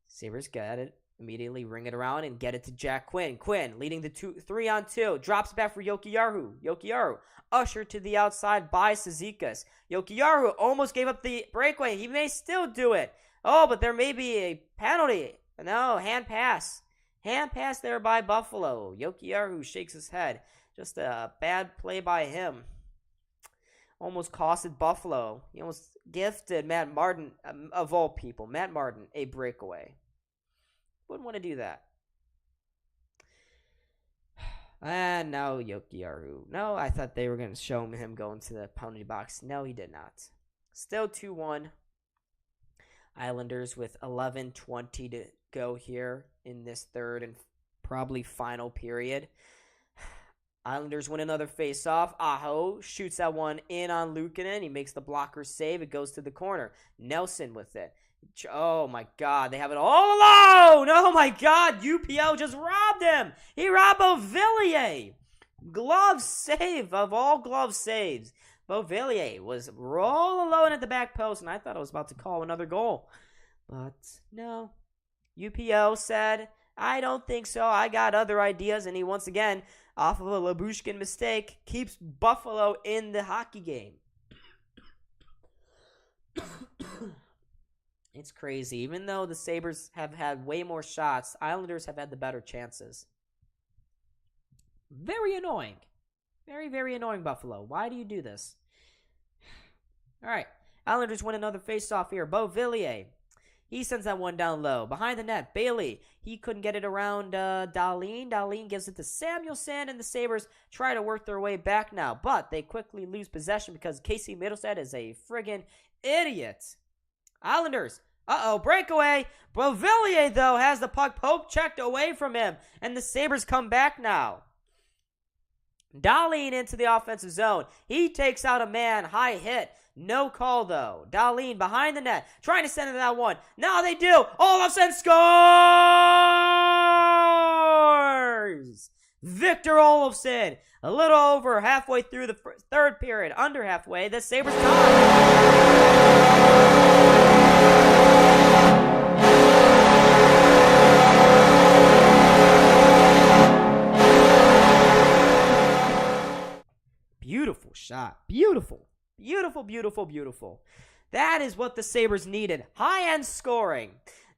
Sabres got it. Immediately ring it around and get it to Jack Quinn. Quinn leading the 3-on-2. Drops back for Jokiharju. Jokiharju ushered to the outside by Cizikas. Jokiharju almost gave up the breakaway. He may still do it. Oh, but there may be a penalty. No, hand pass. Hand pass there by Buffalo. Jokiharju shakes his head. Just a bad play by him. Almost costed Buffalo. He almost gifted Matt Martin, of all people, Matt Martin, a breakaway. Wouldn't want to do that. And now Jokiharju. No, I thought they were going to show him going to the penalty box. No, he did not. Still 2-1. Islanders with 11:20 to go here in this third and probably final period. Islanders win another face-off. Aho shoots that one in on Luukkonen. He makes the blocker save. It goes to the corner. Nelson with it. Oh, my God. They have it all alone. Oh, my God. UPL just robbed him. He robbed Beauvillier. Glove save of all glove saves. Beauvillier was all alone at the back post, and I thought I was about to call another goal. But no. UPL said, I don't think so. I got other ideas. And he once again, off of a Labushkin mistake, keeps Buffalo in the hockey game. It's crazy. Even though the Sabres have had way more shots, Islanders have had the better chances. Very annoying. Very, very annoying, Buffalo. Why do you do this? All right. Islanders win another face-off here. Beauvillier. He sends that one down low. Behind the net, Bailey. He couldn't get it around Dahlin. Dahlin gives it to Samuelson, and the Sabres try to work their way back now. But they quickly lose possession because Casey Middlestead is a friggin' idiot. Islanders. Breakaway. Beauvillier, though, has the puck poke-checked away from him, and the Sabres come back now. Dahlin into the offensive zone. He takes out a man. High hit. No call, though. Dahlin behind the net. Trying to send it that one. Now they do. Olofsson scores! Victor Olofsson. A little over halfway through the third period. Under halfway. The Sabres tie. shot. Beautiful. Beautiful, beautiful, beautiful. That is what the Sabres needed. High-end scoring.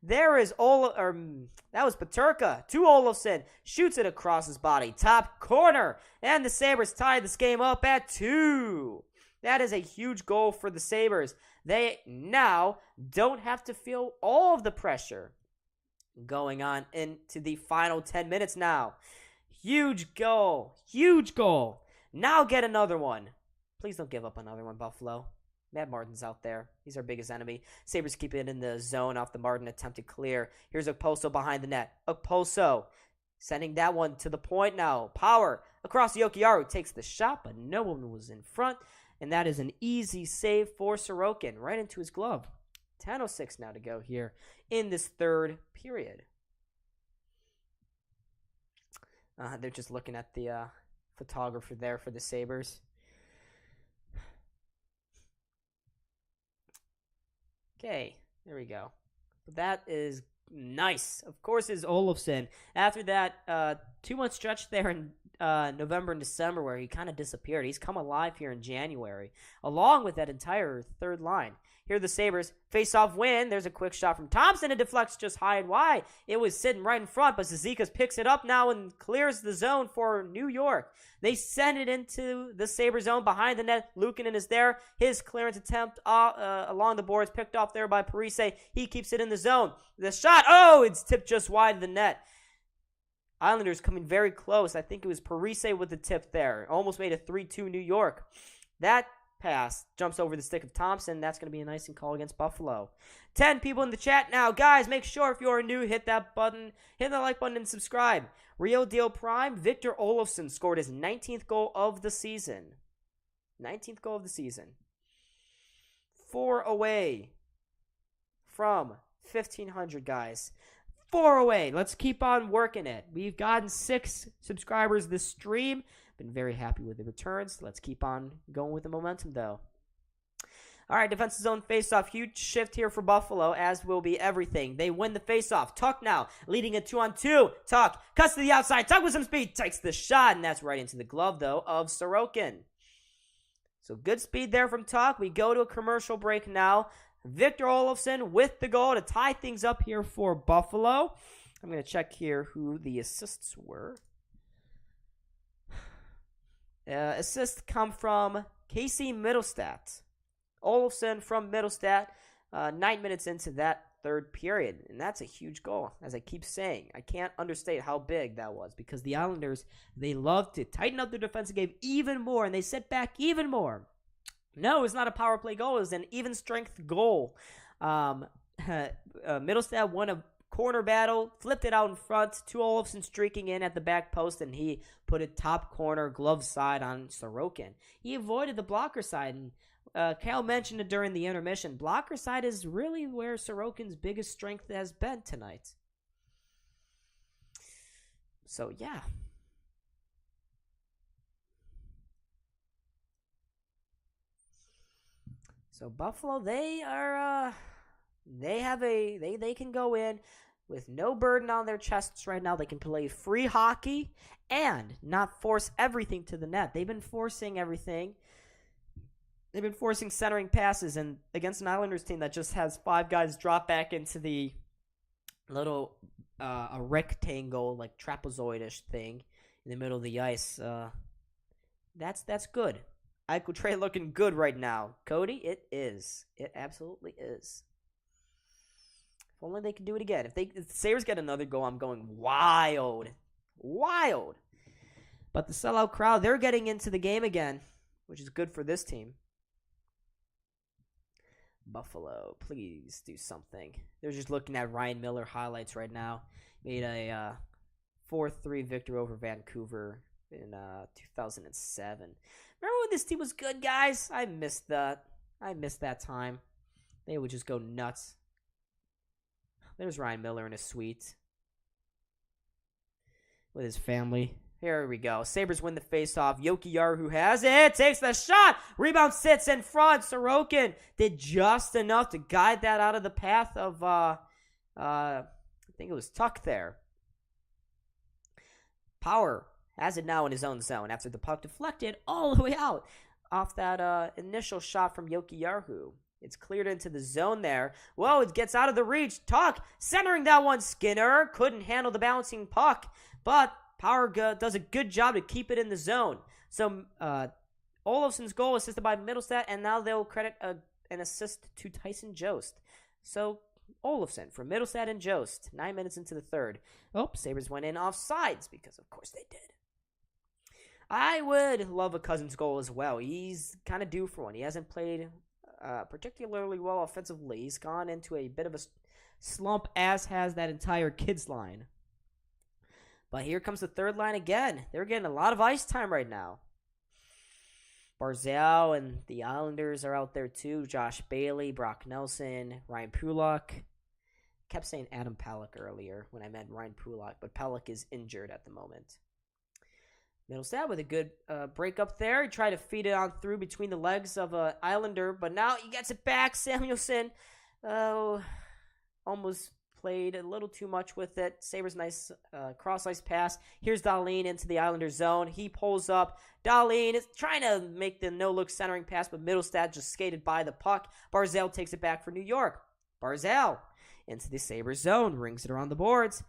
There is that was Peterka to Olofsson. Shoots it across his body. Top corner. And the Sabres tied this game up at 2. That is a huge goal for the Sabres. They now don't have to feel all of the pressure going on into the final 10 minutes now. Huge goal. Huge goal. Now get another one. Please don't give up another one, Buffalo. Matt Martin's out there. He's our biggest enemy. Sabres keep it in the zone off the Martin attempted clear. Here's Okposo behind the net. Okposo sending that one to the point now. Power across Jokiharju takes the shot, but no one was in front. And that is an easy save for Sorokin right into his glove. 10:06 now to go here in this third period. They're just looking at the photographer there for the Sabres. Okay, there we go. That is nice. Of course, is Olofsson. After that 2-month stretch there in November and December where he kind of disappeared, he's come alive here in January, along with that entire third line. Here the Sabres face-off win. There's a quick shot from Thompson. It deflects just high and wide. It was sitting right in front, but Zizekas picks it up now and clears the zone for New York. They send it into the Sabres zone behind the net. Luukkonen is there. His clearance attempt along the boards picked off there by Parise. He keeps it in the zone. The shot, it's tipped just wide of the net. Islanders coming very close. I think it was Parise with the tip there. Almost made a 3-2 New York. That pass jumps over the stick of Thompson. That's going to be a nice call against Buffalo. 10 people in the chat now. Guys, make sure if you're new, hit that button. Hit the like button and subscribe. Real Deal Prime, Victor Olofsson scored his 19th goal of the season. 19th goal of the season. 4 away from 1,500, guys. 4 away. Let's keep on working it. We've gotten 6 subscribers this stream. Been very happy with the returns. Let's keep on going with the momentum, though. All right, defensive zone faceoff. Huge shift here for Buffalo, as will be everything. They win the faceoff. Tuck now, leading a 2-on-2. Tuck cuts to the outside. Tuck with some speed. Takes the shot, and that's right into the glove, though, of Sorokin. So good speed there from Tuck. We go to a commercial break now. Victor Olofsson with the goal to tie things up here for Buffalo. I'm going to check here who the assists were. Assists come from Casey Middlestat. Olofsson from Middlestat, 9 minutes into that third period. And that's a huge goal, as I keep saying. I can't understate how big that was because the Islanders, they love to tighten up their defensive game even more, and they sit back even more. No, it's not a power play goal. It's an even strength goal. Middlestat won a corner battle, flipped it out in front to Olofsson streaking in at the back post, and he put it top corner, glove side on Sorokin. He avoided the blocker side, and Cal mentioned it during the intermission. Blocker side is really where Sorokin's biggest strength has been tonight. So, yeah. So Buffalo, they can go in with no burden on their chests right now. They can play free hockey and not force everything to the net. They've been forcing everything. They've been forcing centering passes, and against an Islanders team that just has 5 guys drop back into the little a rectangle, like trapezoid-ish thing in the middle of the ice. That's good. Eichel trade looking good right now. Cody, it is. It absolutely is. If only they could do it again. If the Sabres get another goal, I'm going wild. Wild. But the sellout crowd, they're getting into the game again, which is good for this team. Buffalo, please do something. They're just looking at Ryan Miller highlights right now. Made a 4-3 victory over Vancouver in 2007. Remember when this team was good, guys? I missed that. I missed that time. They would just go nuts. There's Ryan Miller in his suite with his family. Here we go. Sabres win the faceoff. Jokiharju has it. Takes the shot. Rebound sits in front. Sorokin did just enough to guide that out of the path of, I think it was Tuck there. Power has it now in his own zone after the puck deflected all the way out. off that initial shot from Jokiharju. It's cleared into the zone there. Whoa, it gets out of the reach. Tuch centering that one. Skinner couldn't handle the bouncing puck, but Power does a good job to keep it in the zone. So Olofsson's goal assisted by Mittelstadt, and now they'll credit an assist to Tyson Jost. So Olofsson from Mittelstadt and Jost, 9 minutes into the third. Oh, Sabres went in offsides because of course they did. I would love a Cousins goal as well. He's kind of due for one. He hasn't played particularly well offensively. He's gone into a bit of a slump, as has that entire kids line. But here comes the third line again. They're getting a lot of ice time right now. Barzal and the Islanders are out there too. Josh Bailey, Brock Nelson, Ryan Pulock. Kept saying Adam Pelech earlier when I meant Ryan Pulock, but Pelech is injured at the moment. Mittelstadt with a good break up there. He tried to feed it on through between the legs of an Islander, but now he gets it back. Samuelsson almost played a little too much with it. Sabres nice cross-ice pass. Here's Dahlin into the Islander zone. He pulls up. Dahlin is trying to make the no-look centering pass, but Mittelstadt just skated by the puck. Barzal takes it back for New York. Barzal into the Sabres zone. Rings it around the boards.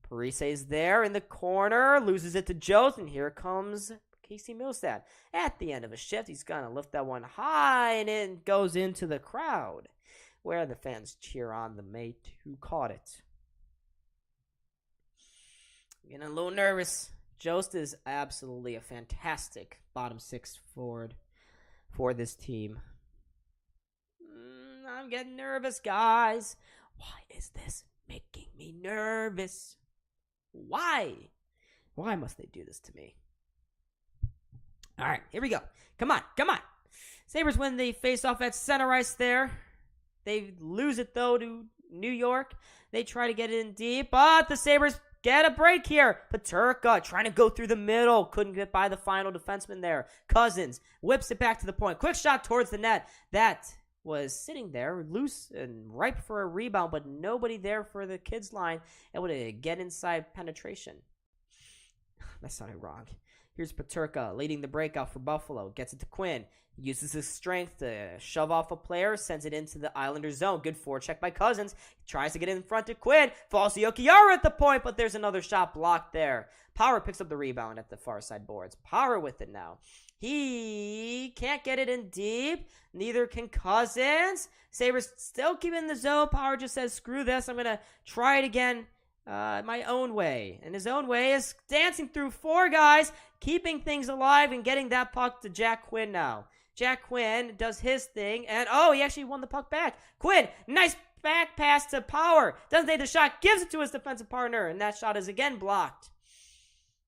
Parise is there in the corner. Loses it to Jost, and here comes Casey Mittelstadt. At the end of a shift, he's going to lift that one high, and it goes into the crowd, where the fans cheer on the mate who caught it. Getting a little nervous. Jost is absolutely a fantastic bottom six forward for this team. I'm getting nervous, guys. Why is this making me nervous? Why? Why must they do this to me? All right, here we go. Come on. Sabres win the face-off at center ice there. They lose it, though, to New York. They try to get it in deep, but the Sabres get a break here. Peterka trying to go through the middle. Couldn't get by the final defenseman there. Cousins whips it back to the point. Quick shot towards the net. That was sitting there loose and ripe for a rebound, but nobody there for the kids line able to get inside penetration. That sounded wrong. Here's Peterka leading the breakout for Buffalo. Gets it to Quinn. He uses his strength to shove off a player. Sends it into the Islander zone. Good forecheck by Cousins. He tries to get in front to Quinn. Falls to Jokiharju at the point, but there's another shot blocked there. Power picks up the rebound at the far side boards. Power with it now. He can't get it in deep. Neither can Cousins. Sabres still keep in the zone. Power just says, screw this. I'm going to try it again my own way. And his own way is dancing through four guys, keeping things alive and getting that puck to Jack Quinn now. Jack Quinn does his thing, and he actually won the puck back. Quinn, nice back pass to Power. Doesn't take the shot, gives it to his defensive partner, and that shot is again blocked.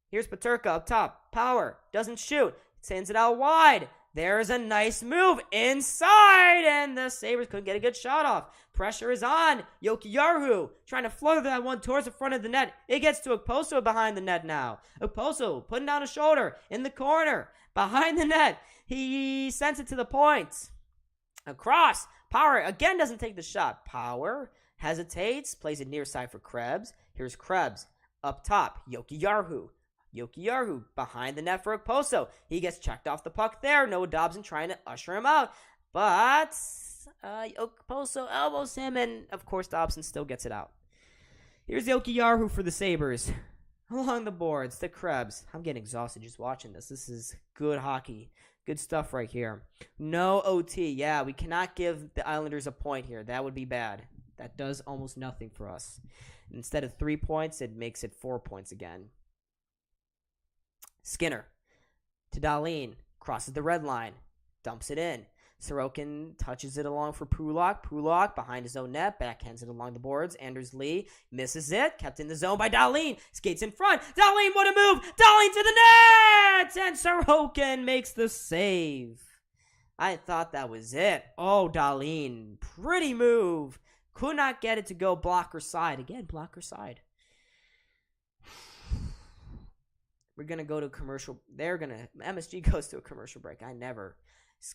Here's Peterka up top. Power doesn't shoot. Sends it out wide. There's a nice move inside, and the Sabres couldn't get a good shot off. Pressure is on. Jokiharju trying to flutter that one towards the front of the net. It gets to Okposo behind the net now. Okposo putting down a shoulder in the corner behind the net. He sends it to the point. Across. Power again doesn't take the shot. Power hesitates, plays it near side for Krebs. Here's Krebs up top. Jokiharju behind the net for Okposo. He gets checked off the puck there. Noah Dobson trying to usher him out. But Okposo elbows him, and of course Dobson still gets it out. Here's Jokiharju for the Sabres. Along the boards, the Krebs. I'm getting exhausted just watching this. This is good hockey. Good stuff right here. No OT. Yeah, we cannot give the Islanders a point here. That would be bad. That does almost nothing for us. Instead of 3 points, it makes it 4 points again. Skinner to Dahlin, crosses the red line, dumps it in. Sorokin touches it along for Pulock. Pulock behind his own net, backhands it along the boards. Anders Lee misses it, kept in the zone by Dahlin. Skates in front. Dahlin, what a move! Dahlin to the net! And Sorokin makes the save. I thought that was it. Oh, Dahlin, pretty move. Could not get it to go blocker side. Again, blocker side. We're going to go to commercial. MSG goes to a commercial break.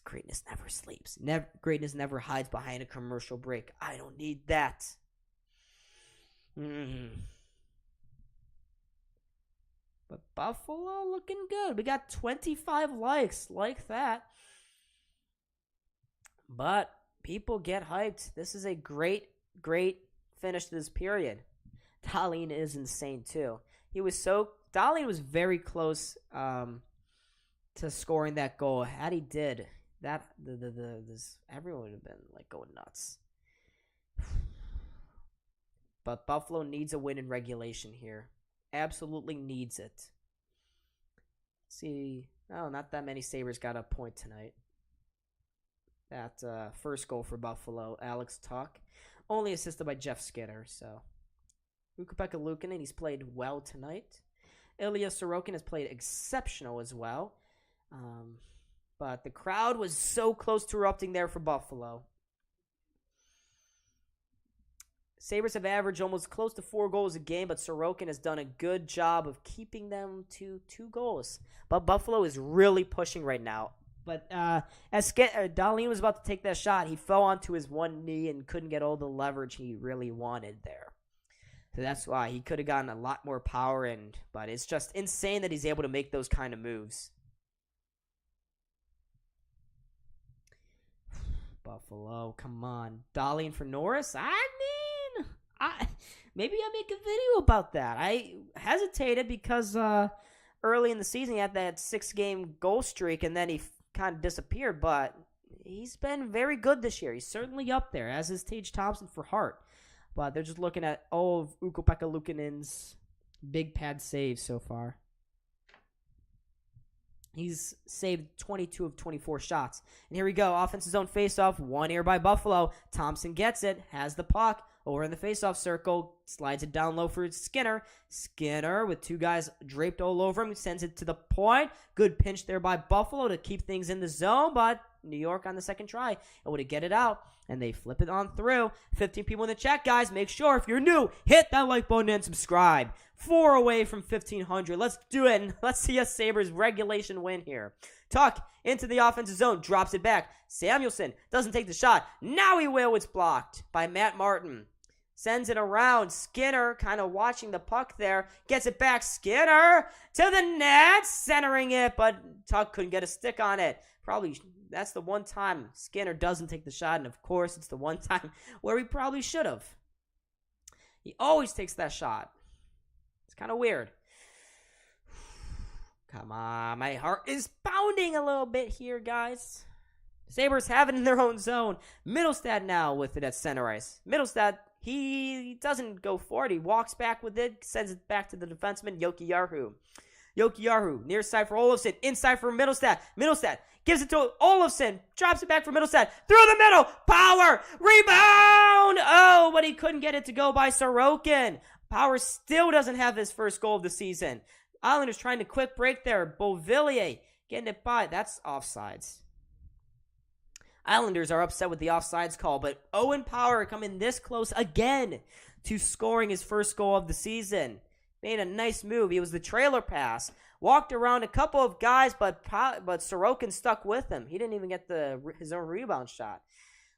Greatness never sleeps. Greatness never hides behind a commercial break. I don't need that. But Buffalo looking good. We got 25 likes like that. But people get hyped. This is a great, great finish to this period. Dahlin is insane too. Dahlin was very close to scoring that goal. Had he did that, everyone would have been like going nuts. But Buffalo needs a win in regulation here. Absolutely needs it. See, not that many Sabres got a point tonight. That first goal for Buffalo, Alex Tuch, only assisted by Jeff Skinner. So, Ukko-Pekka Luukkonen, he's played well tonight. Ilya Sorokin has played exceptional as well. But the crowd was so close to erupting there for Buffalo. Sabres have averaged almost close to 4 goals a game, but Sorokin has done a good job of keeping them to 2 goals. But Buffalo is really pushing right now. But as Dahlin was about to take that shot, he fell onto his one knee and couldn't get all the leverage he really wanted there. So that's why he could have gotten a lot more power but it's just insane that he's able to make those kind of moves. Buffalo, come on. Dahlin for Norris? Maybe I'll make a video about that. I hesitated because early in the season he had that 6-game goal streak and then he kind of disappeared, but he's been very good this year. He's certainly up there, as is Tage Thompson for Hart. But they're just looking at all of Ukko-Pekka Luukkonen's big pad saves so far. He's saved 22 of 24 shots. And here we go. Offensive zone faceoff. One here by Buffalo. Thompson gets it. Has the puck. Over in the faceoff circle. Slides it down low for Skinner. Skinner with 2 guys draped all over him. Sends it to the point. Good pinch there by Buffalo to keep things in the zone. But New York on the second try able to get it out. And they flip it on through. 15 people in the chat, guys. Make sure if you're new, hit that like button and subscribe. 4 away from 1,500. Let's do it. And let's see a Sabres regulation win here. Tuch into the offensive zone. Drops it back. Samuelsson doesn't take the shot. Now he will. It's blocked by Matt Martin. Sends it around. Skinner kind of watching the puck there. Gets it back. Skinner to the net. Centering it. But Tuch couldn't get a stick on it. Probably that's the one time Skinner doesn't take the shot. And of course, it's the one time where he probably should have. He always takes that shot. It's kind of weird. Come on. My heart is pounding a little bit here, guys. Sabres have it in their own zone. Middlestad now with it at center ice. Middlestad, he doesn't go for it. He walks back with it, sends it back to the defenseman, Jokiharju. Jokiharju, near side for Olofsson, inside for Middlestad. Middlestad gives it to Olofsson, drops it back for Middlestad, through the middle, power, rebound! Oh, but he couldn't get it to go by Sorokin. Power still doesn't have his first goal of the season. Islanders trying to quick break there. Beauvillier getting it by. That's offsides. Islanders are upset with the offsides call, but Owen Power coming this close again to scoring his first goal of the season. Made a nice move. He was the trailer pass. Walked around a couple of guys, but Sorokin stuck with him. He didn't even get his own rebound shot.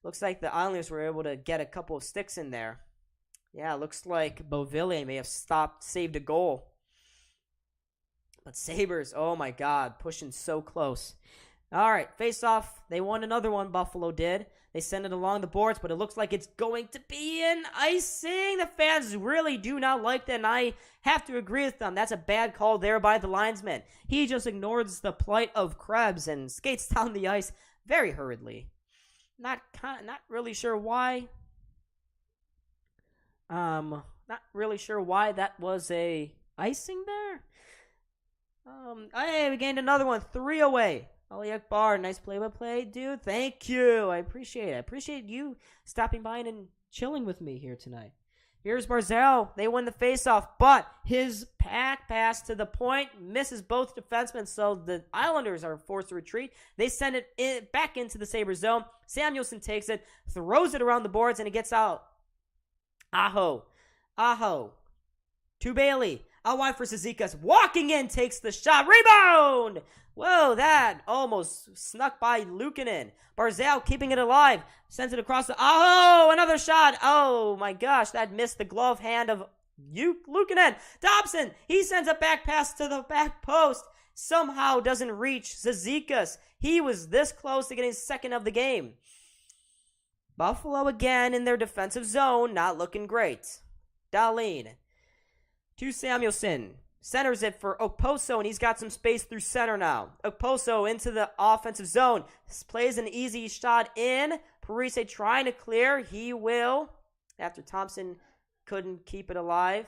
Looks like the Islanders were able to get a couple of sticks in there. Yeah, looks like Beauvillier may have saved a goal. But Sabres, oh my God, pushing so close. All right, face-off. They won another one, Buffalo did. They send it along the boards, but it looks like it's going to be an icing. The fans really do not like that, and I have to agree with them. That's a bad call there by the linesman. He just ignores the plight of Krebs and skates down the ice very hurriedly. Not really sure why. Not really sure why that was a icing there. Hey, we gained another one. 3 away. Ali Akbar, nice play-by-play, dude. Thank you. I appreciate it. I appreciate you stopping by and chilling with me here tonight. Here's Barzal. They win the faceoff, but his pass to the point misses both defensemen, so the Islanders are forced to retreat. They send it back into the Sabres zone. Samuelsson takes it, throws it around the boards, and it gets out. Aho. To Bailey. Out wide for Zizekas. Walking in, takes the shot. Rebound! Whoa, that almost snuck by Luukkonen. Barzal keeping it alive. Sends it across the... Oh, another shot. Oh, my gosh. That missed the glove hand of Luukkonen. Dobson, he sends a back pass to the back post. Somehow doesn't reach Zizekas. He was this close to getting second of the game. Buffalo again in their defensive zone, not looking great. Dahlin to Samuelson. Centers it for Okposo, and he's got some space through center now. Okposo into the offensive zone. This plays an easy shot in. Parise trying to clear. He will, after Thompson couldn't keep it alive.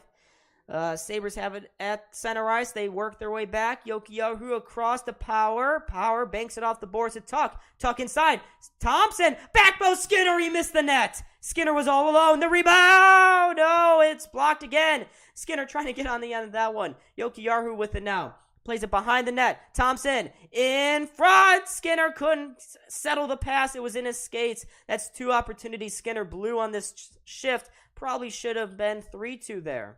Sabres have it at center ice. They work their way back. Yokiyahu across the Power. Power banks it off the boards to Tuck. Tuck inside. Thompson. Back post Skinner. He missed the net. Skinner was all alone. The rebound. No, it's blocked again. Skinner trying to get on the end of that one. Yokiyahu with it now. Plays it behind the net. Thompson in front. Skinner couldn't settle the pass. It was in his skates. That's 2 opportunities Skinner blew on this shift. Probably should have been 3-2 there.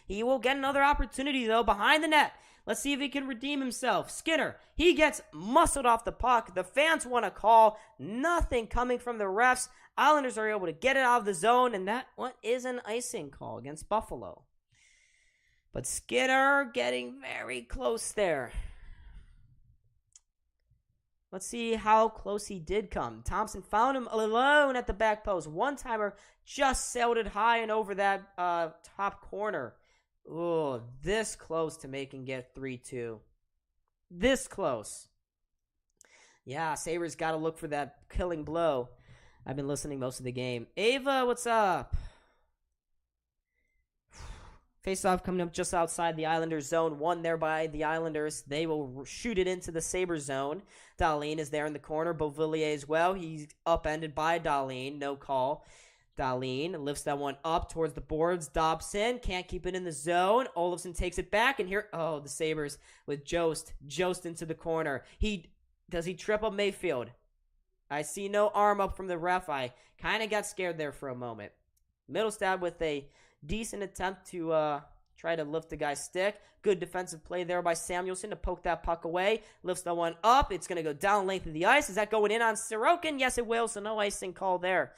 He will get another opportunity, though, behind the net. Let's see if he can redeem himself. Skinner, he gets muscled off the puck. The fans want a call. Nothing coming from the refs. Islanders are able to get it out of the zone, and that one is an icing call against Buffalo. But Skinner getting very close there. Let's see how close he did come. Thompson found him alone at the back post. One-timer just sailed it high and over that top corner. Oh, this close to making it 3-2. This close. Yeah, Sabres got to look for that killing blow. I've been listening most of the game. Ava, what's up? Face-off coming up just outside the Islanders zone. Won there by the Islanders. They will shoot it into the Sabres zone. Dahlin is there in the corner. Beauvillier as well. He's upended by Dahlin. No call. Dahlin lifts that one up towards the boards. Dobson can't keep it in the zone. Olofsson takes it back, and here, the Sabres with Jost. Jost into the corner. Does he trip up Mayfield? I see no arm up from the ref. I kind of got scared there for a moment. Middlestad with a decent attempt to try to lift the guy's stick. Good defensive play there by Samuelson to poke that puck away. Lifts that one up. It's going to go down length of the ice. Is that going in on Sorokin? Yes, it will, so no icing call there.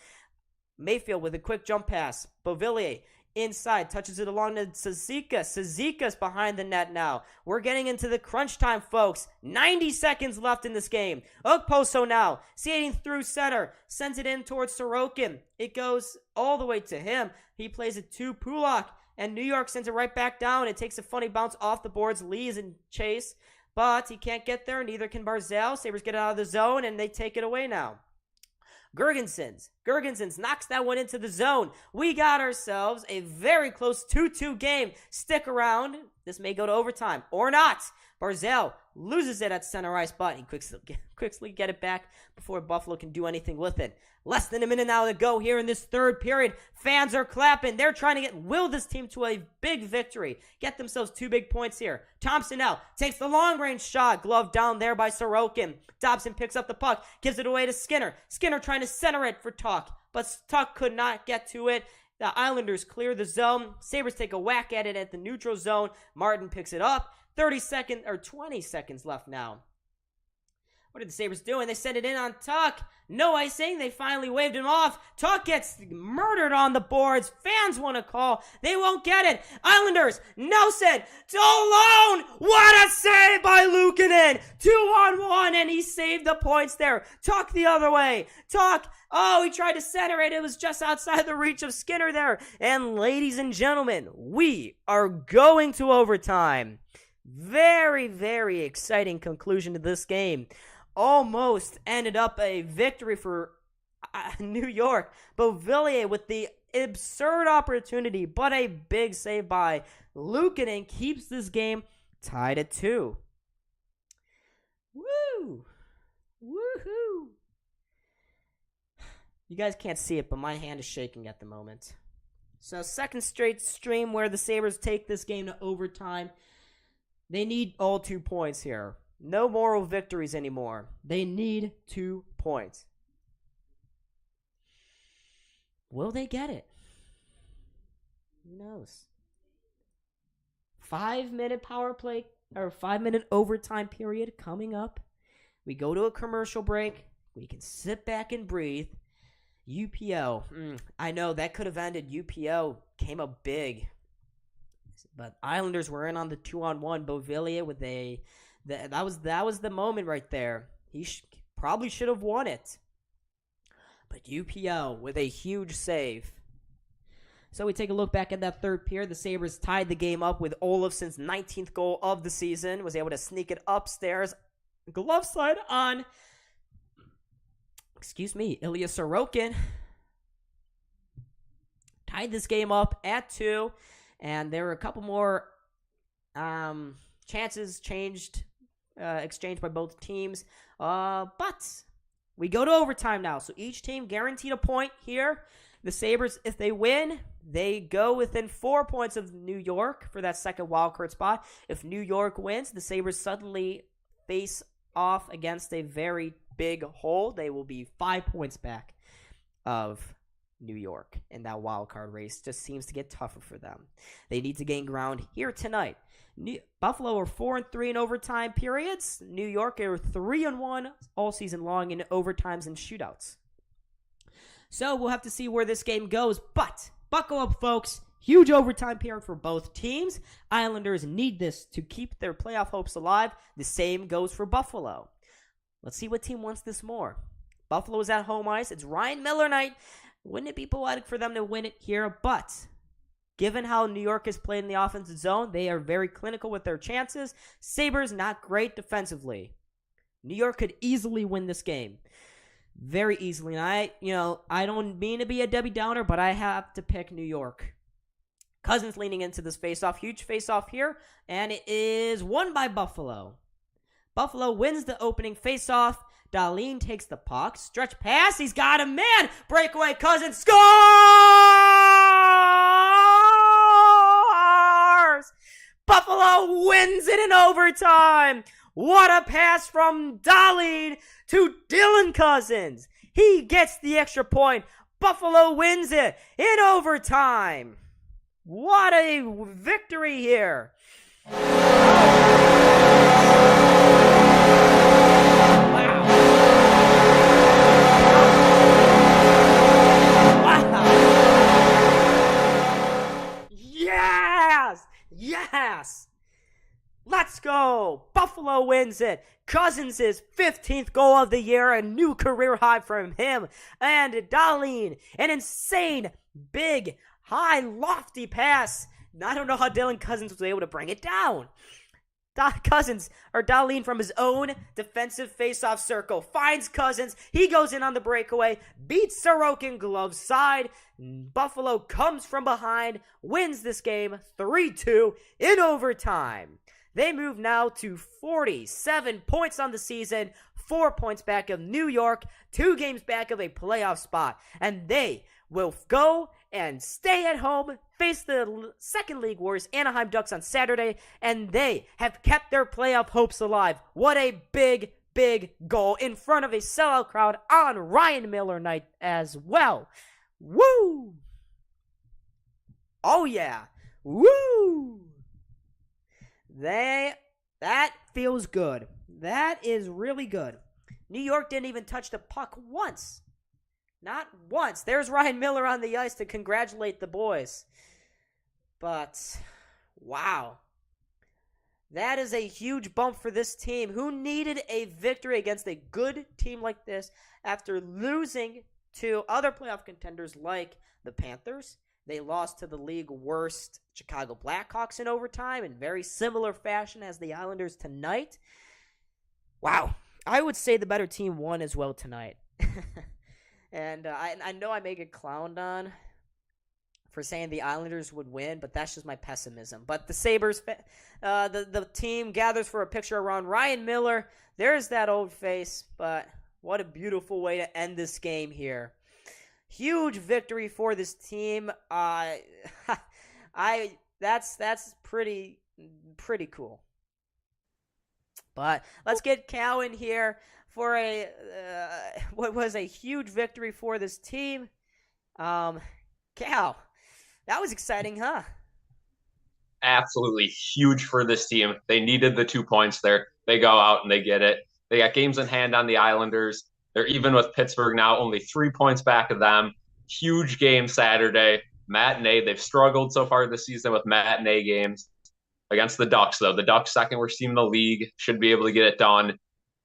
Mayfield with a quick jump pass. Beauvillier inside, touches it along to Sazika. Sazika's behind the net now. We're getting into the crunch time, folks. 90 seconds left in this game. Okposo now, skating through center, sends it in towards Sorokin. It goes all the way to him. He plays it to Pulak, and New York sends it right back down. It takes a funny bounce off the boards. Lee is in chase, but he can't get there. Neither can Barzal. Sabres get out of the zone, and they take it away now. Gergensons knocks that one into the zone. We got ourselves a very close 2-2 game. Stick around. This may go to overtime or not. Barzal loses it at center ice, but he quickly get it back before Buffalo can do anything with it. Less than a minute now to go here in this third period. Fans are clapping. They're trying to will this team to a big victory. Get themselves 2 big points here. Thompson now takes the long-range shot. Glove down there by Sorokin. Dobson picks up the puck. Gives it away to Skinner. Skinner trying to center it for Tuck, but Tuck could not get to it. The Islanders clear the zone. Sabres take a whack at it at the neutral zone. Martin picks it up. 20 seconds left now. What are the Sabres doing? They send it in on Tuck. No icing. They finally waved him off. Tuck gets murdered on the boards. Fans want a call. They won't get it. Islanders, Nelson, alone. What a save by Luukkonen. 2-on-1, and he saved the points there. Tuck the other way. Tuck. Oh, he tried to center it. It was just outside the reach of Skinner there. And ladies and gentlemen, we are going to overtime. Very, very exciting conclusion to this game. Almost ended up a victory for New York. Beauvillier with the absurd opportunity, but a big save by Luukkonen keeps this game tied at 2. Woo! Woohoo! You guys can't see it, but my hand is shaking at the moment. So, second straight stream where the Sabres take this game to overtime. They need all 2 points here. No moral victories anymore. They need 2 points. Will they get it? Who knows? 5-minute power play or 5-minute overtime period coming up. We go to a commercial break. We can sit back and breathe. UPL. I know that could have ended. UPL came up big. But Islanders were in on the 2-on-1. Beauvillier with that was the moment right there. He probably should have won it. But UPL with a huge save. So we take a look back at that third period. The Sabres tied the game up with Olofsson's 19th goal of the season. Was able to sneak it upstairs. Glove side on, Ilya Sorokin. Tied this game up at 2. And there were a couple more chances exchanged by both teams. But we go to overtime now. So each team guaranteed a point here. The Sabres, if they win, they go within 4 points of New York for that second wildcard spot. If New York wins, the Sabres suddenly face off against a very big hole. They will be 5 points back of New York, and that wildcard race just seems to get tougher for them. They need to gain ground here tonight. Buffalo are 4-3 in overtime periods. New York are 3-1 all season long in overtimes and shootouts. So we'll have to see where this game goes, but buckle up, folks. Huge overtime period for both teams. Islanders need this to keep their playoff hopes alive. The same goes for Buffalo. Let's see what team wants this more. Buffalo is at home ice. It's Ryan Miller night. Wouldn't it be poetic for them to win it here? But given how New York has played in the offensive zone, they are very clinical with their chances. Sabres not great defensively. New York could easily win this game. Very easily. And I don't mean to be a Debbie Downer, but I have to pick New York. Cousins leaning into this faceoff. Huge faceoff here. And it is won by Buffalo. Buffalo wins the opening faceoff. Dahlin takes the puck. Stretch pass. He's got a man. Breakaway. Cousins scores! Buffalo wins it in overtime. What a pass from Dahlin to Dylan Cousins. He gets the extra point. Buffalo wins it in overtime. What a victory here. Yes! Let's go! Buffalo wins it. Cousins' 15th goal of the year, a new career high from him. And Dahlin, an insane, big, high, lofty pass. I don't know how Dylan Cousins was able to bring it down. Dahlin from his own defensive faceoff circle finds Cousins. He goes in on the breakaway, beats Sorokin glove side. Buffalo comes from behind, wins this game 3-2 in overtime. They move now to 47 points on the season, 4 points back of New York, 2 games back of a playoff spot, and they will go and stay at home, face the second league Warriors Anaheim Ducks on Saturday, and they have kept their playoff hopes alive. What a big, big goal in front of a sellout crowd on Ryan Miller night as well. Woo! Oh yeah. Woo! That feels good. That is really good. New York didn't even touch the puck once. Not once. There's Ryan Miller on the ice to congratulate the boys. But, wow. That is a huge bump for this team, who needed a victory against a good team like this after losing to other playoff contenders like the Panthers. They lost to the league worst Chicago Blackhawks in overtime in very similar fashion as the Islanders tonight. Wow. I would say the better team won as well tonight. And I know I may get clowned on for saying the Islanders would win, but that's just my pessimism. But the Sabres, the team gathers for a picture around Ryan Miller. There's that old face, but what a beautiful way to end this game here. Huge victory for this team. That's pretty cool. But let's get Cal in here for what was a huge victory for this team. Cal, that was exciting, huh? Absolutely huge for this team. They needed the 2 points there. They go out and they get it. They got games in hand on the Islanders. They're even with Pittsburgh now, only 3 points back of them. Huge game Saturday. Matinee. They've struggled so far this season with matinee games against the Ducks, though. The Ducks, second worst team in the league, should be able to get it done.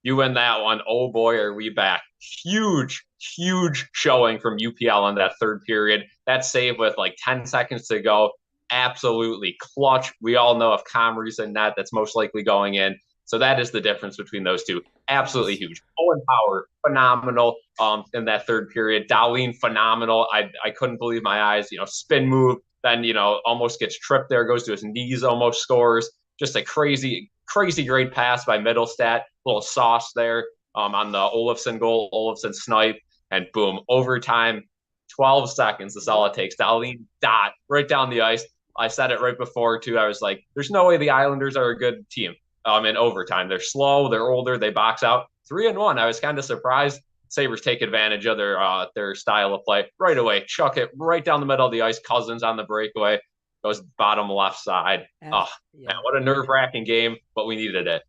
You win that one. Oh boy, are we back. Huge, huge showing from UPL in that third period. That save with like 10 seconds to go. Absolutely clutch. We all know if Comrie's in net, that's most likely going in. So that is the difference between those two. Absolutely Yes. huge. Owen Power, phenomenal in that third period. Darlene, phenomenal. I couldn't believe my eyes. Spin move, then, almost gets tripped there, goes to his knees, almost scores. Just a crazy, crazy great pass by Middlestat. Little sauce there on the Olofsson goal, Olofsson snipe, and boom, overtime. 12 seconds is all it takes. Darlene dot right down the ice. I said it right before too. I was like, "There's no way the Islanders are a good team." In overtime, they're slow, they're older, they box out 3-1. I was kind of surprised. Sabres take advantage of their style of play right away. Chuck it right down the middle of the ice. Cousins on the breakaway goes bottom left side. Oh man, Yeah. what a nerve-wracking game, but we needed it.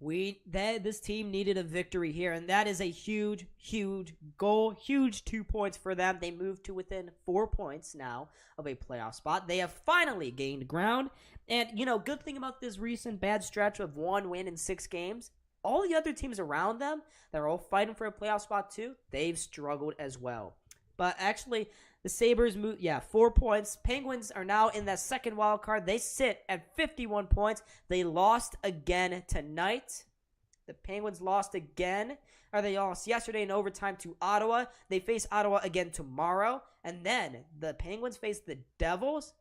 This team needed a victory here, and that is a huge, huge goal, huge 2 points for them. They moved to within 4 points now of a playoff spot. They have finally gained ground, and good thing about this recent bad stretch of 1 win in 6 games. All the other teams around them that are all fighting for a playoff spot too, they've struggled as well. But actually, the Sabres move, 4 points. Penguins are now in that second wild card. They sit at 51 points. They lost again tonight. The Penguins lost again. Or they lost yesterday in overtime to Ottawa. They face Ottawa again tomorrow. And then the Penguins face the Devils,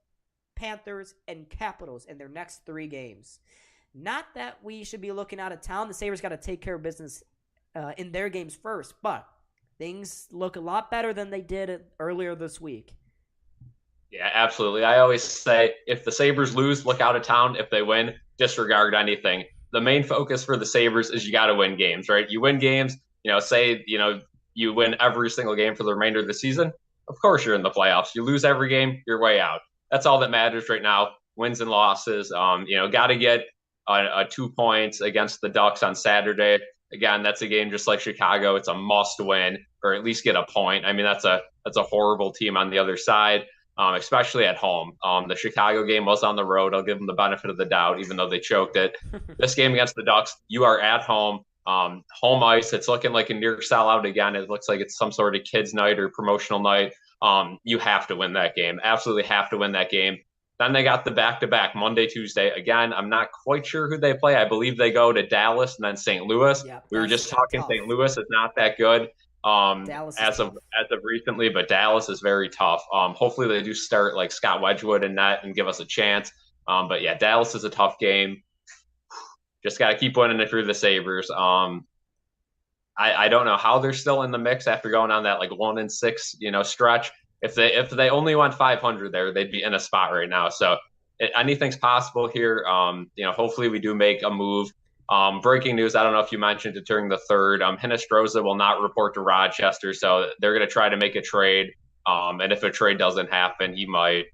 Panthers, and Capitals in their next 3 games. Not that we should be looking out of town. The Sabres got to take care of business in their games first. But things look a lot better than they did earlier this week. Yeah, absolutely. I always say if the Sabres lose, look out of town. If they win, disregard anything. The main focus for the Sabres is you got to win games, right? You win games, say, you win every single game for the remainder of the season. Of course, you're in the playoffs. You lose every game, you're way out. That's all that matters right now. Wins and losses. Got to get a 2 points against the Ducks on Saturday. Again, that's a game just like Chicago. It's a must win or at least get a point. I mean, that's a horrible team on the other side, especially at home. The Chicago game was on the road. I'll give them the benefit of the doubt, even though they choked it. This game against the Ducks, you are at home. Home ice. It's looking like a near sellout again. It looks like it's some sort of kids' night or promotional night. You have to win that game. Absolutely have to win that game. Then they got the back-to-back Monday, Tuesday. Again, I'm not quite sure who they play. I believe they go to Dallas and then St. Louis. Yeah, We were just talking. St. Louis is not that good as of recently, but Dallas is very tough. Hopefully they do start like Scott Wedgwood in net and give us a chance. But yeah, Dallas is a tough game. Just got to keep winning it through the Sabres. I don't know how they're still in the mix after going on that like 1-6 stretch. If they only went 500 there, they'd be in a spot right now. So anything's possible here. Hopefully we do make a move. Breaking news, I don't know if you mentioned it during the third. Hinostroza will not report to Rochester, so they're going to try to make a trade. And if a trade doesn't happen, he might,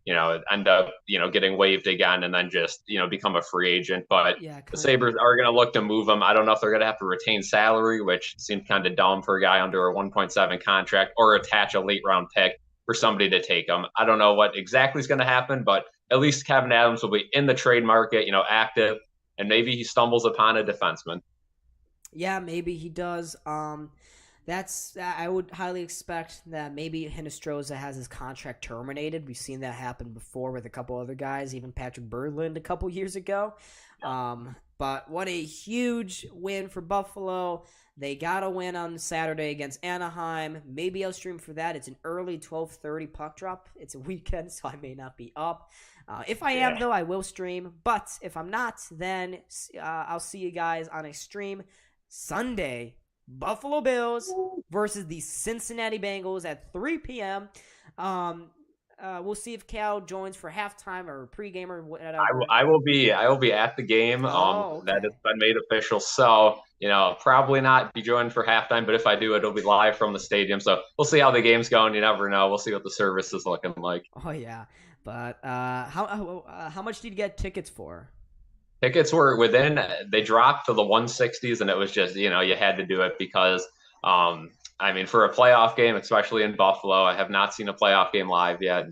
end up, getting waived again and then just, become a free agent. But the Sabres are going to look to move him. I don't know if they're going to have to retain salary, which seems kind of dumb for a guy under a 1.7 contract, or attach a late round pick for somebody to take him. I don't know what exactly is going to happen, but at least Kevin Adams will be in the trade market, active, and maybe he stumbles upon a defenseman. Yeah, maybe he does. I would highly expect that maybe Hinostroza has his contract terminated. We've seen that happen before with a couple other guys, even Patrick Berglund a couple years ago. But what a huge win for Buffalo. They got a win on Saturday against Anaheim. Maybe I'll stream for that. It's an early 12:30 puck drop. It's a weekend, so I may not be up. If I am, though, I will stream. But if I'm not, then I'll see you guys on a stream Sunday. Buffalo Bills versus the Cincinnati Bengals at 3 p.m. We'll see if Cal joins for halftime or pregame or whatever. I will be at the game. Okay. That has been made official. So, probably not be joining for halftime, but if I do, it'll be live from the stadium. So we'll see how the game's going. You never know. We'll see what the service is looking like. Oh yeah. But how much did you get tickets for? Tickets were they dropped to the 160s, and it was just, you had to do it because, for a playoff game, especially in Buffalo, I have not seen a playoff game live yet.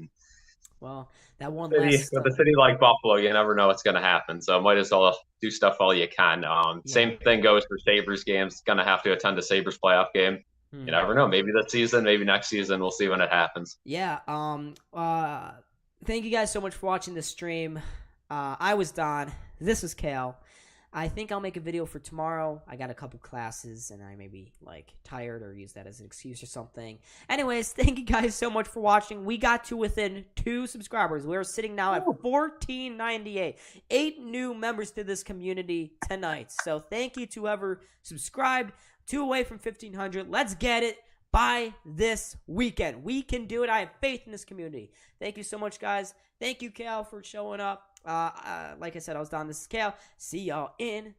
Well, That one City, last with a city like Buffalo, you never know what's going to happen. So might as well do stuff while you can. Same thing goes for Sabres games. Going to have to attend a Sabres playoff game. You never know. Maybe this season, maybe next season. We'll see when it happens. Yeah. Thank you guys so much for watching this stream. I was Don. This was Kale. I think I'll make a video for tomorrow. I got a couple classes, and I may be, like, tired or use that as an excuse or something. Anyways, thank you guys so much for watching. We got to within 2 subscribers. We're sitting now at 1498. 8 new members to this community tonight. So thank you to whoever subscribed. 2 away from 1,500. Let's get it by this weekend. We can do it. I have faith in this community. Thank you so much, guys. Thank you, Cal, for showing up. Like I said, I was Don. This is Cal. See y'all in